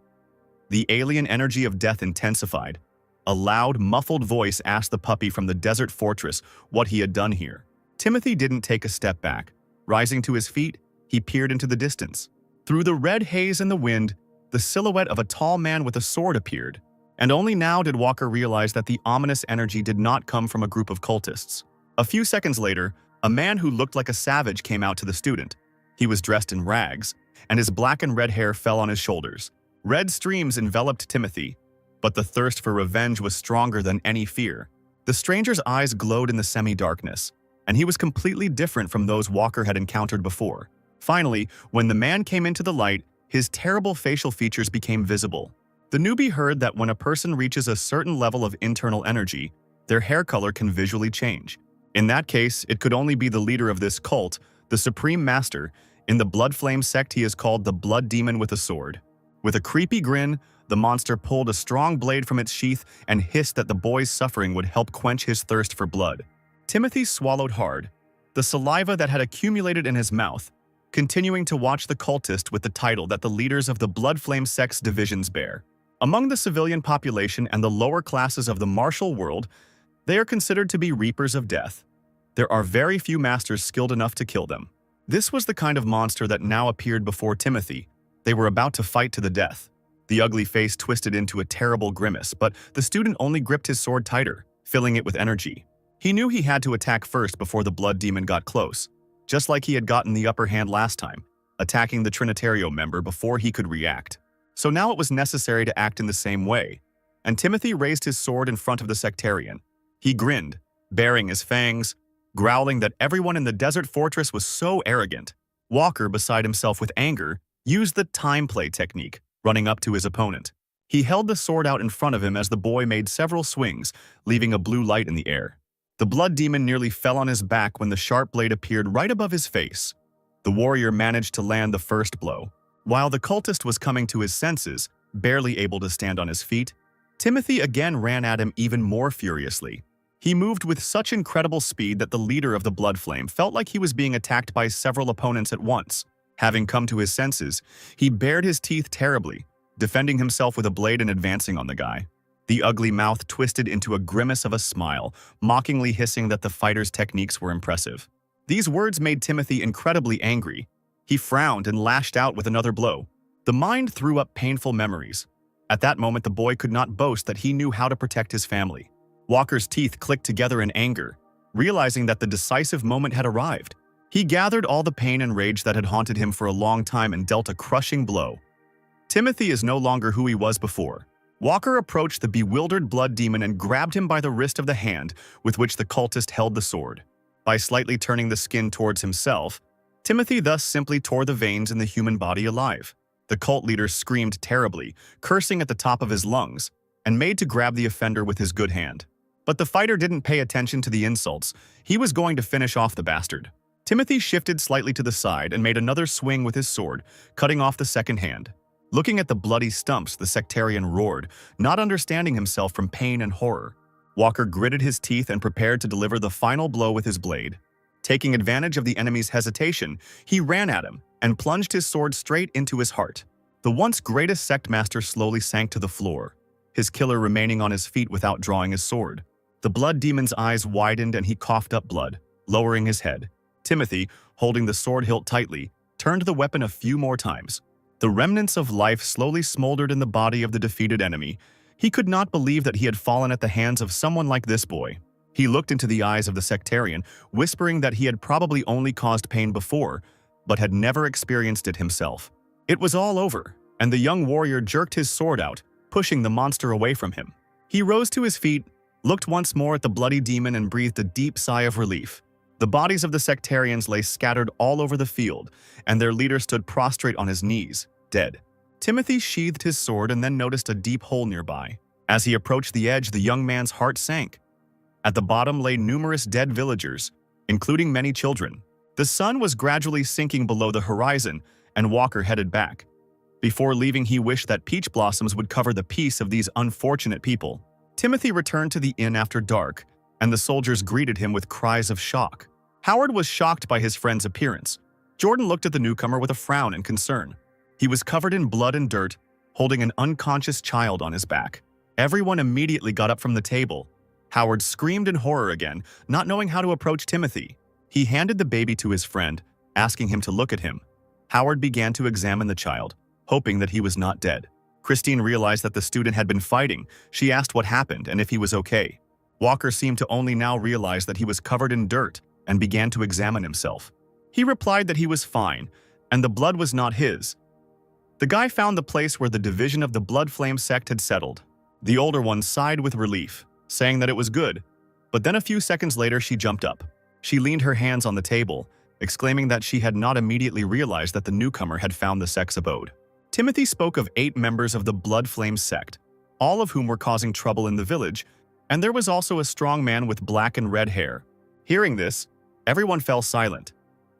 The alien energy of death intensified. A loud, muffled voice asked the puppy from the desert fortress what he had done here. Timothy didn't take a step back. Rising to his feet, he peered into the distance. Through the red haze and the wind, the silhouette of a tall man with a sword appeared. And only now did Walker realize that the ominous energy did not come from a group of cultists. A few seconds later, a man who looked like a savage came out to the student. He was dressed in rags, and his black and red hair fell on his shoulders. Red streams enveloped Timothy, but the thirst for revenge was stronger than any fear. The stranger's eyes glowed in the semi-darkness, and he was completely different from those Walker had encountered before. Finally, when the man came into the light, his terrible facial features became visible. The newbie heard that when a person reaches a certain level of internal energy, their hair color can visually change. In that case, it could only be the leader of this cult, the Supreme Master. In the Blood Flame sect, he is called the Blood Demon with a sword. With a creepy grin, the monster pulled a strong blade from its sheath and hissed that the boy's suffering would help quench his thirst for blood. Timothy swallowed hard, the saliva that had accumulated in his mouth, continuing to watch the cultist with the title that the leaders of the Blood Flame sect's divisions bear. Among the civilian population and the lower classes of the martial world, they are considered to be reapers of death. There are very few masters skilled enough to kill them. This was the kind of monster that now appeared before Timothy. They were about to fight to the death. The ugly face twisted into a terrible grimace, but the student only gripped his sword tighter, filling it with energy. He knew he had to attack first before the blood demon got close, just like he had gotten the upper hand last time, attacking the Trinitario member before he could react. So now it was necessary to act in the same way, and Timothy raised his sword in front of the sectarian. He grinned, baring his fangs, growling that everyone in the desert fortress was so arrogant. Walker, beside himself with anger, used the time play technique, running up to his opponent. He held the sword out in front of him as the boy made several swings, leaving a blue light in the air. The blood demon nearly fell on his back when the sharp blade appeared right above his face. The warrior managed to land the first blow. While the cultist was coming to his senses, barely able to stand on his feet, Timothy again ran at him even more furiously. He moved with such incredible speed that the leader of the Blood Flame felt like he was being attacked by several opponents at once. Having come to his senses, he bared his teeth terribly, defending himself with a blade and advancing on the guy. The ugly mouth twisted into a grimace of a smile, mockingly hissing that the fighter's techniques were impressive. These words made Timothy incredibly angry. He frowned and lashed out with another blow. The mind threw up painful memories. At that moment, the boy could not boast that he knew how to protect his family. Walker's teeth clicked together in anger, realizing that the decisive moment had arrived. He gathered all the pain and rage that had haunted him for a long time and dealt a crushing blow. Timothy is no longer who he was before. Walker approached the bewildered blood demon and grabbed him by the wrist of the hand with which the cultist held the sword. By slightly turning the skin towards himself, Timothy thus simply tore the veins in the human body alive. The cult leader screamed terribly, cursing at the top of his lungs, and made to grab the offender with his good hand. But the fighter didn't pay attention to the insults. He was going to finish off the bastard. Timothy shifted slightly to the side and made another swing with his sword, cutting off the second hand. Looking at the bloody stumps, the sectarian roared, not understanding himself from pain and horror. Walker gritted his teeth and prepared to deliver the final blow with his blade. Taking advantage of the enemy's hesitation, he ran at him and plunged his sword straight into his heart. The once greatest sect master slowly sank to the floor, his killer remaining on his feet without drawing his sword. The blood demon's eyes widened and he coughed up blood, lowering his head. Timothy, holding the sword hilt tightly, turned the weapon a few more times. The remnants of life slowly smoldered in the body of the defeated enemy. He could not believe that he had fallen at the hands of someone like this boy. He looked into the eyes of the sectarian, whispering that he had probably only caused pain before, but had never experienced it himself. It was all over, and the young warrior jerked his sword out, pushing the monster away from him. He rose to his feet, looked once more at the bloody demon and breathed a deep sigh of relief. The bodies of the sectarians lay scattered all over the field, and their leader stood prostrate on his knees, dead. Timothy sheathed his sword and then noticed a deep hole nearby. As he approached the edge, the young man's heart sank. At the bottom lay numerous dead villagers, including many children. The sun was gradually sinking below the horizon, and Walker headed back. Before leaving, he wished that peach blossoms would cover the peace of these unfortunate people. Timothy returned to the inn after dark, and the soldiers greeted him with cries of shock. Howard was shocked by his friend's appearance. Jordan looked at the newcomer with a frown and concern. He was covered in blood and dirt, holding an unconscious child on his back. Everyone immediately got up from the table. Howard screamed in horror again, not knowing how to approach Timothy. He handed the baby to his friend, asking him to look at him. Howard began to examine the child, hoping that he was not dead. Christine realized that the student had been fighting. She asked what happened and if he was okay. Walker seemed to only now realize that he was covered in dirt and began to examine himself. He replied that he was fine, and the blood was not his. The guy found the place where the division of the Blood Flame sect had settled. The older one sighed with relief, saying that it was good, but then a few seconds later she jumped up. She leaned her hands on the table, exclaiming that she had not immediately realized that the newcomer had found the sect's abode. Timothy spoke of 8 members of the Blood Flame sect, all of whom were causing trouble in the village, and there was also a strong man with black and red hair. Hearing this, everyone fell silent.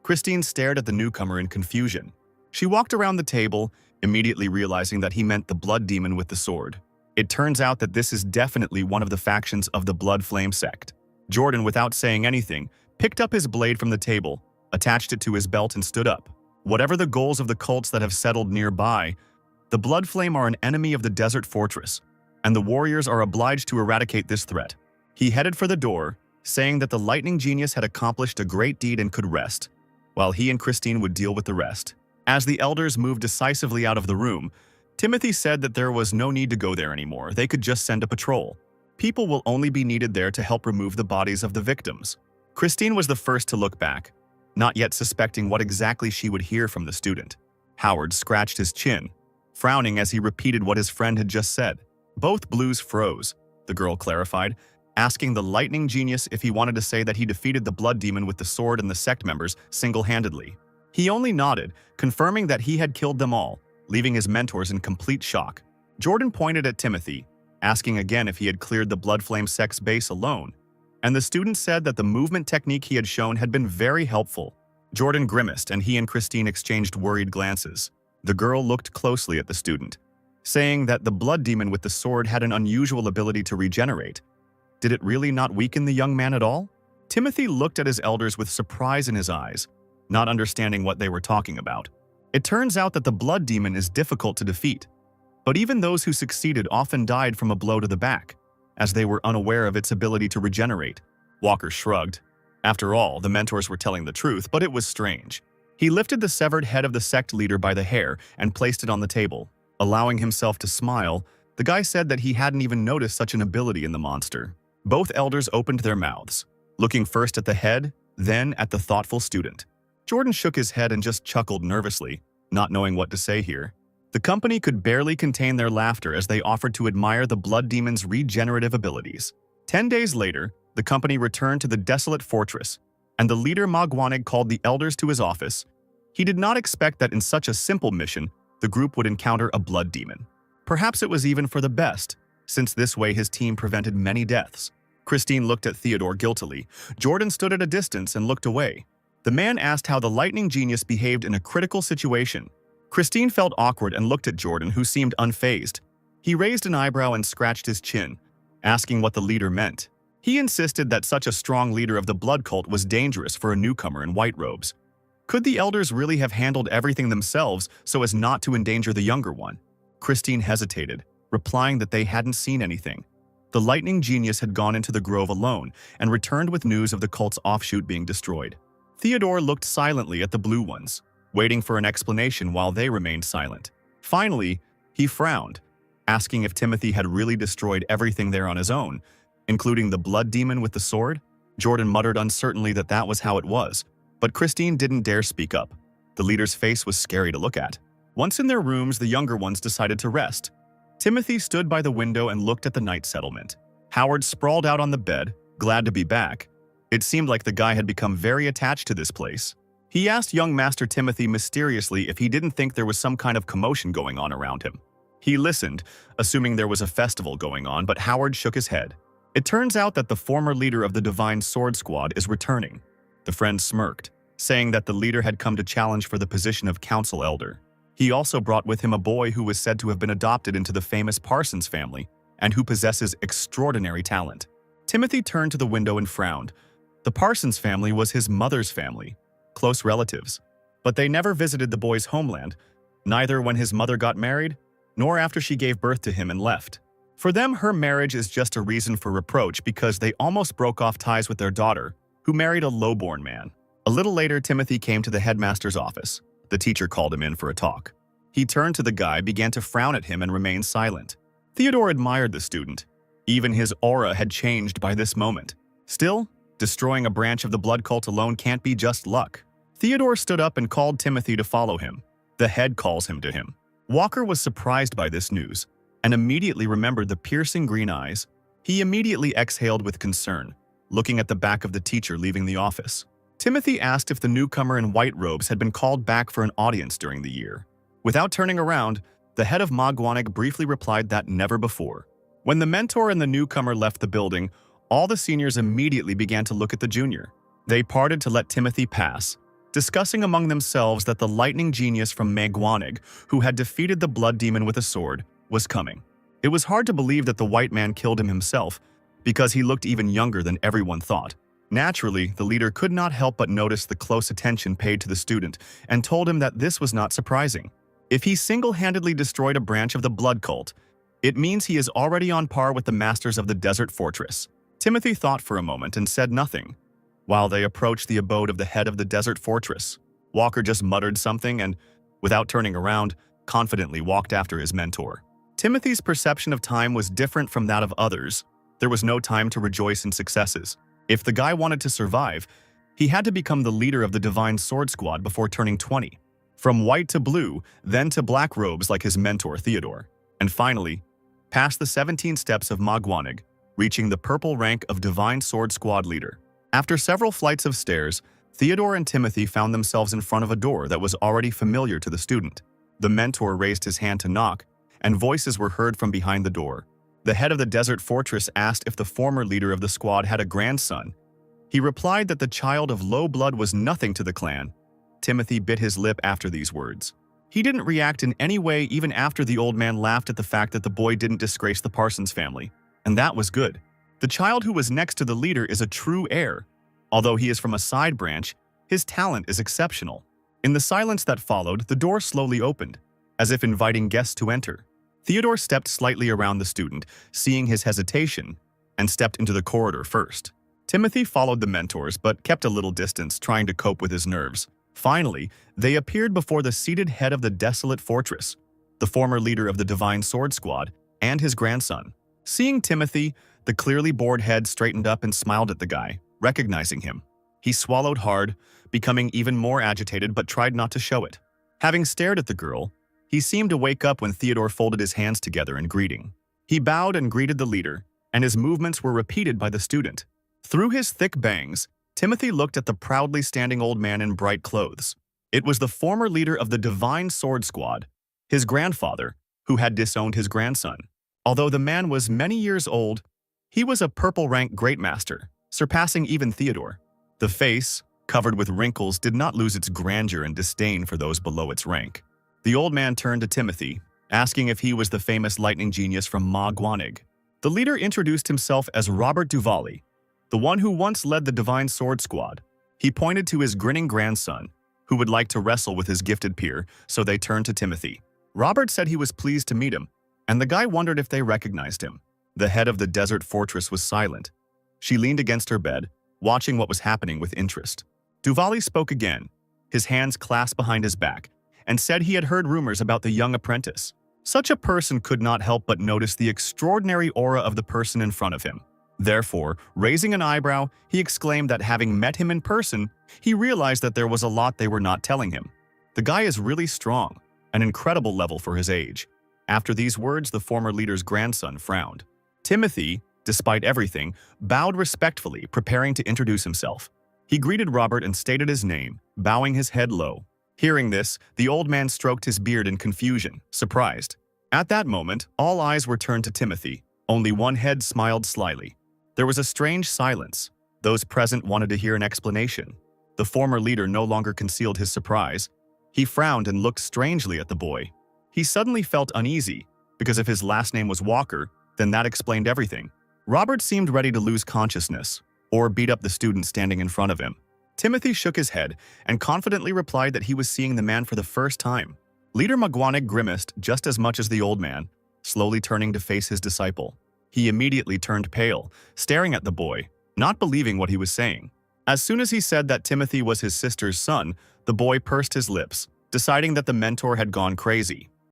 Christine stared at the newcomer in confusion. She walked around the table, immediately realizing that he meant the blood demon with the sword. It turns out that this is definitely one of the factions of the Blood Flame sect. Jordan, without saying anything, picked up his blade from the table, attached it to his belt and stood up. Whatever the goals of the cults that have settled nearby, the Blood Flame are an enemy of the desert fortress, and the warriors are obliged to eradicate this threat. He headed for the door, saying that the lightning genius had accomplished a great deed and could rest, while he and Christine would deal with the rest. As the elders moved decisively out of the room, Timothy said that there was no need to go there anymore. They could just send a patrol. People will only be needed there to help remove the bodies of the victims. Christine was the first to look back, not yet suspecting what exactly she would hear from the student. Howard scratched his chin, frowning as he repeated what his friend had just said. Both blues froze, the girl clarified, asking the lightning genius if he wanted to say that he defeated the blood demon with the sword and the sect members single-handedly. He only nodded, confirming that he had killed them all, leaving his mentors in complete shock. Jordan pointed at Timothy, asking again if he had cleared the Blood Flame sect's base alone, and the student said that the movement technique he had shown had been very helpful. Jordan grimaced, and he and Christine exchanged worried glances. The girl looked closely at the student, saying that the blood demon with the sword had an unusual ability to regenerate. Did it really not weaken the young man at all? Timothy looked at his elders with surprise in his eyes, not understanding what they were talking about. It turns out that the blood demon is difficult to defeat, but even those who succeeded often died from a blow to the back, as they were unaware of its ability to regenerate. Walker shrugged. After all, the mentors were telling the truth, but it was strange. He lifted the severed head of the sect leader by the hair and placed it on the table. Allowing himself to smile, the guy said that he hadn't even noticed such an ability in the monster. Both elders opened their mouths, looking first at the head, then at the thoughtful student. Jordan shook his head and just chuckled nervously, not knowing what to say here. The company could barely contain their laughter as they offered to admire the blood demon's regenerative abilities. 10 days later, the company returned to the desolate fortress, and the leader Magwanig called the elders to his office. He did not expect that in such a simple mission, the group would encounter a blood demon. Perhaps it was even for the best, since this way his team prevented many deaths. Christine looked at Theodore guiltily. Jordan stood at a distance and looked away. The man asked how the lightning genius behaved in a critical situation. Christine felt awkward and looked at Jordan, who seemed unfazed. He raised an eyebrow and scratched his chin, asking what the leader meant. He insisted that such a strong leader of the blood cult was dangerous for a newcomer in white robes. Could the elders really have handled everything themselves so as not to endanger the younger one? Christine hesitated, replying that they hadn't seen anything. The lightning genius had gone into the grove alone and returned with news of the cult's offshoot being destroyed. Theodore looked silently at the blue ones, waiting for an explanation while they remained silent. Finally, he frowned, asking if Timothy had really destroyed everything there on his own, including the blood demon with the sword. Jordan muttered uncertainly that that was how it was, but Christine didn't dare speak up. The leader's face was scary to look at. Once in their rooms, the younger ones decided to rest. Timothy stood by the window and looked at the night settlement. Howard sprawled out on the bed, glad to be back. It seemed like the guy had become very attached to this place. He asked young Master Timothy mysteriously if he didn't think there was some kind of commotion going on around him. He listened, assuming there was a festival going on, but Howard shook his head. It turns out that the former leader of the Divine Sword Squad is returning. The friend smirked, saying that the leader had come to challenge for the position of council elder. He also brought with him a boy who was said to have been adopted into the famous Parsons family and who possesses extraordinary talent. Timothy turned to the window and frowned. The Parsons family was his mother's family, close relatives, but they never visited the boy's homeland, neither when his mother got married, nor after she gave birth to him and left. For them, her marriage is just a reason for reproach because they almost broke off ties with their daughter, who married a low-born man. A little later, Timothy came to the headmaster's office. The teacher called him in for a talk. He turned to the guy, began to frown at him, and remained silent. Theodore admired the student. Even his aura had changed by this moment. Still, destroying a branch of the blood cult alone can't be just luck. Theodore stood up and called Timothy to follow him. The head calls him to him. Walker was surprised by this news and immediately remembered the piercing green eyes. He immediately exhaled with concern, looking at the back of the teacher leaving the office. Timothy asked if the newcomer in white robes had been called back for an audience during the year. Without turning around, the head of Manhwa briefly replied that never before. When the mentor and the newcomer left the building, all the seniors immediately began to look at the junior. They parted to let Timothy pass, discussing among themselves that the lightning genius from Manhwa, who had defeated the blood demon with a sword, was coming. It was hard to believe that the white man killed him himself, because he looked even younger than everyone thought. Naturally, the leader could not help but notice the close attention paid to the student and told him that this was not surprising. If he single-handedly destroyed a branch of the blood cult, it means he is already on par with the masters of the desert fortress. Timothy thought for a moment and said nothing. While they approached the abode of the head of the desert fortress, Walker just muttered something and, without turning around, confidently walked after his mentor. Timothy's perception of time was different from that of others. There was no time to rejoice in successes. If the guy wanted to survive, he had to become the leader of the Divine Sword Squad before turning 20. From white to blue, then to black robes like his mentor Theodore. And finally, past the 17 steps of Manhwa, reaching the purple rank of Divine Sword Squad leader. After several flights of stairs, Theodore and Timothy found themselves in front of a door that was already familiar to the student. The mentor raised his hand to knock, and voices were heard from behind the door. The head of the desert fortress asked if the former leader of the squad had a grandson. He replied that the child of low blood was nothing to the clan. Timothy bit his lip after these words. He didn't react in any way even after the old man laughed at the fact that the boy didn't disgrace the Parsons family. And that was good. The child who was next to the leader is a true heir. Although he is from a side branch, his talent is exceptional. In the silence that followed, the door slowly opened, as if inviting guests to enter. Theodore stepped slightly around the student, seeing his hesitation, and stepped into the corridor first. Timothy followed the mentors but kept a little distance, trying to cope with his nerves. Finally, they appeared before the seated head of the desolate fortress, the former leader of the Divine Sword Squad, and his grandson. Seeing Timothy, the clearly bored head straightened up and smiled at the guy, recognizing him. He swallowed hard, becoming even more agitated but tried not to show it. Having stared at the girl, he seemed to wake up when Theodore folded his hands together in greeting. He bowed and greeted the leader, and his movements were repeated by the student. Through his thick bangs, Timothy looked at the proudly standing old man in bright clothes. It was the former leader of the Divine Sword Squad, his grandfather, who had disowned his grandson. Although the man was many years old, he was a purple-rank great master, surpassing even Theodore. The face, covered with wrinkles, did not lose its grandeur and disdain for those below its rank. The old man turned to Timothy, asking if he was the famous lightning genius from Manhwa. The leader introduced himself as Robert Duvali, the one who once led the Divine Sword Squad. He pointed to his grinning grandson, who would like to wrestle with his gifted peer, so they turned to Timothy. Robert said he was pleased to meet him, and the guy wondered if they recognized him. The head of the desert fortress was silent. She leaned against her bed, watching what was happening with interest. Duvali spoke again, his hands clasped behind his back, and said he had heard rumors about the young apprentice. Such a person could not help but notice the extraordinary aura of the person in front of him. Therefore, raising an eyebrow, he exclaimed that having met him in person, he realized that there was a lot they were not telling him. The guy is really strong, an incredible level for his age. After these words, the former leader's grandson frowned. Timothy, despite everything, bowed respectfully, preparing to introduce himself. He greeted Robert and stated his name, bowing his head low. Hearing this, the old man stroked his beard in confusion, surprised. At that moment, all eyes were turned to Timothy. Only one head smiled slyly. There was a strange silence. Those present wanted to hear an explanation. The former leader no longer concealed his surprise. He frowned and looked strangely at the boy. He suddenly felt uneasy, because if his last name was Walker, then that explained everything. Robert seemed ready to lose consciousness, or beat up the student standing in front of him. Timothy shook his head and confidently replied that he was seeing the man for the first time. Leader Manhwa grimaced just as much as the old man, slowly turning to face his disciple. He immediately turned pale, staring at the boy, not believing what he was saying. As soon as he said that Timothy was his sister's son, the boy pursed his lips, deciding that the mentor had gone crazy.